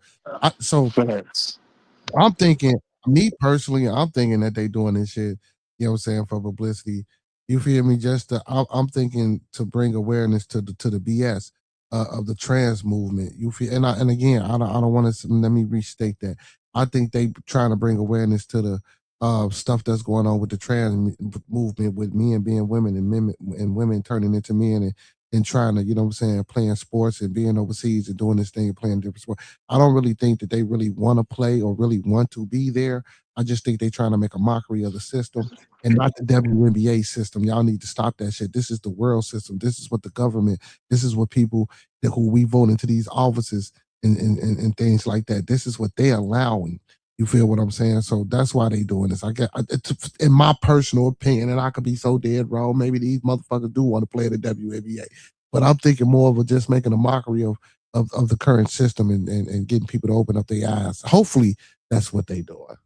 I'm thinking, me personally, I'm thinking that they doing this shit, you know what I'm saying, for publicity. You feel me? I'm thinking to bring awareness to the BS of the trans movement. You feel, and again, I don't want to, let me restate that. I think they trying to bring awareness to the stuff that's going on with the trans movement, with men being women and women turning into men and trying to, you know what I'm saying, playing sports and being overseas and doing this thing and playing different sports. I don't really think that they really want to play or really want to be there. I just think they're trying to make a mockery of the system and not the WNBA system. Y'all need to stop that shit. This is the world system. This is what the government, this is what people who we vote into these offices and things like that. This is what they're allowing. You feel what I'm saying? So that's why they doing this. In my personal opinion, and I could be so dead wrong, maybe these motherfuckers do want to play the WNBA, but I'm thinking more of just making a mockery of the current system and getting people to open up their eyes. Hopefully that's what they doing.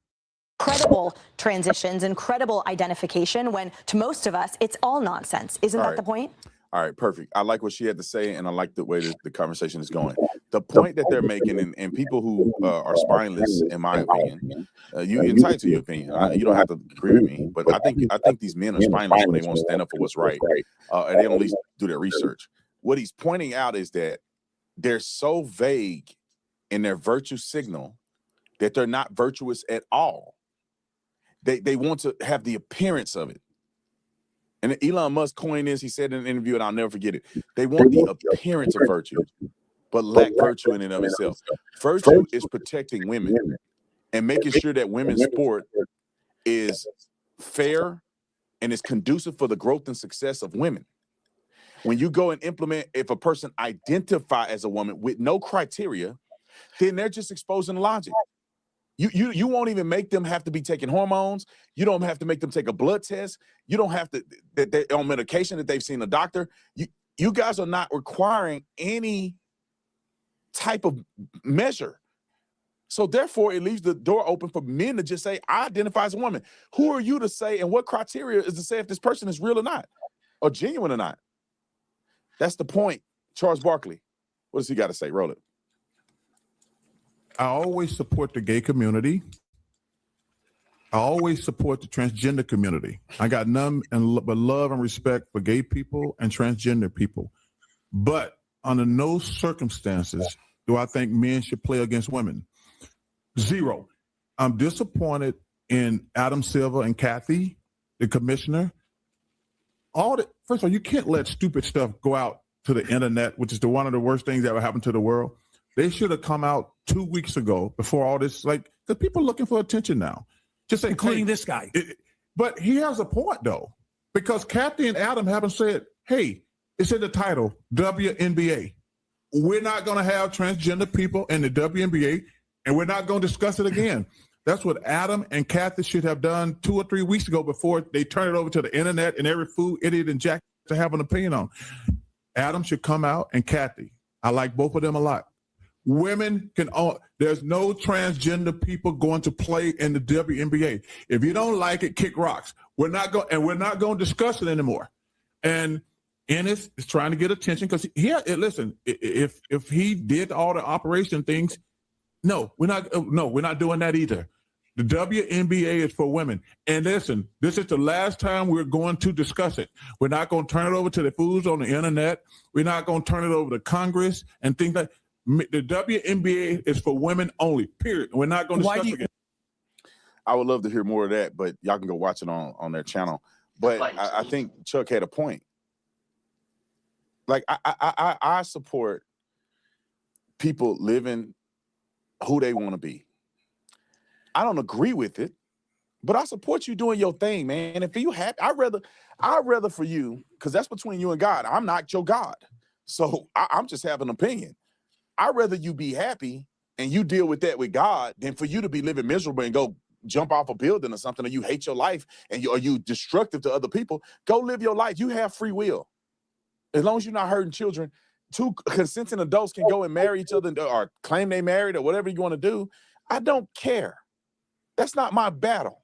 Credible transitions, incredible identification, when to most of us, it's all nonsense. Isn't that the point? All right, perfect. I like what she had to say, and I like the way the conversation is going. The point that they're making, and people who are spineless, in my opinion, you're entitled to your opinion. You don't have to agree with me, but I think these men are spineless when they want to stand up for what's right, and they don't at least do their research. What he's pointing out is that they're so vague in their virtue signal that they're not virtuous at all. They want to have the appearance of it. And Elon Musk coined this, he said in an interview, and I'll never forget it. They want the appearance of virtue, but lack virtue in and of itself. Virtue is protecting women and making sure that women's sport is fair and is conducive for the growth and success of women. When you go and implement, if a person identify as a woman with no criteria, then they're just exposing logic. You won't even make them have to be taking hormones. You don't have to make them take a blood test. You don't have to, that they're on medication, that they've seen a doctor. You guys are not requiring any type of measure. So therefore, it leaves the door open for men to just say, I identify as a woman. Who are you to say, and what criteria is to say if this person is real or not, or genuine or not? That's the point. Charles Barkley, what does he got to say? Roll it. I always support the gay community. I always support the transgender community. I got none but love and respect for gay people and transgender people. But under no circumstances do I think men should play against women. Zero. I'm disappointed in Adam Silver and Kathy, the commissioner. First of all, you can't let stupid stuff go out to the internet, which is one of the worst things that ever happened to the world. They should have come out 2 weeks ago before all this, because people are looking for attention now. Just say, including this guy. But he has a point, though, because Kathy and Adam haven't said, hey, it's in the title, WNBA. We're not going to have transgender people in the WNBA, and we're not going to discuss it again. That's what Adam and Kathy should have done 2 or 3 weeks ago before they turn it over to the internet and every fool, idiot, and jack to have an opinion on. Adam should come out, and Kathy. I like both of them a lot. Women can own. There's no transgender people going to play in the WNBA. If you don't like it, kick rocks. We're not going to discuss it anymore. And Ennis is trying to get attention because listen, if he did all the operation things, we're not doing that either. The WNBA is for women. And listen, this is the last time we're going to discuss it. We're not going to turn it over to the fools on the internet. We're not going to turn it over to Congress and things like that. The WNBA is for women only, period. We're not going to discuss it. I would love to hear more of that, but y'all can go watch it on their channel. But I think Chuck had a point. Like, I support people living who they want to be. I don't agree with it, but I support you doing your thing, man. If you happy, I'd rather for you, because that's between you and God. I'm not your God. So I'm just having an opinion. I'd rather you be happy and you deal with that with God than for you to be living miserable and go jump off a building or something, or you hate your life and you destructive to other people. Go live your life. You have free will. As long as you're not hurting children, 2 consenting adults can go and marry each other or claim they married or whatever you want to do. I don't care. That's not my battle.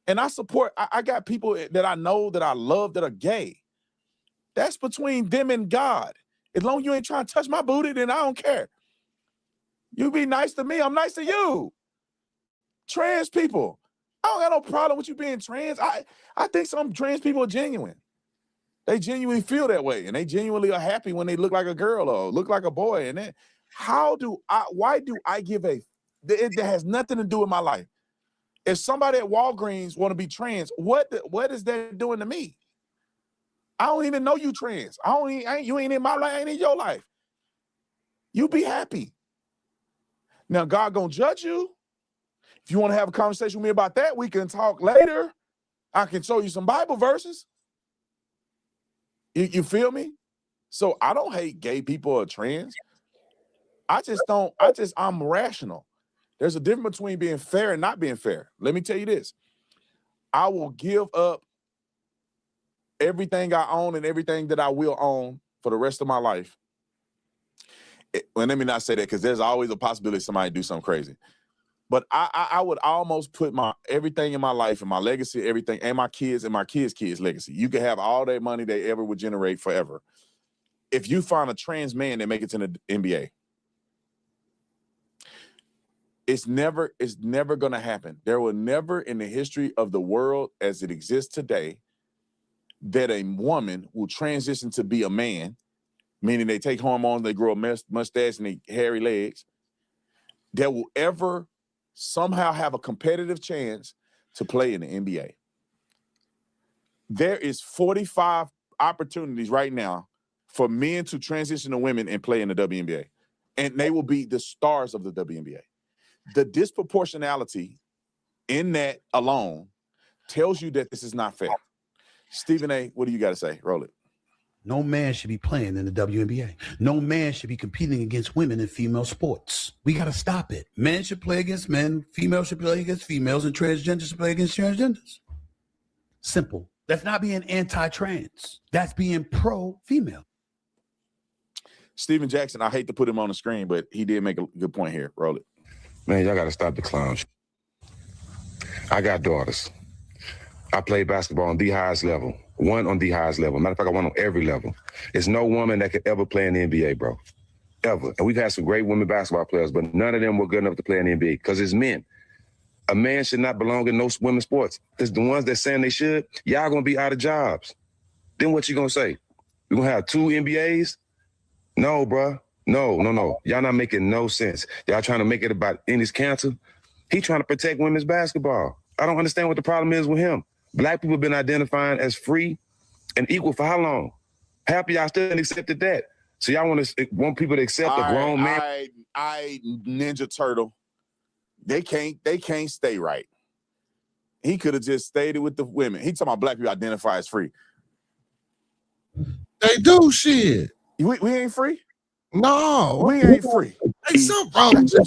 And I support, I got people that I know that I love that are gay. That's between them and God. As long as you ain't trying to touch my booty, then I don't care. You be nice to me, I'm nice to you. Trans people, I don't got no problem with you being trans. I think some trans people are genuine. They genuinely feel that way, and they genuinely are happy when they look like a girl or look like a boy. And then, why do I give that has nothing to do with my life. If somebody at Walgreens want to be trans, what is that doing to me? I don't even know you trans. You ain't in my life, I ain't in your life. You be happy. Now, God gonna judge you. If you want to have a conversation with me about that, we can talk later. I can show you some Bible verses. You feel me? So I don't hate gay people or trans. I'm rational. There's a difference between being fair and not being fair. Let me tell you this. I will give up everything I own and everything that I will own for the rest of my life. Well, let me not say that, because there's always a possibility somebody do something crazy. But I would almost put everything in my life and my legacy, everything, and my kids' legacy. You can have all that money they ever would generate forever. If you find a trans man that make it to the NBA, it's never going to happen. There will never in the history of the world as it exists today that a woman will transition to be a man, meaning they take hormones, they grow a mustache and they hairy legs, that will ever somehow have a competitive chance to play in the NBA. There is 45 opportunities right now for men to transition to women and play in the WNBA, and they will be the stars of the WNBA. The disproportionality in that alone tells you that this is not fair. Stephen A., what do you got to say? Roll it. No man should be playing in the WNBA. No man should be competing against women in female sports. We got to stop it. Men should play against men. Females should play against females. And transgenders should play against transgenders. Simple. That's not being anti-trans. That's being pro-female. Steven Jackson, I hate to put him on the screen, but he did make a good point here. Roll it. Man, y'all got to stop the clown shit. I got daughters. I played basketball on the highest level. One on the highest level. Matter of fact, I won on every level. There's no woman that could ever play in the NBA, bro. Ever. And we've had some great women basketball players, but none of them were good enough to play in the NBA because it's men. A man should not belong in no women's sports. Because the ones that saying they should, y'all going to be out of jobs. Then what you going to say? We going to have 2 NBAs? No, bro. No. Y'all not making no sense. Y'all trying to make it about Ennis cancer. He trying to protect women's basketball. I don't understand what the problem is with him. Black people have been identifying as free and equal for how long? Half of y'all still ain't accepted that. So y'all want people to accept a grown man? I Ninja Turtle. They can't stay right. He could have just stayed with the women. He talking about black people identify as free. They do shit. We ain't free? No. We ain't free. Hey, something wrong with you.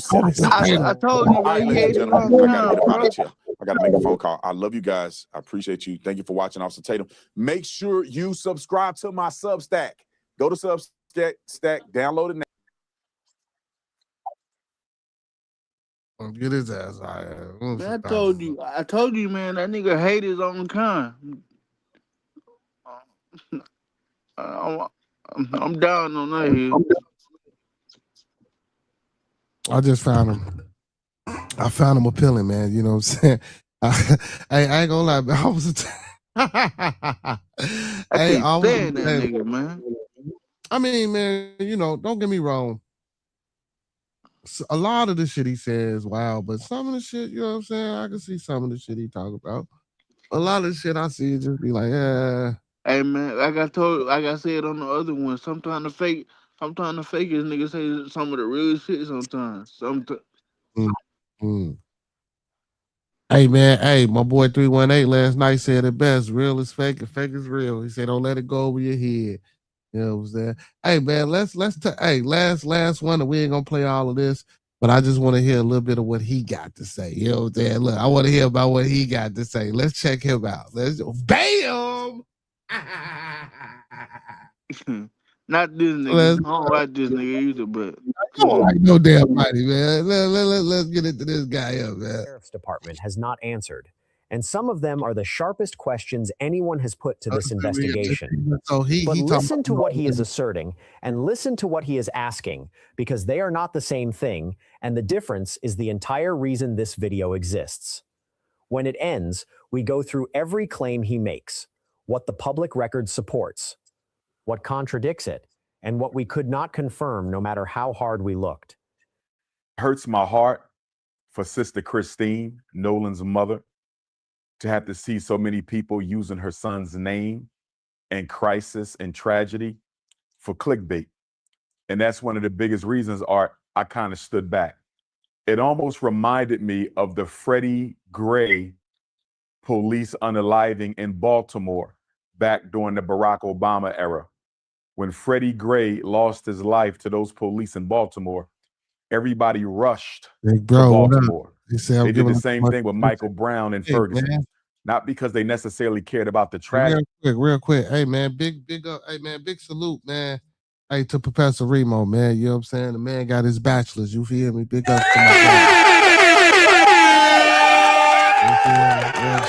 I told you, All right, he ladies and hated gentlemen, on I gotta get up time, out of bro. here. I gotta make a phone call. I love you guys. I appreciate you. Thank you for watching Officer Tatum. Make sure you subscribe to my Substack. Go to Substack, download it now. Get his ass out of here. Man, I told you, man, that nigga hate his own kind. I'm down on that here. I just found him. I found him appealing, man. You know what I'm saying? I ain't gonna lie, man. I was I keep saying that nigga, man. I mean, man, you know, don't get me wrong. A lot of the shit he says, wow, but some of the shit, you know what I'm saying? I can see some of the shit he talk about. A lot of the shit I see just be like, yeah. Hey man, like I said on the other one, sometimes the fake is niggas say some of the real shit sometimes. Hey man, hey, my boy 318 last night said it best. Real is fake and fake is real. He said, don't let it go over your head. You know what I'm saying? Hey man, let's last one, and we ain't gonna play all of this, but I just want to hear a little bit of what he got to say. You know what I'm saying? Look, I want to hear about what he got to say. Let's check him out. Bam! Not this nigga. I don't like this nigga either, but I don't like no damn body, man. Let's get into this guy up, man. Sheriff's Department has not answered, and some of them are the sharpest questions anyone has put to this investigation. So but listen to what he is asserting and listen to what he is asking, because they are not the same thing, and the difference is the entire reason this video exists. When it ends, we go through every claim he makes, what the public record supports, what contradicts it, and what we could not confirm no matter how hard we looked. Hurts my heart for Sister Christine, Nolan's mother, to have to see so many people using her son's name and crisis and tragedy for clickbait. And that's one of the biggest reasons, Art, I kind of stood back. It almost reminded me of the Freddie Gray police unaliving in Baltimore back during the Barack Obama era. When Freddie Gray lost his life to those police in Baltimore, everybody rushed to Baltimore. They did the same thing with Michael Brown and Ferguson. Man. Not because they necessarily cared about the tragedy. Real quick. Hey man, big up. Hey man, big salute, man. Hey, to Professor Remo, man. You know what I'm saying? The man got his bachelor's. You feel me? Big up to my man. You know what I'm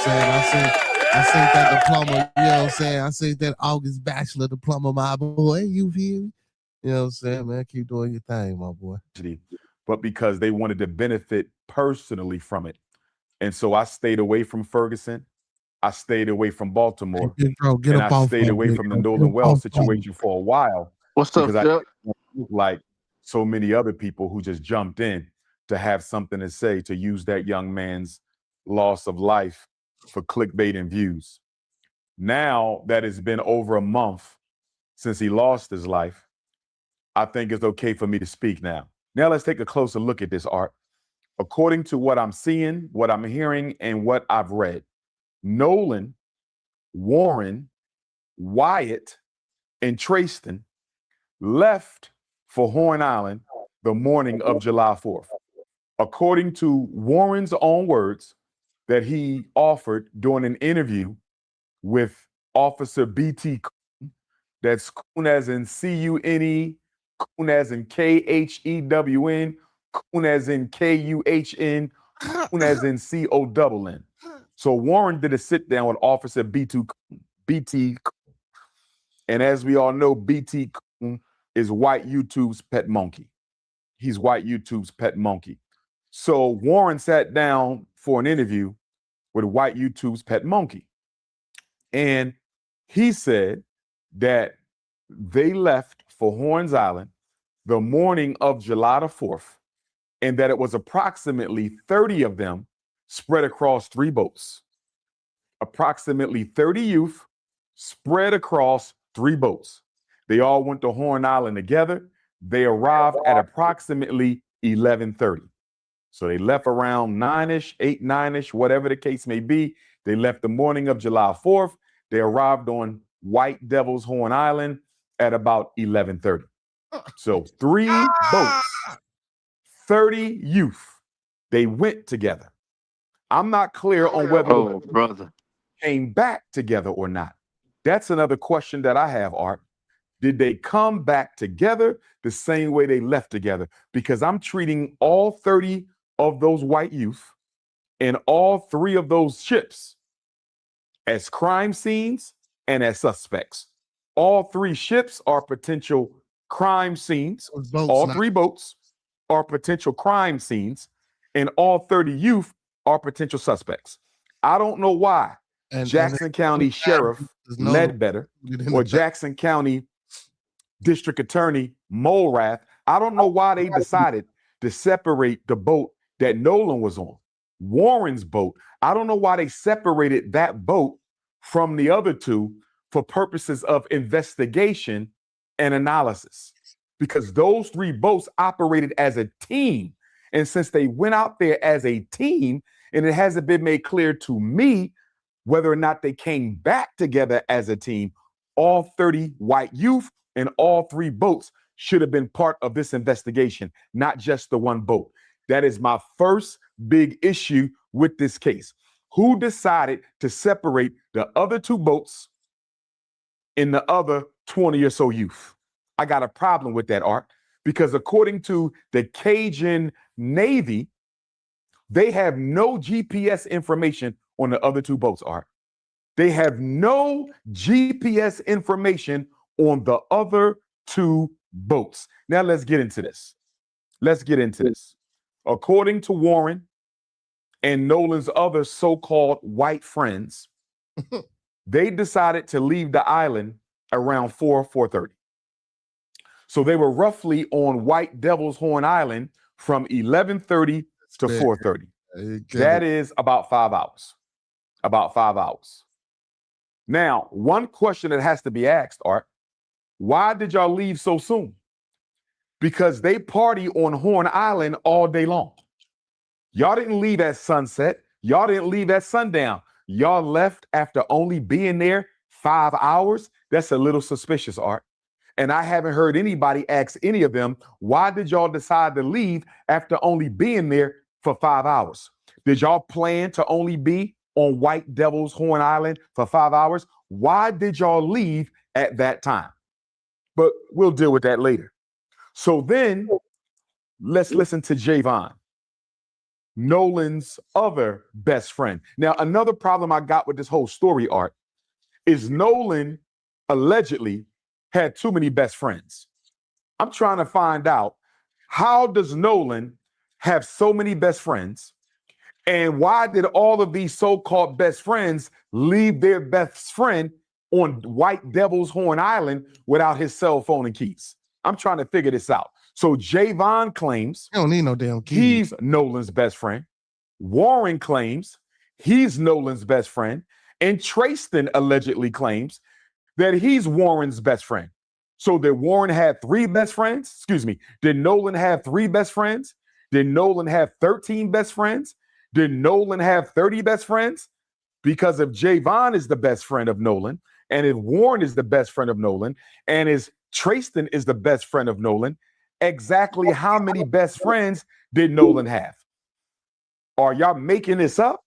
saying? I seen that diploma, you know what I'm saying? I seen that August bachelor diploma, my boy. You feel me? You know what I'm saying, man? Keep doing your thing, my boy. But because they wanted to benefit personally from it. And so I stayed away from Ferguson. I stayed away from Baltimore. Hey, bro, get and up I off stayed away from the Nolan Wells situation for a while. What's up, because like so many other people who just jumped in to have something to say, to use that young man's loss of life for clickbait and views. Now that it's been over a month since he lost his life, I think it's okay for me to speak now. Now let's take a closer look at this, Art. According to what I'm seeing, what I'm hearing, and what I've read, Nolan, Warren, Wyatt, and Trayston left for Horn Island the morning of July 4th. According to Warren's own words that he offered during an interview with Officer B.T. Coon, that's Coon as in C-U-N-E, Coon as in K-H-E-W-N, Coon as in Kuhn, Coon as in CONN. So Warren did a sit down with Officer BT, and as we all know, BT is white YouTube's pet monkey. He's white YouTube's pet monkey. So Warren sat down for an interview with white YouTube's pet monkey. And he said that they left for Horns Island the morning of July the 4th, and that it was approximately 30 of them spread across 3 boats. Approximately 30 youth spread across 3 boats. They all went to Horn Island together. They arrived at approximately 11:30. So they left around 9-ish, 8, 9-ish, whatever the case may be. They left the morning of July 4th. They arrived on White Devil's Horn Island at about 11:30. So 3 boats, 30 youth. They went together. I'm not clear on whether brother came back together or not. That's another question that I have, Art. Did they come back together the same way they left together? Because I'm treating all 30 of those white youth and all 3 of those ships as crime scenes and as suspects. All 3 ships are potential crime scenes. All 3 boats are potential crime scenes, and all 30 youth are potential suspects. I don't know why Jackson County Sheriff Ledbetter or Jackson County District Attorney Mulrath, I don't know why they decided to separate the boat that Nolan was on. Warren's boat, I don't know why they separated that boat from the other 2 for purposes of investigation and analysis, because those 3 boats operated as a team. And since they went out there as a team, and it hasn't been made clear to me whether or not they came back together as a team, all 30 white youth and all 3 boats should have been part of this investigation, not just the 1 boat. That is my first big issue with this case. Who decided to separate the other 2 boats and the other 20 or so youth? I got a problem with that, Art, because according to the Cajun Navy, they have no GPS information on the other 2 boats, Art. They have no GPS information on the other 2 boats. Now let's get into this. According to Warren and Nolan's other so-called white friends, they decided to leave the island around 4:30. So they were roughly on White Devil's Horn Island from 11:30 to 4:30. That is about 5 hours. About 5 hours. Now, one question that has to be asked, Art, why did y'all leave so soon? Because they party on Horn Island all day long. Y'all didn't leave at sunset. Y'all didn't leave at sundown. Y'all left after only being there 5 hours. That's a little suspicious, Art. And I haven't heard anybody ask any of them, why did y'all decide to leave after only being there for 5 hours? Did y'all plan to only be on White Devil's Horn Island for 5 hours? Why did y'all leave at that time? But we'll deal with that later. So then let's listen to Javon, Nolan's other best friend. Now, another problem I got with this whole story, Art, is Nolan allegedly had too many best friends. I'm trying to find out, how does Nolan have so many best friends? And why did all of these so-called best friends leave their best friend on White Devil's Horn Island without his cell phone and keys? I'm trying to figure this out. So Javon claims I don't need no damn keys. He's Nolan's best friend. Warren claims he's Nolan's best friend. And Trayston allegedly claims that he's Warren's best friend. So did Warren have 3 best friends? Excuse me. Did Nolan have 3 best friends? Did Nolan have 13 best friends? Did Nolan have 30 best friends? Because if Javon is the best friend of Nolan, and if Warren is the best friend of Nolan, and if Trayston is the best friend of Nolan, exactly how many best friends did Nolan have? Are y'all making this up?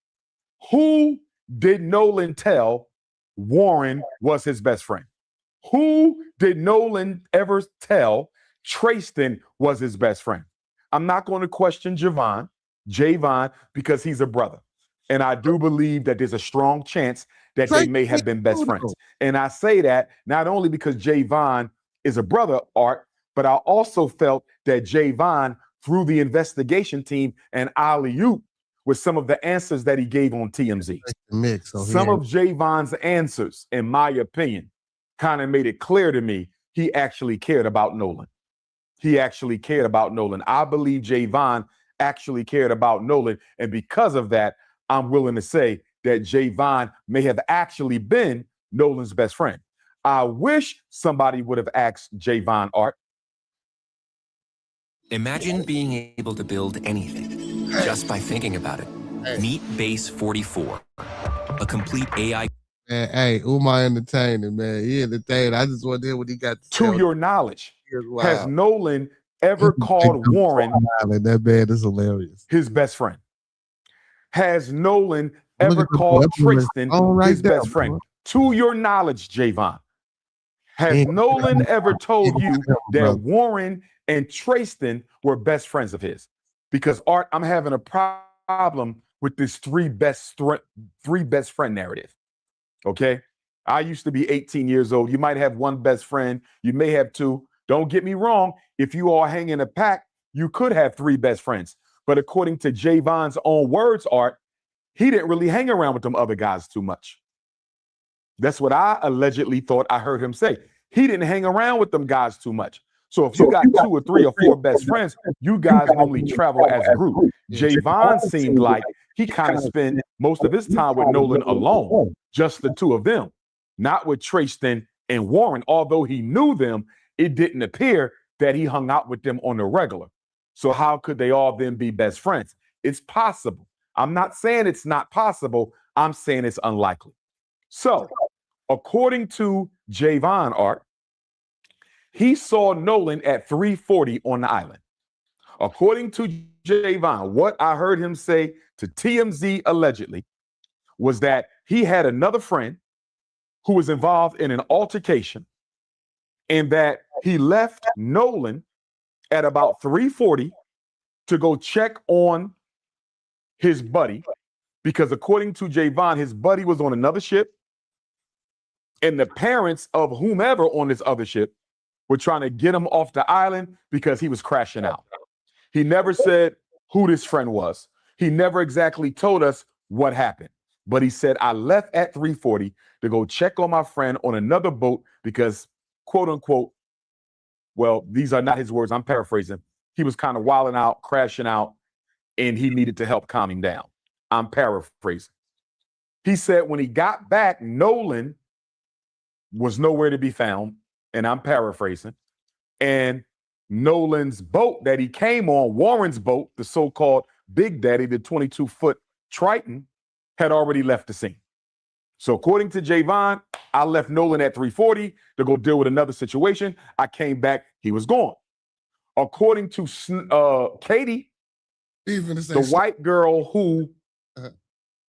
Who did Nolan tell Warren was his best friend? Who did Nolan ever tell Trayston was his best friend? I'm not going to question Javon, because he's a brother. And I do believe that there's a strong chance that they may have been best friends. And I say that not only because Javon is a brother, Art, but I also felt that Javon, through the investigation team and alley-oop, with some of the answers that he gave on TMZ. Some of Javon's answers, in my opinion, kind of made it clear to me he actually cared about Nolan. He actually cared about Nolan. I believe Javon actually cared about Nolan. And because of that, I'm willing to say that Javon may have actually been Nolan's best friend. I wish somebody would have asked Javon, Art. Imagine being able to build anything just by thinking about it. Meet Base 44, a complete AI. Man, hey, Umar entertaining, man. He entertained. I just want to hear what he got to say. To your knowledge, has Nolan ever called Warren, that man is hilarious, his best friend? Has Nolan ever called Tristan his best friend? Bro. To your knowledge, Javon, has Nolan ever told you that Warren and Tristan were best friends of his? Because, Art, I'm having a problem with this three best friend narrative. Okay? I used to be 18 years old. You might have one best friend. You may have two. Don't get me wrong. If you all hang in a pack, you could have three best friends. But according to Javon's own words, Art, he didn't really hang around with them other guys too much. That's what I allegedly thought I heard him say. He didn't hang around with them guys too much. So if you got 2 or 3 or 4 best friends, you guys normally travel as a group. Javon seemed like he kind of spent most of his time with Nolan alone, just the two of them, not with Tristan and Warren. Although he knew them, it didn't appear that he hung out with them on the regular. So how could they all then be best friends? It's possible. I'm not saying it's not possible. I'm saying it's unlikely. So according to Javon, Art, he saw Nolan at 3:40 on the island. According to Javon, what I heard him say to TMZ allegedly was that he had another friend who was involved in an altercation and that he left Nolan at about 3:40 to go check on his buddy, because according to Javon, his buddy was on another ship and the parents of whomever on this other ship were trying to get him off the island because he was crashing out. He never said who this friend was. He never exactly told us what happened. But he said, I left at 3:40 to go check on my friend on another boat because, quote unquote, well, these are not his words, I'm paraphrasing. He was kind of wilding out, crashing out, and he needed to help calm him down. I'm paraphrasing. He said when he got back, Nolan was nowhere to be found. And I'm paraphrasing. And Nolan's boat that he came on, Warren's boat, the so-called Big Daddy, the 22-foot Triton, had already left the scene. So according to Javon, I left Nolan at 3:40 to go deal with another situation. I came back, he was gone. According to Katie, the white girl who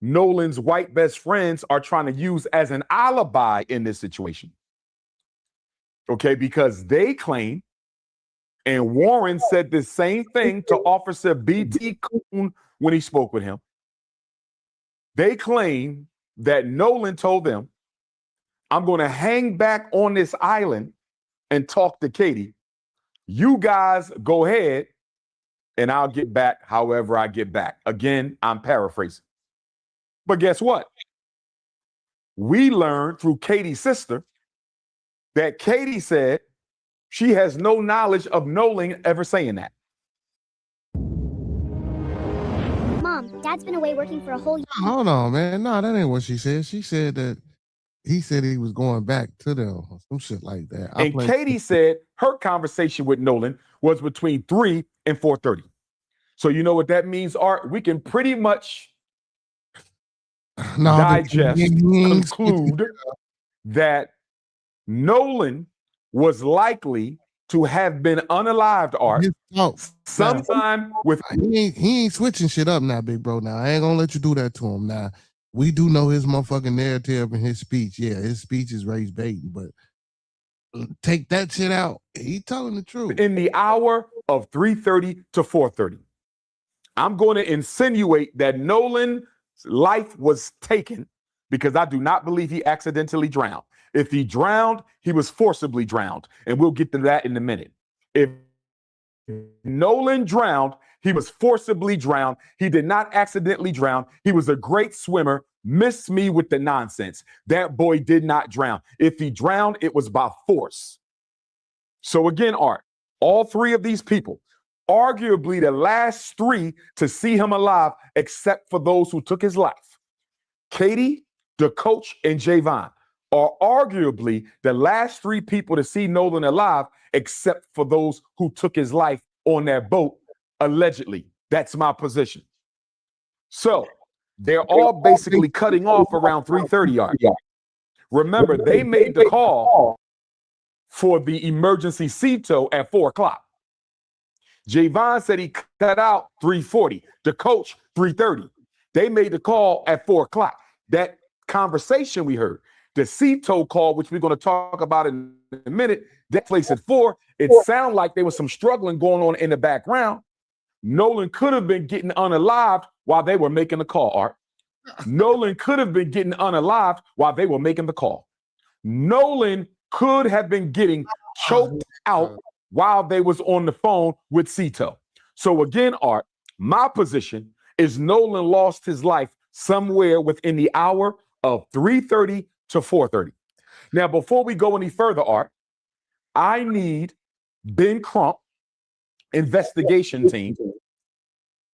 Nolan's white best friends are trying to use as an alibi in this situation. Okay, because they claim, and Warren said the same thing to Officer B.T. Coon when he spoke with him. They claim that Nolan told them, I'm going to hang back on this island and talk to Katie. You guys go ahead and I'll get back however I get back. Again, I'm paraphrasing. But guess what? We learned through Katie's sister that Katie said she has no knowledge of Nolan ever saying that. Mom, Dad's been away working for a whole year. Hold on, man. No, that ain't what she said. She said that he said he was going back to them or some shit like that. And Katie said her conversation with Nolan was between 3 and 4:30. So you know what that means, Art? We can pretty much digest, conclude that Nolan was likely to have been unalived, Art, sometime with... He ain't switching shit up now, big bro. Now, I ain't gonna let you do that to him. Now, we do know his motherfucking narrative and his speech. Yeah, his speech is raised baiting, but take that shit out. He telling the truth. In the hour of 3:30 to 4:30. I'm going to insinuate that Nolan's life was taken because I do not believe he accidentally drowned. If he drowned, he was forcibly drowned. And we'll get to that in a minute. If Nolan drowned, he was forcibly drowned. He did not accidentally drown. He was a great swimmer. Miss me with the nonsense. That boy did not drown. If he drowned, it was by force. So again, Art, all three of these people, arguably the last three to see him alive, except for those who took his life, Katie, the coach, and Javon, are arguably the last three people to see Nolan alive, except for those who took his life on that boat, allegedly. That's my position. So they're all basically cutting off around 3:30 Art. Remember, they made the call for the emergency CTO at 4 o'clock. Javon said he cut out 3:40. The coach, 3:30. They made the call at 4 o'clock. That conversation we heard, the CTO call, which we're going to talk about in a minute, that place at 4, it sounded like there was some struggling going on in the background. Nolan could have been getting unalived while they were making the call, Art. Nolan could have been getting unalived while they were making the call. Nolan could have been getting choked out while they was on the phone with Cito. So again, Art, my position is Nolan lost his life somewhere within the hour of 3:30 to 4:30. Now, before we go any further, Art, I need Ben Crump investigation team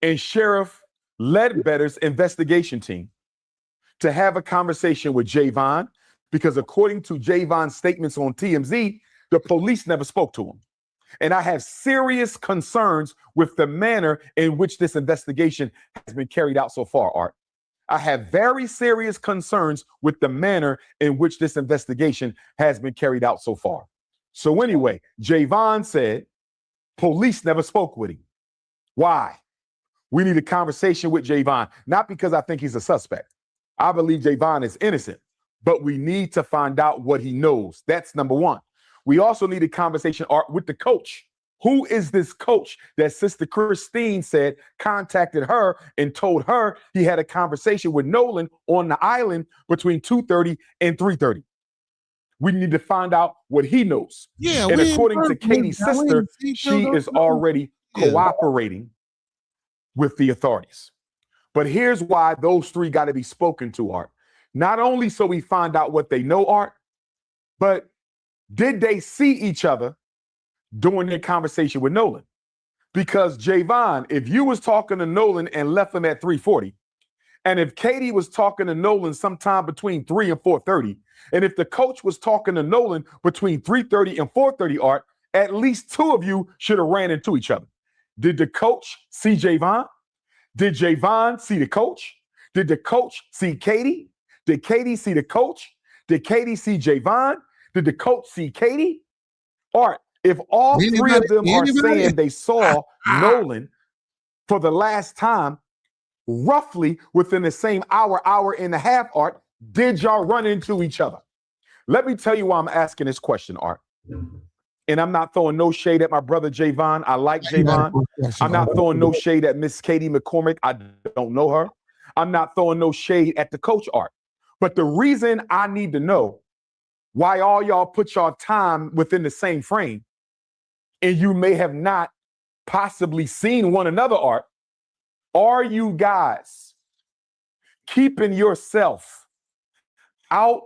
and Sheriff Ledbetter's investigation team to have a conversation with Javon, because according to Javon's statements on TMZ, the police never spoke to him. And I have serious concerns with the manner in which this investigation has been carried out so far, Art. I have very serious concerns with the manner in which this investigation has been carried out so far. So anyway, Javon said police never spoke with him. Why? We need a conversation with Javon, not because I think he's a suspect. I believe Javon is innocent, but we need to find out what he knows. That's number one. We also need a conversation, Art, with the coach. Who is this coach that Sister Christine said contacted her and told her he had a conversation with Nolan on the island between 2:30 and 3:30? We need to find out what he knows. Yeah, and according to Katie's sister, she is already cooperating with the authorities. But here's why those three got to be spoken to, Art. Not only so we find out what they know, Art, but did they see each other during their conversation with Nolan? Because Javon, if you was talking to Nolan and left him at 3:40, and if Katie was talking to Nolan sometime between 3 and 4:30, and if the coach was talking to Nolan between 3:30 and 4:30, Art, at least two of you should have ran into each other. Did the coach see Javon? Did Javon see the coach? Did the coach see Katie? Did Katie see the coach? Did Katie see Javon? Did the coach see Katie? Art, if all three of them are saying they saw Nolan for the last time, roughly within the same hour, hour and a half, Art, did y'all run into each other? Let me tell you why I'm asking this question, Art. And I'm not throwing no shade at my brother Javon. I like Javon. I'm not throwing no shade at Miss Katie McCormick. I don't know her. I'm not throwing no shade at the coach, Art. But the reason I need to know why all y'all put y'all time within the same frame and you may have not possibly seen one another, Art, are you guys keeping yourself out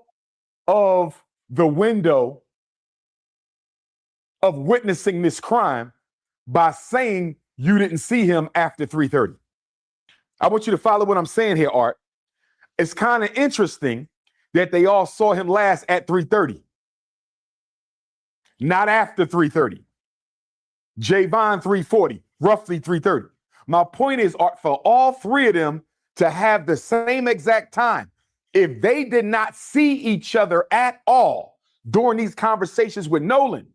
of the window of witnessing this crime by saying you didn't see him after 3:30? I want you to follow what I'm saying here, Art. It's kind of interesting that they all saw him last at 3:30, not after 3:30. Javon 3:40, roughly 3:30. My point is, Art, for all three of them to have the same exact time, if they did not see each other at all during these conversations with Nolan,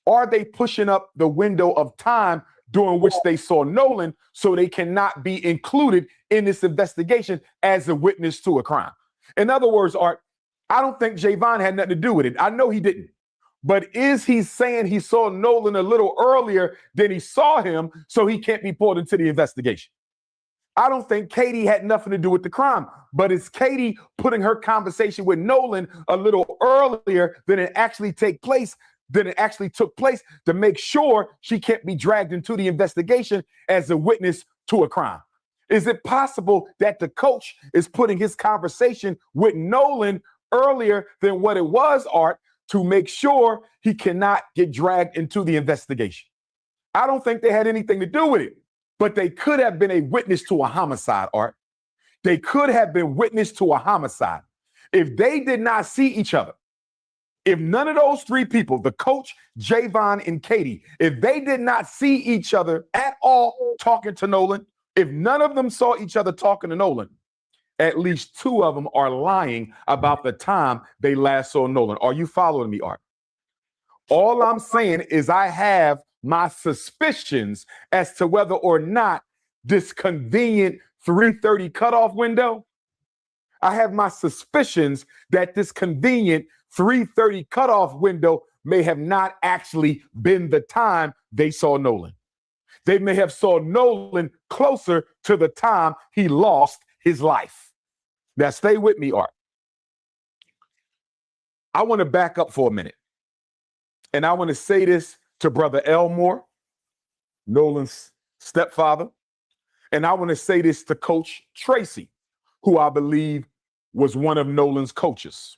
are they pushing up the window of time during which they saw Nolan so they cannot be included in this investigation as a witness to a crime? In other words, Art, I don't think Javon had nothing to do with it. I know he didn't. But is he saying he saw Nolan a little earlier than he saw him, so he can't be pulled into the investigation? I don't think Katie had nothing to do with the crime, but it's Katie putting her conversation with Nolan a little earlier than it actually took place to make sure she can't be dragged into the investigation as a witness to a crime. Is it possible that the coach is putting his conversation with Nolan earlier than what it was, Art, to make sure he cannot get dragged into the investigation? I don't think they had anything to do with it, but they could have been a witness to a homicide, Art. They could have been witness to a homicide. If they did not see each other, if none of those three people, the coach, Javon, and Katie, if they did not see each other at all talking to Nolan, if none of them saw each other talking to Nolan, at least two of them are lying about the time they last saw Nolan. Are you following me, Art? All I'm saying is I have my suspicions as to whether or not this convenient 3:30 cutoff window, I have my suspicions that this convenient 3:30 cutoff window may have not actually been the time they saw Nolan. They may have saw Nolan closer to the time he lost his life. Now, stay with me, Art. I want to back up for a minute. And I want to say this to Brother Elmore, Nolan's stepfather. And I want to say this to Coach Tracy, who I believe was one of Nolan's coaches.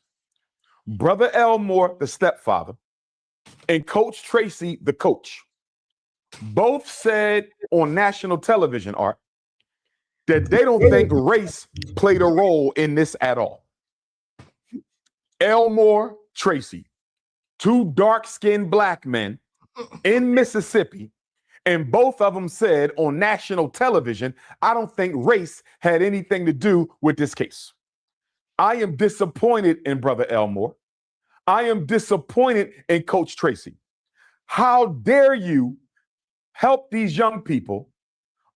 Brother Elmore, the stepfather, and Coach Tracy, the coach, both said on national television, Art, that they don't think race played a role in this at all. Elmore, Tracy, two dark-skinned black men in Mississippi, and both of them said on national television, I don't think race had anything to do with this case. I am disappointed in Brother Elmore. I am disappointed in Coach Tracy. How dare you help these young people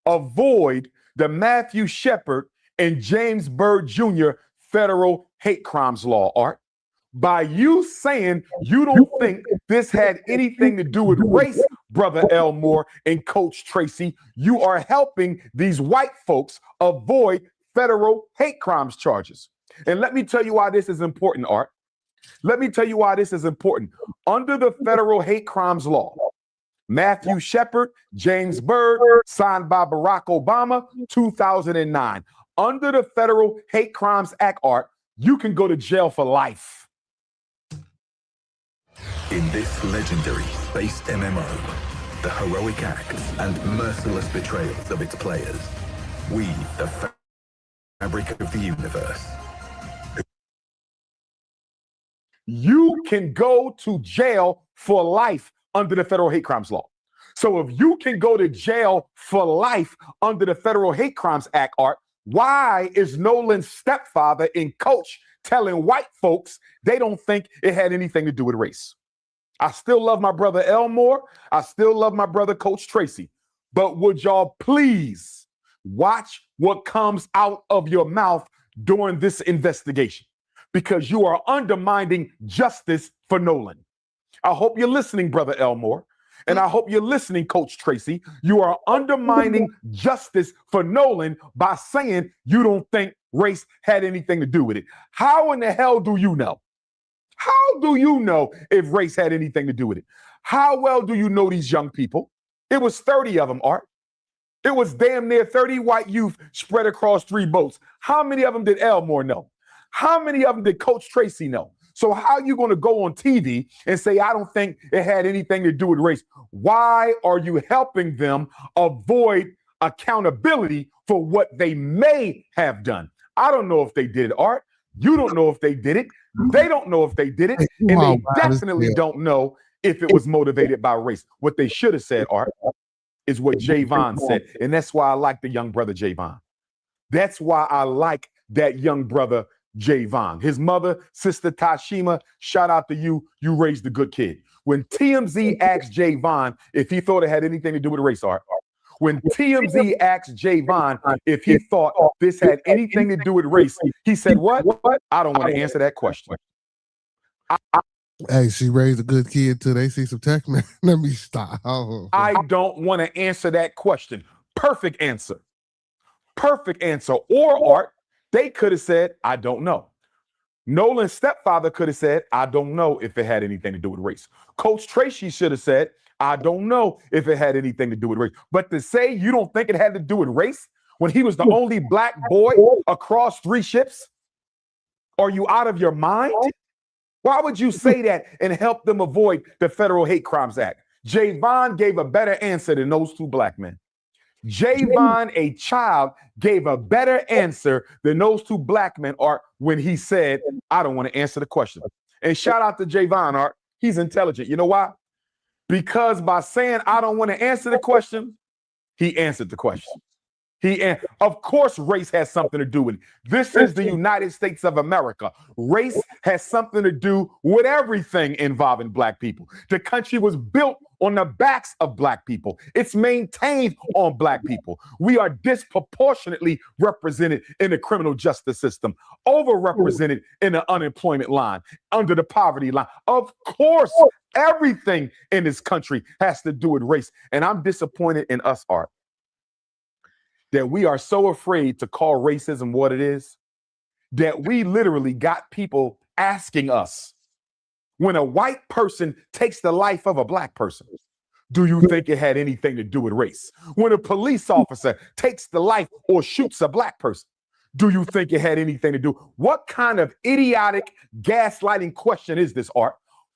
avoid the Matthew Shepard and James Byrd Jr. federal hate crimes law, Art? By you saying you don't think this had anything to do with race, Brother Elmore and Coach Tracy, you are helping these white folks avoid federal hate crimes charges. And let me tell you why this is important, Art. Let me tell you why this is important. Under the federal hate crimes law, Matthew Shepard, James Byrd, signed by Barack Obama, 2009. Under the Federal Hate Crimes Act, Art, you can go to jail for life. In this legendary space MMO, the heroic acts and merciless betrayals of its players weave the fabric of the universe. You can go to jail for life under the Federal Hate Crimes Law. So if you can go to jail for life under the Federal Hate Crimes Act, Art, why is Nolan's stepfather and coach telling white folks they don't think it had anything to do with race? I still love my brother Elmore. I still love my brother Coach Tracy. But would y'all please watch what comes out of your mouth during this investigation? Because you are undermining justice for Nolan. I hope you're listening, Brother Elmore. And I hope you're listening, Coach Tracy. You are undermining justice for Nolan by saying you don't think race had anything to do with it. How in the hell do you know? How do you know if race had anything to do with it? How well do you know these young people? It was 30 of them, Art. It was damn near 30 white youth spread across 3 boats. How many of them did Elmore know? How many of them did Coach Tracy know? So how are you going to go on TV and say, I don't think it had anything to do with race? Why are you helping them avoid accountability for what they may have done? I don't know if they did it, Art. You don't know if they did it. They don't know if they did it. And they definitely don't know if it was motivated by race. What they should have said, Art, is what Javon said. And that's why I like the young brother Javon. That's why I like that young brother Javon. His mother, Sister Tashima, shout out to you. You raised a good kid. When TMZ asked Javon if he thought it had anything to do with race, Art, when TMZ asked Javon if he thought this had anything to do with race, he said, what? I don't want to answer that question. Hey, she raised a good kid too. They see some tech, man. Let me stop. Oh. I don't want to answer that question. Perfect answer. Perfect answer. Or Art, they could have said, I don't know. Nolan's stepfather could have said, I don't know if it had anything to do with race. Coach Tracy should have said, I don't know if it had anything to do with race. But to say you don't think it had to do with race when he was the only black boy across 3 ships? Are you out of your mind? Why would you say that and help them avoid the Federal Hate Crimes Act? Javon gave a better answer than those 2 black men. Javon, a child, gave a better answer than those 2 black men are when he said, I don't want to answer the question. And shout out to Javon, Art. He's intelligent. You know why? Because by saying, I don't want to answer the question, he answered the question. Of course, race has something to do with it. This is the United States of America. Race has something to do with everything involving black people. The country was built on the backs of black people. It's maintained on black people. We are disproportionately represented in the criminal justice system, overrepresented in the unemployment line, under the poverty line. Of course, everything in this country has to do with race. And I'm disappointed in us, Art, that we are so afraid to call racism what it is, that we literally got people asking us, when a white person takes the life of a black person, do you think it had anything to do with race? When a police officer takes the life or shoots a black person, do you think it had anything to do? What kind of idiotic gaslighting question is this, Art?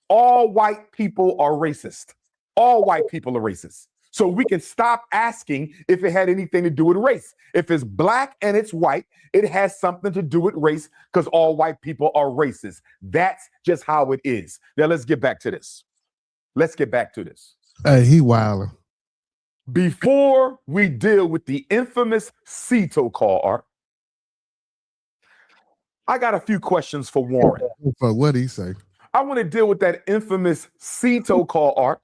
All white people are racist. All white people are racist. So we can stop asking if it had anything to do with race. If it's black and it's white, it has something to do with race because all white people are racist. That's just how it is. Now let's get back to this. Let's get back to this. Hey, he wildin'. Before we deal with the infamous Cito call, Art, I got a few questions for Warren. For what he say? I want to deal with that infamous Cito call, Art.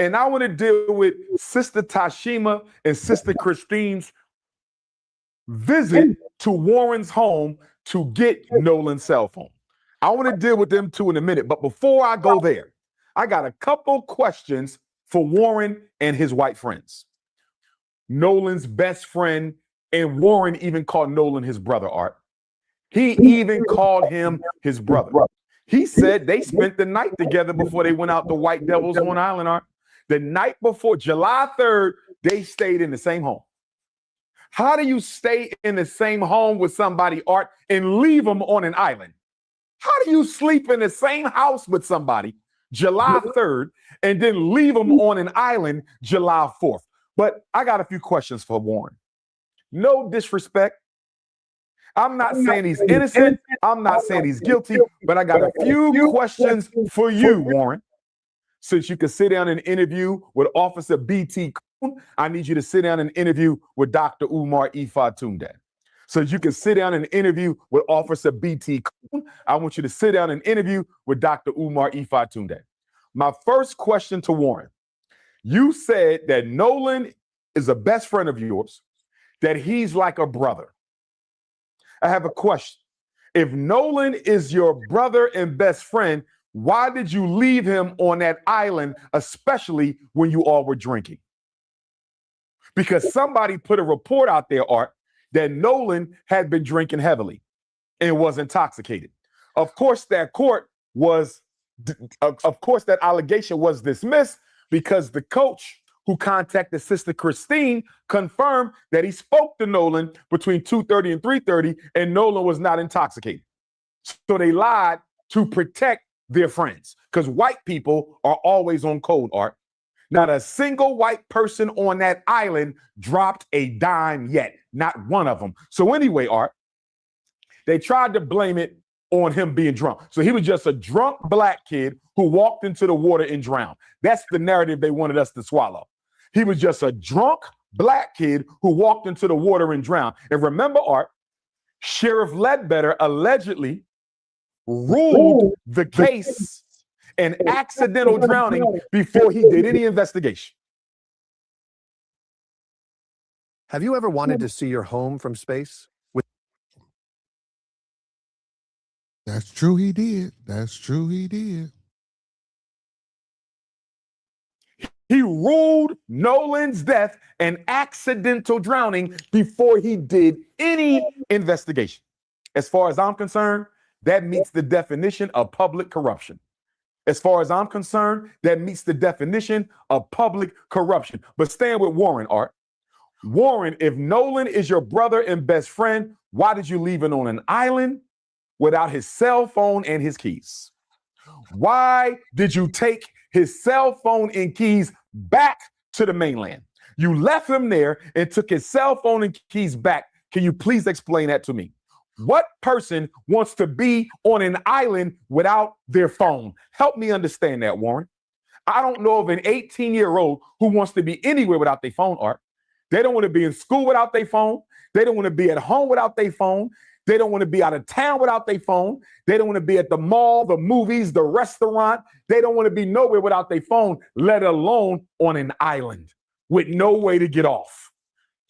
And I want to deal with Sister Tashima and Sister Christine's visit to Warren's home to get Nolan's cell phone. I want to deal with them 2 in a minute. But before I go there, I got a couple questions for Warren and his white friends. Nolan's best friend, and Warren even called Nolan his brother, Art. He even called him his brother. He said they spent the night together before they went out to White Devils on Island, Art. The night before, July 3rd, they stayed in the same home. How do you stay in the same home with somebody, Art, and leave them on an island? How do you sleep in the same house with somebody July 3rd and then leave them on an island July 4th? But I got a few questions for Warren. No disrespect. I'm not saying he's innocent. I'm not saying he's guilty, but I got a few questions for you, Warren. Since you can sit down and interview with Officer B.T. Coon, I need you to sit down and interview with Dr. Umar Ifatunde. So you can sit down and interview with Officer B.T. Coon, I want you to sit down and interview with Dr. Umar Ifatunde. My first question to Warren, you said that Nolan is a best friend of yours, that he's like a brother. I have a question. If Nolan is your brother and best friend, why did you leave him on that island, especially when you all were drinking? Because somebody put a report out there, Art, that Nolan had been drinking heavily and was intoxicated. Of course, that allegation was dismissed because the coach who contacted Sister Christine confirmed that he spoke to Nolan between 2:30 and 3:30, and Nolan was not intoxicated. So they lied to protect their friends, because white people are always on code, Art. Not a single white person on that island dropped a dime yet. Not one of them. So anyway, Art, they tried to blame it on him being drunk. So he was just a drunk black kid who walked into the water and drowned. That's the narrative they wanted us to swallow. He was just a drunk black kid who walked into the water and drowned. And remember, Art, Sheriff Ledbetter allegedly ruled the case an accidental drowning before he did any investigation. Have you ever wanted to see your home from space? That's true, he did. That's true, he did. He ruled Nolan's death an accidental drowning before he did any investigation. As far as I'm concerned, that meets the definition of public corruption. As far as I'm concerned, that meets the definition of public corruption. But staying with Warren, Art. Warren, if Nolan is your brother and best friend, why did you leave him on an island without his cell phone and his keys? Why did you take his cell phone and keys back to the mainland? You left him there and took his cell phone and keys back. Can you please explain that to me? What person wants to be on an island without their phone? Help me understand that, Warren. I don't know of an 18-year-old who wants to be anywhere without their phone, Art. They don't want to be in school without their phone. They don't want to be at home without their phone. They don't want to be out of town without their phone. They don't want to be at the mall, the movies, the restaurant. They don't want to be nowhere without their phone, let alone on an island with no way to get off.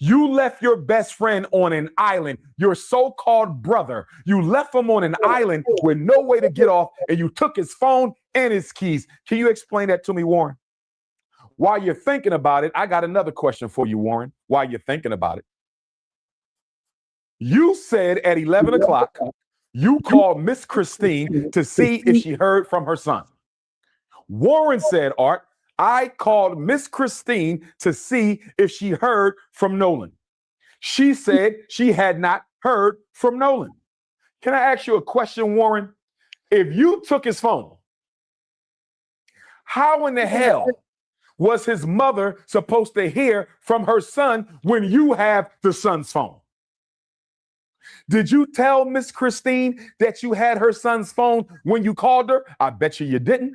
You left your best friend on an island, your so-called brother. You left him on an island with no way to get off, and you took his phone and his keys. Can you explain that to me, Warren? While you're thinking about it, I got another question for you, Warren, while you're thinking about it. You said at 11 o'clock, you called Miss Christine to see if she heard from her son. Warren said, Art, I called Miss Christine to see if she heard from Nolan. She said she had not heard from Nolan. Can I ask you a question, Warren? If you took his phone, how in the hell was his mother supposed to hear from her son when you have the son's phone? Did you tell Miss Christine that you had her son's phone when you called her? I bet you didn't.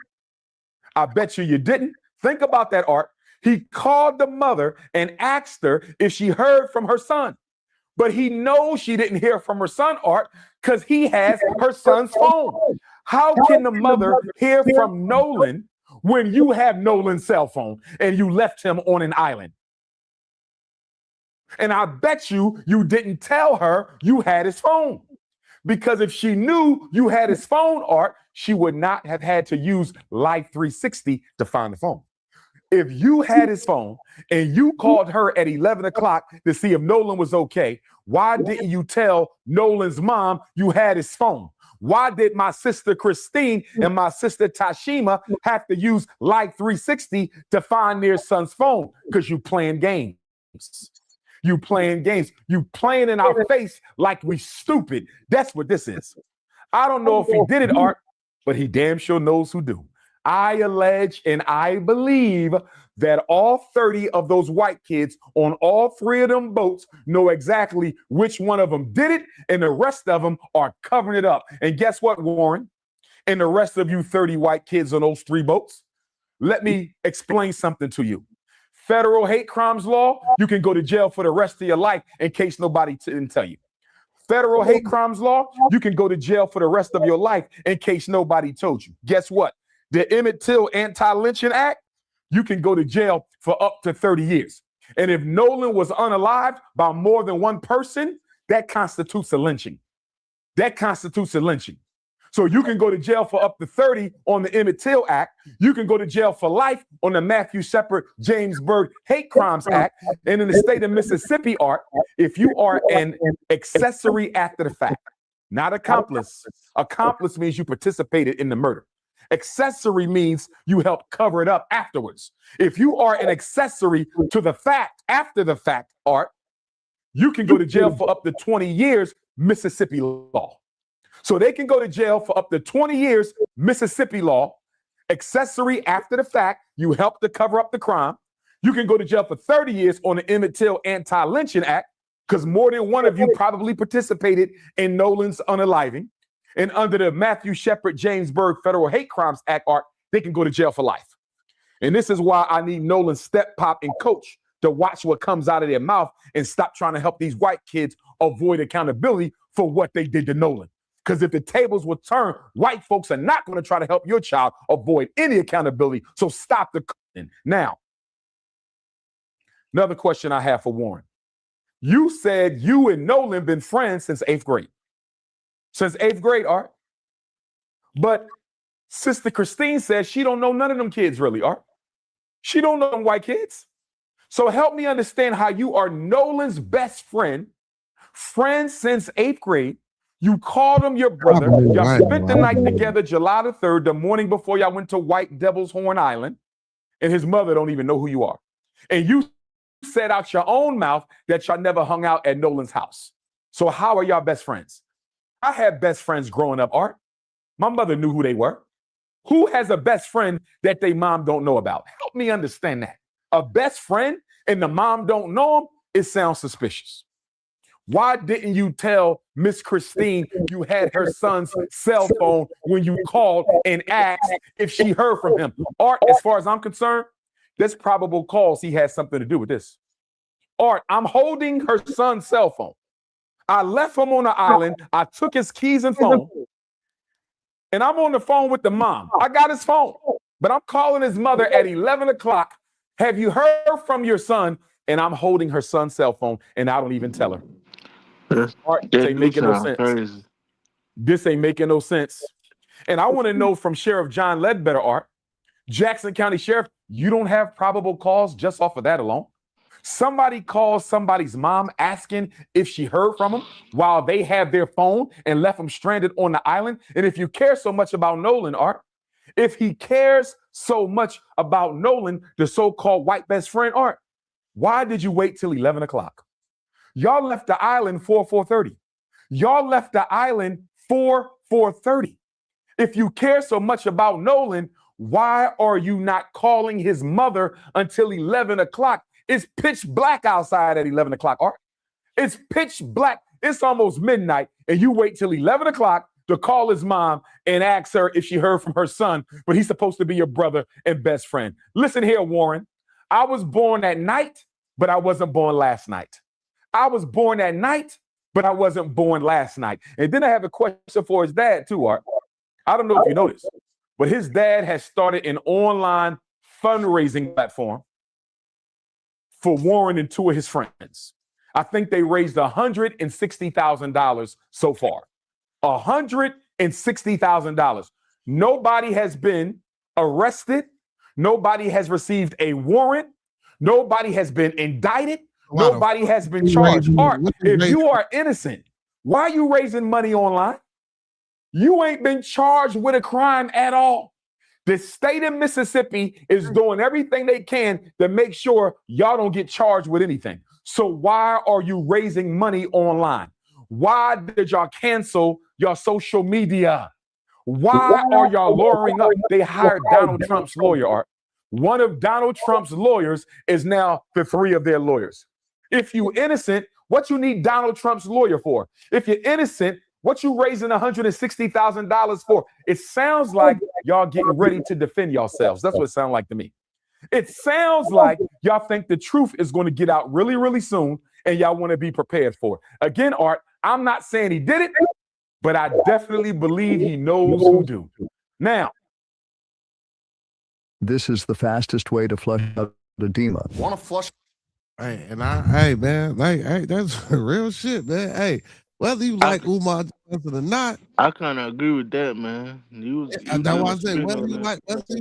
I bet you didn't. Think about that, Art. He called the mother and asked her if she heard from her son. But he knows she didn't hear from her son, Art, because he has her son's phone. How can the mother hear from Nolan when you have Nolan's cell phone and you left him on an island? And I bet you didn't tell her you had his phone. Because if she knew you had his phone, Art, she would not have had to use Life 360 to find the phone. If you had his phone and you called her at 11 o'clock to see if Nolan was okay, why didn't you tell Nolan's mom you had his phone? Why did my sister Christine and my sister Tashima have to use Life 360 to find their son's phone? Because you playing games. You playing games. You playing in our face like we stupid. That's what this is. I don't know if he did it, Art, but he damn sure knows who do. I allege and I believe that all 30 of those white kids on all 3 of them boats know exactly which one of them did it, and the rest of them are covering it up. And guess what, Warren? And the rest of you 30 white kids on those 3 boats, let me explain something to you. Federal hate crimes law, you can go to jail for the rest of your life in case nobody didn't tell you. Federal hate crimes law, you can go to jail for the rest of your life in case nobody told you. Guess what? The Emmett Till Anti-Lynching Act, you can go to jail for up to 30 years. And if Nolan was unalived by more than one person, that constitutes a lynching. That constitutes a lynching. So you can go to jail for up to 30 on the Emmett Till Act. You can go to jail for life on the Matthew Shepard James Byrd Hate Crimes Act. And in the state of Mississippi, Art, if you are an accessory after the fact, not accomplice. Accomplice means you participated in the murder. Accessory means you helped cover it up afterwards. If you are an accessory to the fact, after the fact, Art, you can go to jail for up to 20 years, Mississippi law. So they can go to jail for up to 20 years, Mississippi law. Accessory after the fact, you helped to cover up the crime. You can go to jail for 30 years on the Emmett Till Anti-Lynching Act, because more than one of you probably participated in Nolan's unaliving. And under the Matthew Shepard James Byrd Federal Hate Crimes Act, Art, they can go to jail for life. And this is why I need Nolan's step, pop, and coach to watch what comes out of their mouth and stop trying to help these white kids avoid accountability for what they did to Nolan. Because if the tables will turn, white folks are not going to try to help your child avoid any accountability. So stop the cutting. Now, another question I have for Warren. You said you and Nolan been friends since 8th grade. Since 8th grade, Art. But Sister Christine says she don't know none of them kids really, Art. She don't know them white kids. So help me understand how you are Nolan's best friend, friends since 8th grade. You called him your brother. Y'all spent the night together July the 3rd, the morning before y'all went to White Devil's Horn Island, and his mother don't even know who you are. And you said out your own mouth that y'all never hung out at Nolan's house. So how are y'all best friends? I had best friends growing up, Art. My mother knew who they were. Who has a best friend that they mom don't know about? Help me understand that. A best friend and the mom don't know him, it sounds suspicious. Why didn't you tell Miss Christine you had her son's cell phone when you called and asked if she heard from him? Art, as far as I'm concerned, there's probable cause he has something to do with this. Art, I'm holding her son's cell phone. I left him on the island. I took his keys and phone. And I'm on the phone with the mom. I got his phone, but I'm calling his mother at 11 o'clock. Have you heard from your son? And I'm holding her son's cell phone, and I don't even tell her. Art, this ain't making no sense. Crazy. This ain't making no sense. And I want to know from Sheriff John Ledbetter, Art, Jackson County Sheriff, you don't have probable cause just off of that alone? Somebody calls somebody's mom asking if she heard from him while they have their phone and left him stranded on the island. And if you care so much about Nolan, Art, if he cares so much about Nolan, the so-called white best friend, Art, why did you wait till 11 o'clock? Y'all left the island 4:30. Y'all left the island 4:30. If you care so much about Nolan, why are you not calling his mother until 11 o'clock? It's pitch black outside at 11 o'clock, Art. It's pitch black. It's almost midnight, and you wait till 11 o'clock to call his mom and ask her if she heard from her son, but he's supposed to be your brother and best friend. Listen here, Warren. I was born at night, but I wasn't born last night. I was born at night, but I wasn't born last night. And then I have a question for his dad, too, Art. I don't know if you know this, but his dad has started an online fundraising platform for Warren and two of his friends. I think they raised $160,000 so far. $160,000. Nobody has been arrested. Nobody has received a warrant. Nobody has been indicted. Nobody has been charged. Art, if you are innocent, why are you raising money online? You ain't been charged with a crime at all. The state of Mississippi is doing everything they can to make sure y'all don't get charged with anything. So why are you raising money online? Why did y'all cancel your social media? Why are y'all lawyering up? They hired Donald Trump's lawyer, Art. One of Donald Trump's lawyers is now the three of their lawyers. If you innocent, what you need Donald Trump's lawyer for? If you're innocent, what you raising $160,000 for? It sounds like y'all getting ready to defend yourselves. That's what it sounds like to me. It sounds like y'all think the truth is going to get out really, really soon, and y'all want to be prepared for it. Again, Art, I'm not saying he did it, but I definitely believe he knows who do. Now, this is the fastest way to flush out edema. Want to flush? Hey, hey, man, hey, that's real shit, man. Hey, whether you like Umar Johnson or not, I kind of agree with that, man. that's why I say whether you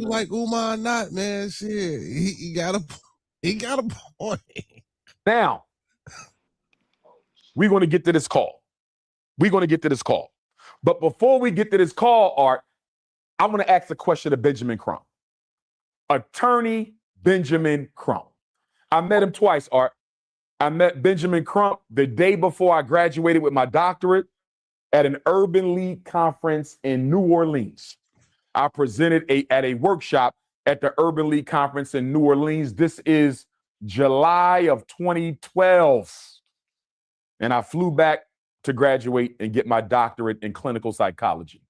like Umar or not, man, shit, he got a point. Now, we're going to get to this call. But before we get to this call, Art, I want to ask a question to Benjamin Crump. Attorney Benjamin Crump. I met him twice, Art. I met Benjamin Crump the day before I graduated with my doctorate at an Urban League conference in New Orleans. I presented at a workshop at the Urban League conference in New Orleans. This is July of 2012. And I flew back to graduate and get my doctorate in clinical psychology.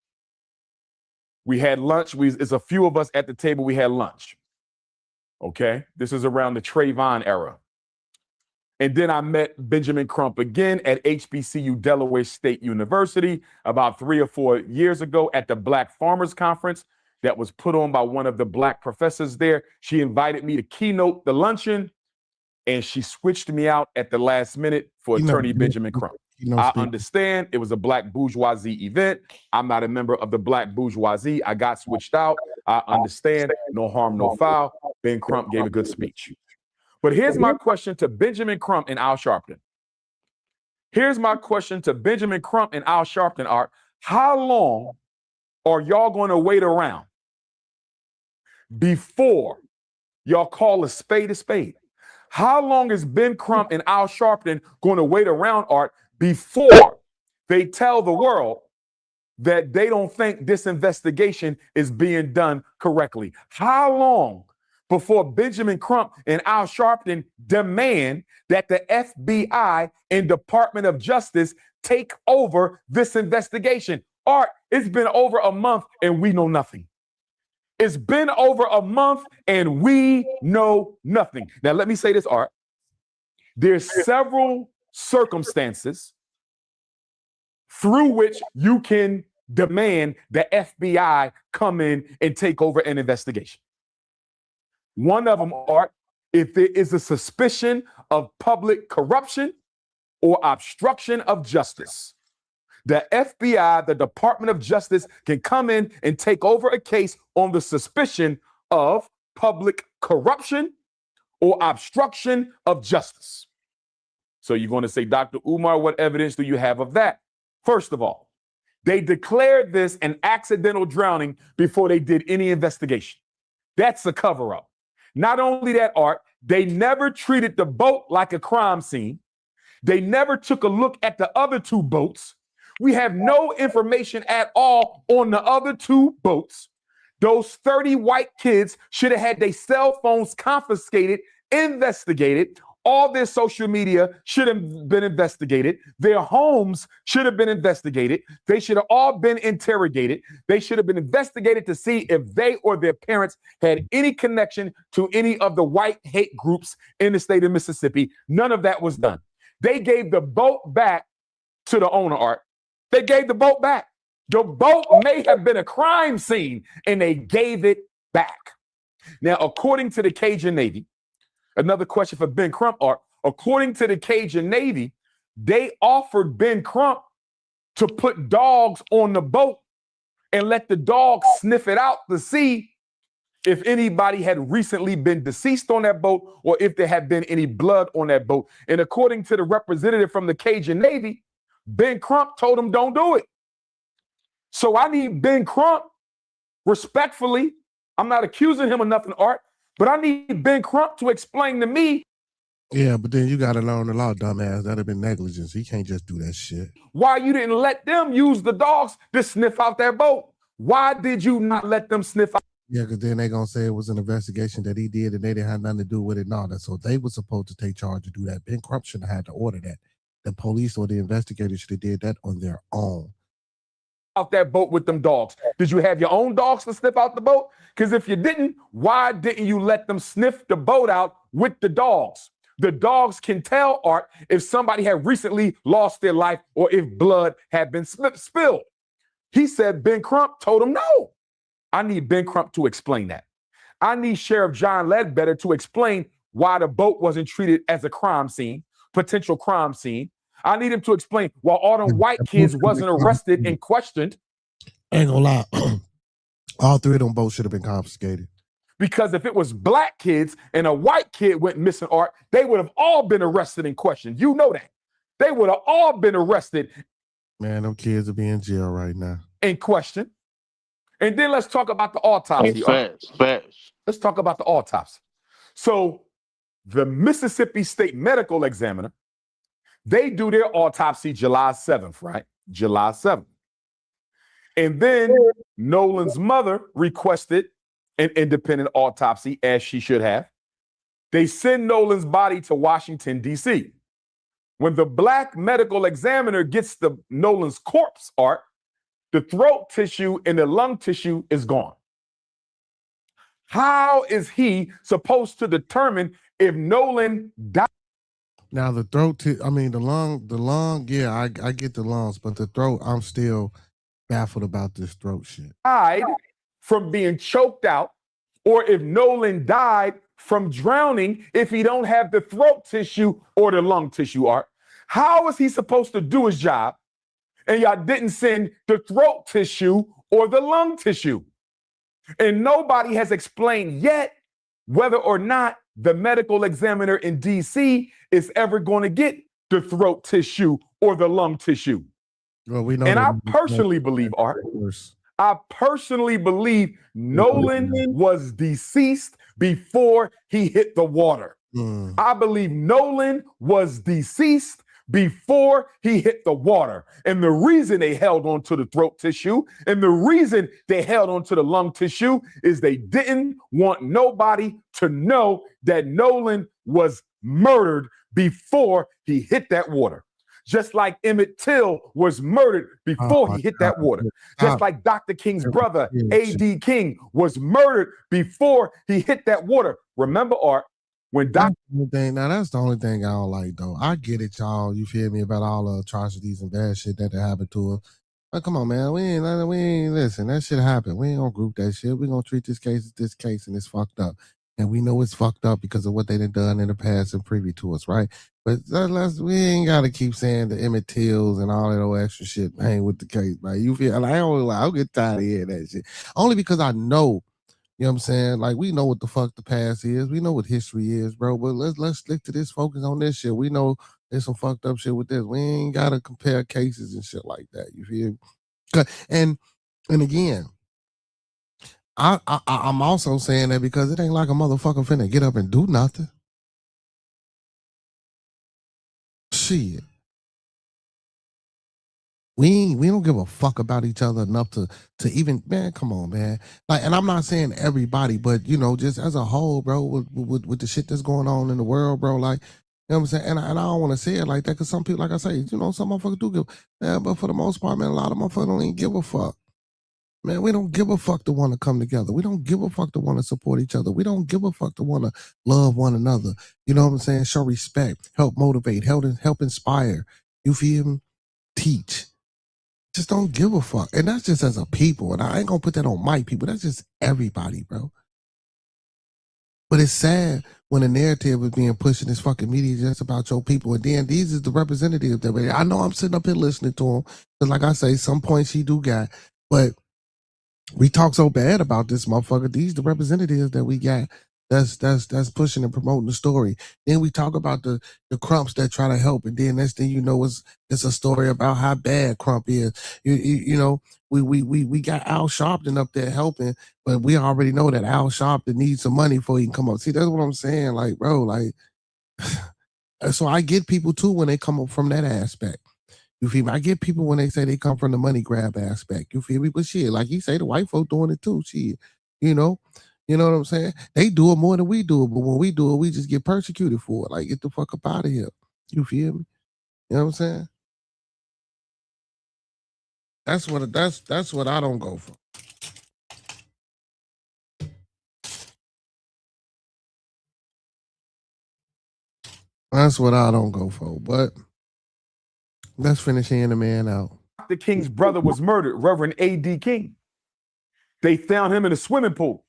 We had lunch. It's a few of us at the table. We had lunch. Okay. This is around the Trayvon era. And then I met Benjamin Crump again at HBCU Delaware State University about 3 or 4 years ago at the Black Farmers Conference that was put on by one of the Black professors there. She invited me to keynote the luncheon, and she switched me out at the last minute for Attorney Benjamin Crump. I understand it was a Black bourgeoisie event. I'm not a member of the Black bourgeoisie. I got switched out. I understand. No harm, no foul. Ben Crump gave a good speech. But here's my question to Benjamin Crump and Al Sharpton. Here's my question to Benjamin Crump and Al Sharpton, Art. How long are y'all going to wait around before y'all call a spade a spade? How long is Ben Crump and Al Sharpton going to wait around, Art, before they tell the world that they don't think this investigation is being done correctly? How long before Benjamin Crump and Al Sharpton demand that the FBI and Department of Justice take over this investigation? Art, it's been over a month and we know nothing. It's been over a month and we know nothing. Now, let me say this, Art. There's several circumstances through which you can demand the FBI come in and take over an investigation. One of them, Art, if there is a suspicion of public corruption or obstruction of justice. The FBI, the Department of Justice, can come in and take over a case on the suspicion of public corruption or obstruction of justice. So you're going to say, Dr. Umar, what evidence do you have of that? First of all, they declared this an accidental drowning before they did any investigation. That's a cover-up. Not only that, Art, they never treated the boat like a crime scene. They never took a look at the other two boats. We have no information at all on the other two boats. Those 30 white kids should have had their cell phones confiscated, investigated. All their social media should have been investigated. Their homes should have been investigated. They should have all been interrogated. They should have been investigated to see if they or their parents had any connection to any of the white hate groups in the state of Mississippi. None of that was done. They gave the boat back to the owner, Art. They gave the boat back. The boat may have been a crime scene, and they gave it back. Now, according to the Cajun Navy, another question for Ben Crump, Art. According to the Cajun Navy, they offered Ben Crump to put dogs on the boat and let the dogs sniff it out to see if anybody had recently been deceased on that boat or if there had been any blood on that boat. And according to the representative from the Cajun Navy, Ben Crump told him don't do it. So I need Ben Crump, respectfully, I'm not accusing him of nothing, Art, but I need Ben Crump to explain to me. Yeah, but then you got to learn the law, dumbass. That'd have been negligence. He can't just do that shit. Why you didn't let them use the dogs to sniff out their boat? Why did you not let them sniff out? Yeah, because then they're going to say it was an investigation that he did and they didn't have nothing to do with it and all that. So they were supposed to take charge to do that. Ben Crump shouldn't have had to order that. The police or the investigators should have did that on their own. Out that boat with them dogs. Did you have your own dogs to sniff out the boat? Because if you didn't, why didn't you let them sniff the boat out with the dogs? The dogs can tell, Art, if somebody had recently lost their life or if blood had been spilled. He said Ben Crump told him no. I need Ben Crump to explain that. I need Sheriff John Ledbetter to explain why the boat wasn't treated as a crime scene, potential crime scene. I need him to explain why all them white kids wasn't arrested and questioned. Ain't gonna lie. All three of them boats should have been confiscated. Because if it was black kids and a white kid went missing, Art, they would have all been arrested and questioned. You know that. They would have all been arrested. Man, them kids will be in jail right now. And questioned. And then let's talk about the autopsy. Facts. Let's talk about the autopsy. So the Mississippi State Medical Examiner, they do their autopsy July 7th, right? July 7th. And then Nolan's mother requested an independent autopsy, as she should have. They send Nolan's body to Washington, D.C. When the black medical examiner gets the Nolan's corpse, Art, the throat tissue and the lung tissue is gone. How is he supposed to determine if Nolan died? Now the throat, the lung, yeah, I get the lungs, but the throat, I'm still baffled about this throat shit. Died from being choked out, or if Nolan died from drowning, if he don't have the throat tissue or the lung tissue, Art. How is he supposed to do his job? And y'all didn't send the throat tissue or the lung tissue. And nobody has explained yet whether or not the medical examiner in DC is ever going to get the throat tissue or the lung tissue. Well, we know and that I personally believe, Art, I personally believe Nolan was deceased before he hit the water. I believe Nolan was deceased before he hit the water. And the reason they held on to the throat tissue and the reason they held on to the lung tissue is they didn't want nobody to know that Nolan was murdered before he hit that water. Just like Emmett Till was murdered before he hit that water. Just like Dr. King's brother, A.D. King, was murdered before he hit that water. Remember, Art, when Dr. Now, that's the only thing I don't like, though. I get it, y'all. You feel me, about all the atrocities and bad shit that happened to us. But come on, man. We ain't listen. That shit happened. We ain't gonna group that shit. We gonna treat this case as this case, and it's fucked up. And we know it's fucked up because of what they done in the past and privy to us, right? But we ain't got to keep saying the Emmett Tills and all that old extra shit hang with the case, right? You feel like I'll get tired of hearing that shit. Only because I know, you know what I'm saying? Like, we know what the fuck the past is. We know what history is, bro. But let's stick to this, focus on this shit. We know there's some fucked up shit with this. We ain't got to compare cases and shit like that. You feel me? And again, I'm also saying that because it ain't like a motherfucker finna get up and do nothing. Shit. We don't give a fuck about each other enough to even, man, come on, man. Like, and I'm not saying everybody, but you know, just as a whole, bro, with the shit that's going on in the world, bro, like, you know what I'm saying? And I don't want to say it like that because some people, like I say, you know, some motherfuckers do give, but for the most part, man, a lot of motherfuckers don't even give a fuck. Man, we don't give a fuck to want to come together. We don't give a fuck to want to support each other. We don't give a fuck to want to love one another. You know what I'm saying? Show respect, help motivate, help inspire. You feel me? Teach. Just don't give a fuck. And that's just as a people. And I ain't going to put that on my people. That's just everybody, bro. But it's sad when the narrative is being pushed in this fucking media just about your people. And then these is the representatives that I know I'm sitting up here listening to them. Because like I say, some points he do got. But we talk so bad about this motherfucker. These the representatives that we got that's pushing and promoting the story. Then we talk about the Crumps that try to help, and then next thing you know, it's a story about how bad Crump is. You know, we got Al Sharpton up there helping, but we already know that Al Sharpton needs some money before he can come up. See, that's what I'm saying. Like, bro, like, so I get people too when they come up from that aspect. You feel me? I get people when they say they come from the money grab aspect. You feel me? But shit, like you say, the white folk doing it too. Shit, you know what I'm saying? They do it more than we do it, but when we do it, we just get persecuted for it. Like, get the fuck up out of here. You feel me? You know what I'm saying? That's what I don't go for. That's what I don't go for. But let's finish hearing the man out. Dr. King's brother was murdered, Reverend A.D. King. They found him in a swimming pool.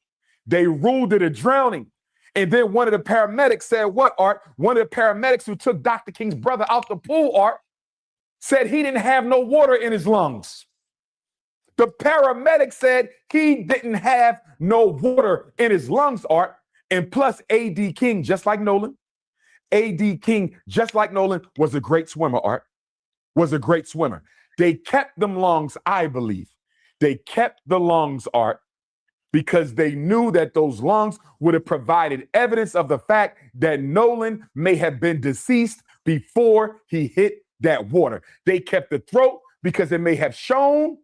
They ruled it a drowning. And then one of the paramedics said, what, Art? One of the paramedics who took Dr. King's brother out the pool, Art, said he didn't have no water in his lungs. The paramedic said he didn't have no water in his lungs, Art. And plus, A.D. King, just like Nolan, A.D. King, just like Nolan, was a great swimmer, Art. Was a great swimmer. They kept them lungs, I believe. They kept the lungs, Art, because they knew that those lungs would have provided evidence of the fact that Nolan may have been deceased before he hit that water. They kept the throat because it may have shown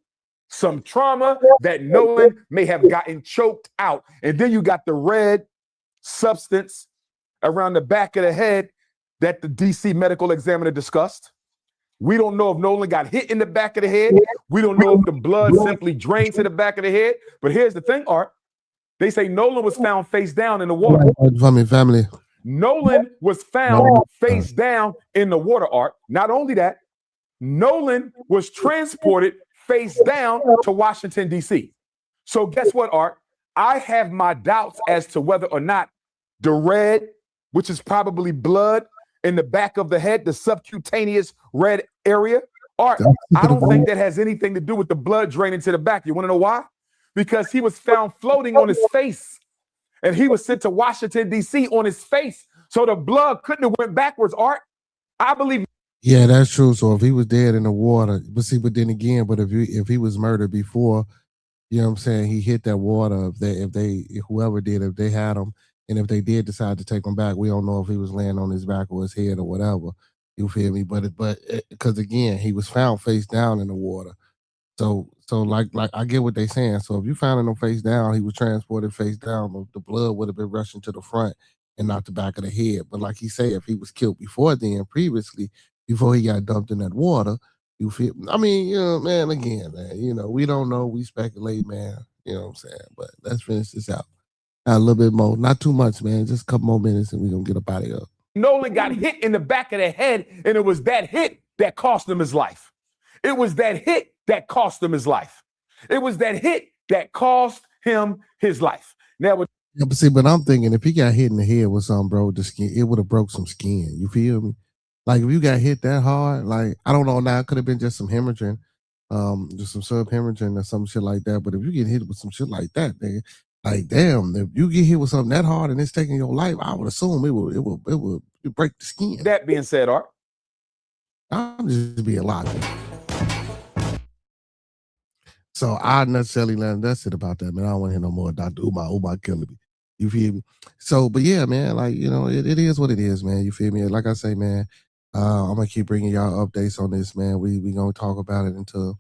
some trauma that Nolan may have gotten choked out. And then you got the red substance around the back of the head that the DC medical examiner discussed. We don't know if Nolan got hit in the back of the head. We don't know if the blood simply drained to the back of the head. But here's the thing, Art. They say Nolan was found face down in the water. Family. Nolan was found face down in the water, Art. Not only that, Nolan was transported face down to Washington, D.C. So guess what, Art? I have my doubts as to whether or not the red, which is probably blood, in the back of the head, the subcutaneous red area. Art, I don't think that has anything to do with the blood draining to the back. You want to know why? Because he was found floating on his face. and he was sent to Washington, D.C. on his face, so the blood couldn't have went backwards, Art. I believe. Yeah, that's true. So if he was dead in the water, but then again, but if he was murdered before, you know what I'm saying, he hit that water, if whoever did, if they had him, and if they did decide to take him back, we don't know if he was laying on his back or his head or whatever. You feel me? But because again, he was found face down in the water. So like I get what they're saying. So if you found him face down, he was transported face down, the blood would have been rushing to the front and not the back of the head. But like he said, if he was killed before then, previously, before he got dumped in that water, you feel, I mean, you know, man, again, man, you know, we don't know, we speculate, man. You know what I'm saying? But let's finish this out. A little bit more, not too much, man. Just a couple more minutes and we're gonna get up out of here. Nolan got hit in the back of the head, and it was that hit that cost him his life. It was that hit that cost him his life. It was that hit that cost him his life. Now, yeah, but see, but I'm thinking if he got hit in the head with something, bro, the skin, it would have broke some skin. You feel me? Like if you got hit that hard, like I don't know now, it could have been just some hemorrhaging, just some sub-hemorrhaging or some shit like that. But if you get hit with some shit like that, nigga, like damn, if you get hit with something that hard and it's taking your life, I would assume it would break the skin. That being said, Art, I'm just being logical. So I necessarily learned that's it about that, man. I don't want to hear no more Dr. Umar killing me. You feel me? So, but yeah, man, like, you know, it is what it is, man. You feel me? Like I say, man, I'm gonna keep bringing y'all updates on this, man. We gonna talk about it until,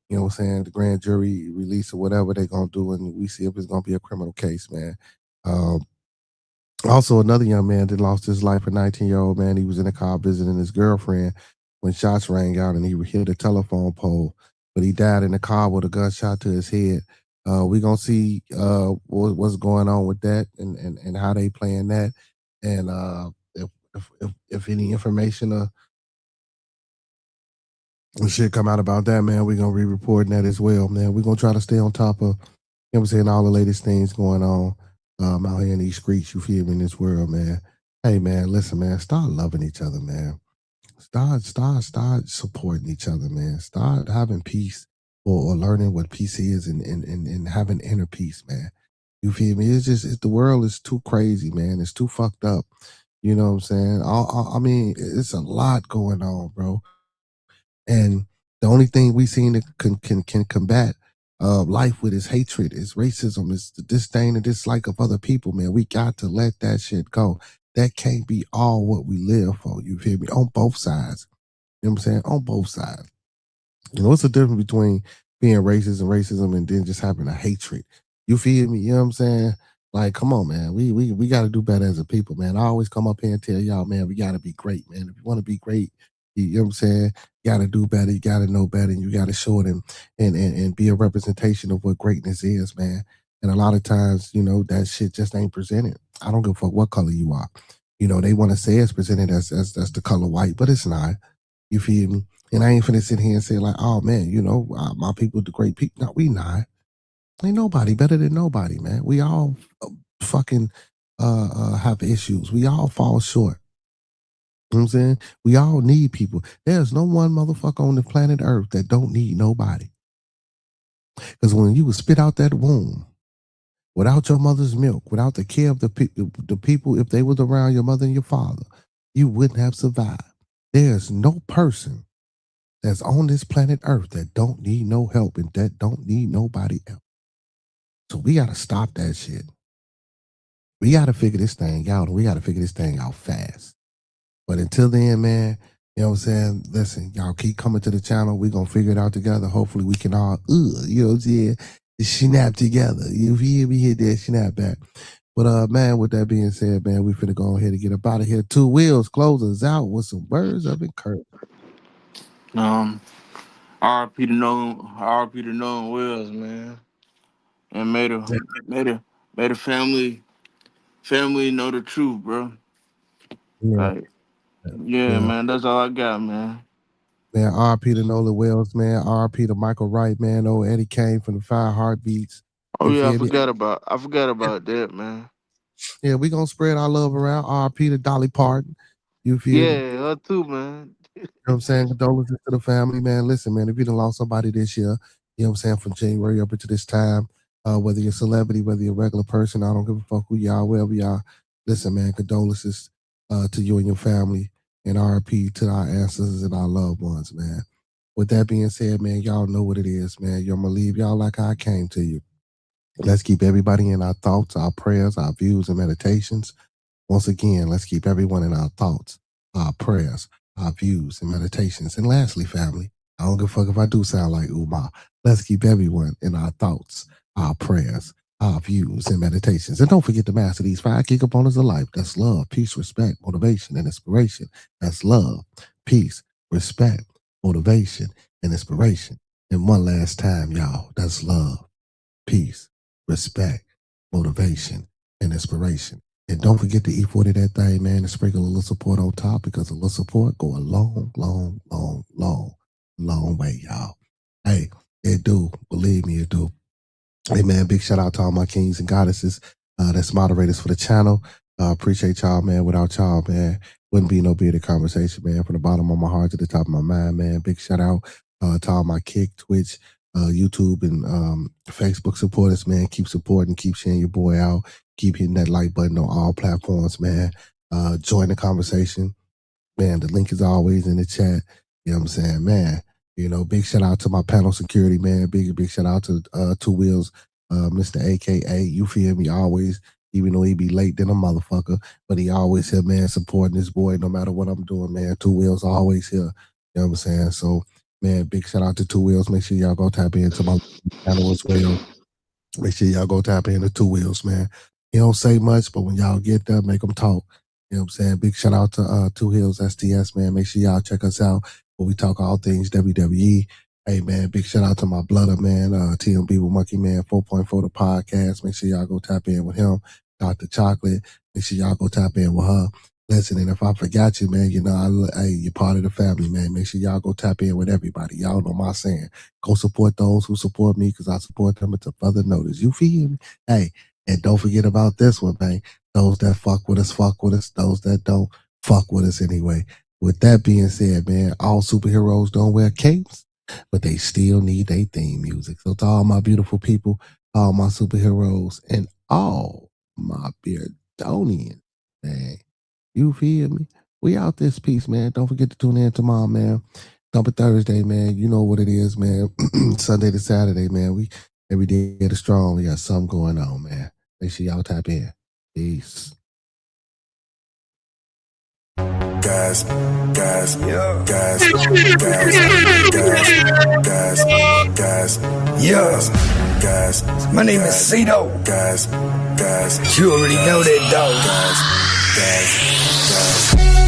you know what I'm saying, the grand jury release or whatever they're gonna do, and we see if it's gonna be a criminal case, man. Also, another young man that lost his life, a 19-year-old man. He was in a car visiting his girlfriend when shots rang out and he hit a telephone pole, but he died in the car with a gunshot to his head. We're going to see what's going on with that and how they playing that. And if any information or shit come out about that, man, we're going to be reporting that as well, man. We're going to try to stay on top of, you know what I'm saying, all the latest things going on out here in these streets, you feel me, in this world, man. Hey, man, listen, man, start loving each other, man. Start supporting each other, man. Start having peace or learning what peace is and having inner peace, man. You feel me? The world is too crazy, man. It's too fucked up. You know what I'm saying? I mean, it's a lot going on, bro. And the only thing we seen that can combat life with is hatred, is racism, is the disdain and dislike of other people, man. We got to let that shit go. That can't be all what we live for. You feel me? On both sides. You know what I'm saying? On both sides. You know, what's the difference between being racist and racism and then just having a hatred? You feel me? You know what I'm saying? Like, come on, man. We got to do better as a people, man. I always come up here and tell y'all, man, we got to be great, man. If you want to be great, you know what I'm saying? You got to do better. You got to know better. And you got to show it and be a representation of what greatness is, man. And a lot of times, you know, that shit just ain't presented. I don't give a fuck what color you are. You know, they want to say it's presented as the color white, but it's not. You feel me? And I ain't finna sit here and say like, oh man, you know, my people the great people. No, we not. Ain't nobody better than nobody, man. We all fucking have issues. We all fall short. You know what I'm saying? We all need people. There's no one motherfucker on the planet Earth that don't need nobody. Because when you would spit out that womb, without your mother's milk, without the care of the people, if they was around your mother and your father, you wouldn't have survived. There's no person that's on this planet Earth that don't need no help and that don't need nobody else. So we got to stop that shit. We got to figure this thing out, and we got to figure this thing out fast. But until then, man, you know what I'm saying? Listen, y'all keep coming to the channel. We're going to figure it out together. Hopefully we can all, you know what I'm saying? Snap together. You feel me? Hit that snap back. But man, with that being said, man, we finna go ahead and get up out of here. Two Wheels closes out with some words of encouragement. RP to Nolan Wills, man. And made a family know the truth, bro. Yeah. Yeah, man, that's all I got, man. Man, RP to Nolan Wells, man. RP to Michael Wright, man. Old Eddie Kane from the 5 Heartbeats. Oh yeah, I forgot about that, man. Yeah, we gonna spread our love around. RP to Dolly Parton. You feel me? Yeah, her too, man. You know what I'm saying? Condolences to the family, man. Listen, man, if you done lost somebody this year, you know what I'm saying, from January up into this time, Whether you're a celebrity, whether you're a regular person, I don't give a fuck who y'all, wherever y'all. Listen, man, condolences to you and your family, and RIP to our ancestors and our loved ones, man. With that being said, man, y'all know what it is, man. I'm gonna leave y'all like I came to you. Let's keep everybody in our thoughts, our prayers, our views, and meditations. Once again, let's keep everyone in our thoughts, our prayers, our views, and meditations. And lastly, family, I don't give a fuck if I do sound like Umar. Let's keep everyone in our thoughts, our prayers, our views, and meditations. And don't forget to master these 5 key components of life. That's love, peace, respect, motivation, and inspiration. That's love, peace, respect, motivation, and inspiration. And one last time, y'all, that's love, peace, respect, motivation, and inspiration. And don't forget to E40 that thing, man, and sprinkle a little support on top, because a little support go a long, long, long, long, long way, y'all. Hey, it do. Believe me, it do. Hey, man, big shout out to all my kings and goddesses that's moderators for the channel. Appreciate y'all, man. Without y'all, man, wouldn't be no bearded conversation, man. From the bottom of my heart to the top of my mind, man. Big shout out to all my Kick, Twitch, YouTube, and Facebook supporters, man. Keep supporting, keep sharing your boy out. Keep hitting that like button on all platforms, man. Join the conversation. Man, the link is always in the chat. You know what I'm saying, man? You know, big shout out to my panel security, man. Big shout out to Two Wheels, Mr. AKA. You feel me? Always, even though he be late than a motherfucker, but he always here, man, supporting this boy no matter what I'm doing, man. Two Wheels always here. You know what I'm saying? So, man, big shout out to Two Wheels. Make sure y'all go tap into my channel as well. Make sure y'all go tap into Two Wheels, man. He don't say much, but when y'all get there, make them talk. You know what I'm saying? Big shout out to Two Hills STS, man. Make sure y'all check us out where we talk all things WWE. Hey, man, big shout out to my blooder, man, TMB with Monkey Man 4.4 the podcast. Make sure y'all go tap in with him. Dr. Chocolate. Make sure y'all go tap in with her. Listen, and if I forgot you, man, you know, hey, you're part of the family, man. Make sure y'all go tap in with everybody. Y'all know my saying. Go support those who support me, because I support them until further notice. You feel me? Hey, and don't forget about this one, man. Those that fuck with us, fuck with us. Those that don't, fuck with us anyway. With that being said, man, all superheroes don't wear capes, but they still need their theme music. So to all my beautiful people, all my superheroes, and all my Beardonians, man, you feel me? We out this piece, man. Don't forget to tune in tomorrow, man. Dump it Thursday, man. You know what it is, man. Sunday to Saturday, man. We every day of the strong, we got something going on, man. Make sure y'all tap in. Peace. Guys, yeah. My name is Cito. You already know that, dog.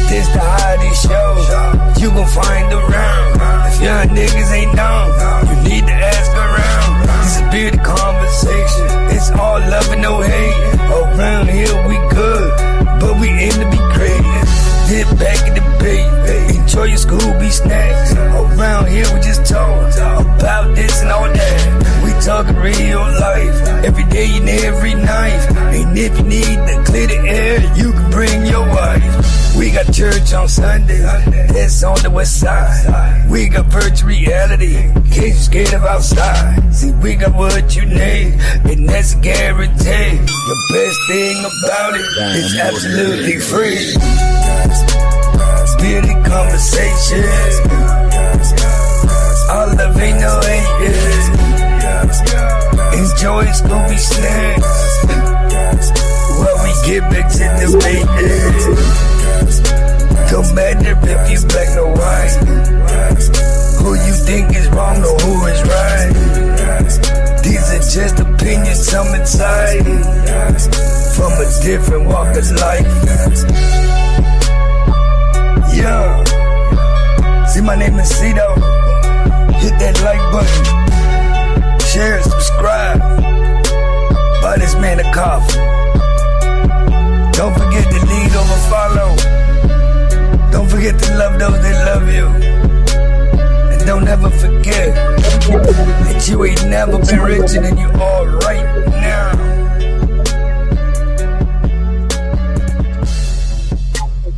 This the hottest show you gon' find around. If young niggas ain't known, you need to ask around. This is bearded conversation. It's all love and no hate. Around here we good, but we aim to be great. Dip back in the debate. Enjoy your Scooby snacks. Around here we just talk about this and all that. We talking real life every day and every night. And if you need to clear the air, you can bring your wife. We got church on Sunday, that's on the west side. We got virtual reality, in case you're scared of outside. See, we got what you need, and that's a guarantee. The best thing about it is absolutely free. Bearded conversation. All love ain't no haters. Enjoy Scooby snacks while we get back to the basics. Don't matter if you black or white. Who you think is wrong or who is right. These are just opinions, some inside from a different walk of life. Yeah. See, my name is Cito. Hit that like button. Share, subscribe. Buy this man a coffee. Don't forget to lead over follow. Don't forget to love those that love you. And don't ever forget that you ain't never been richer than you are right now.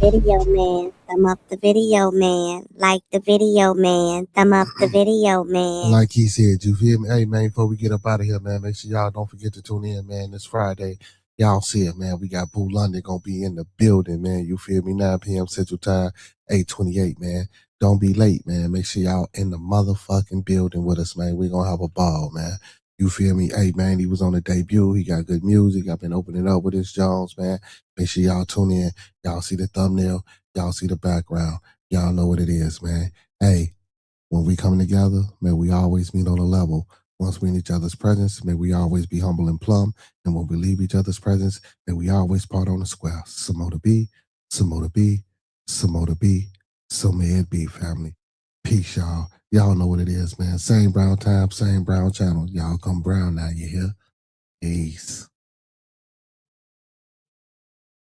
Video man. Thumb up the video, man. Like the video, man. Thumb up the video, man. Like he said, you feel me? Hey, man, before we get up out of here, man, make sure y'all don't forget to tune in, man. This Friday, y'all see it, man. We got Boo London going to be in the building, man. You feel me? 9 p.m. Central Time, 8:28, man. Don't be late, man. Make sure y'all in the motherfucking building with us, man. We're going to have a ball, man. You feel me? Hey, man, he was on the debut. He got good music. I've been opening up with his Jones, man. Make sure y'all tune in. Y'all see the thumbnail. Y'all see the background. Y'all know what it is, man. Hey, when we come together, may we always meet on a level. Once we in each other's presence, may we always be humble and plumb. And when we leave each other's presence, may we always part on the square. Some more to be, some more to be, some more to be. So may it be, family. Peace, y'all. Y'all know what it is, man. Same brown time, same brown channel. Y'all come brown now, you hear? Peace.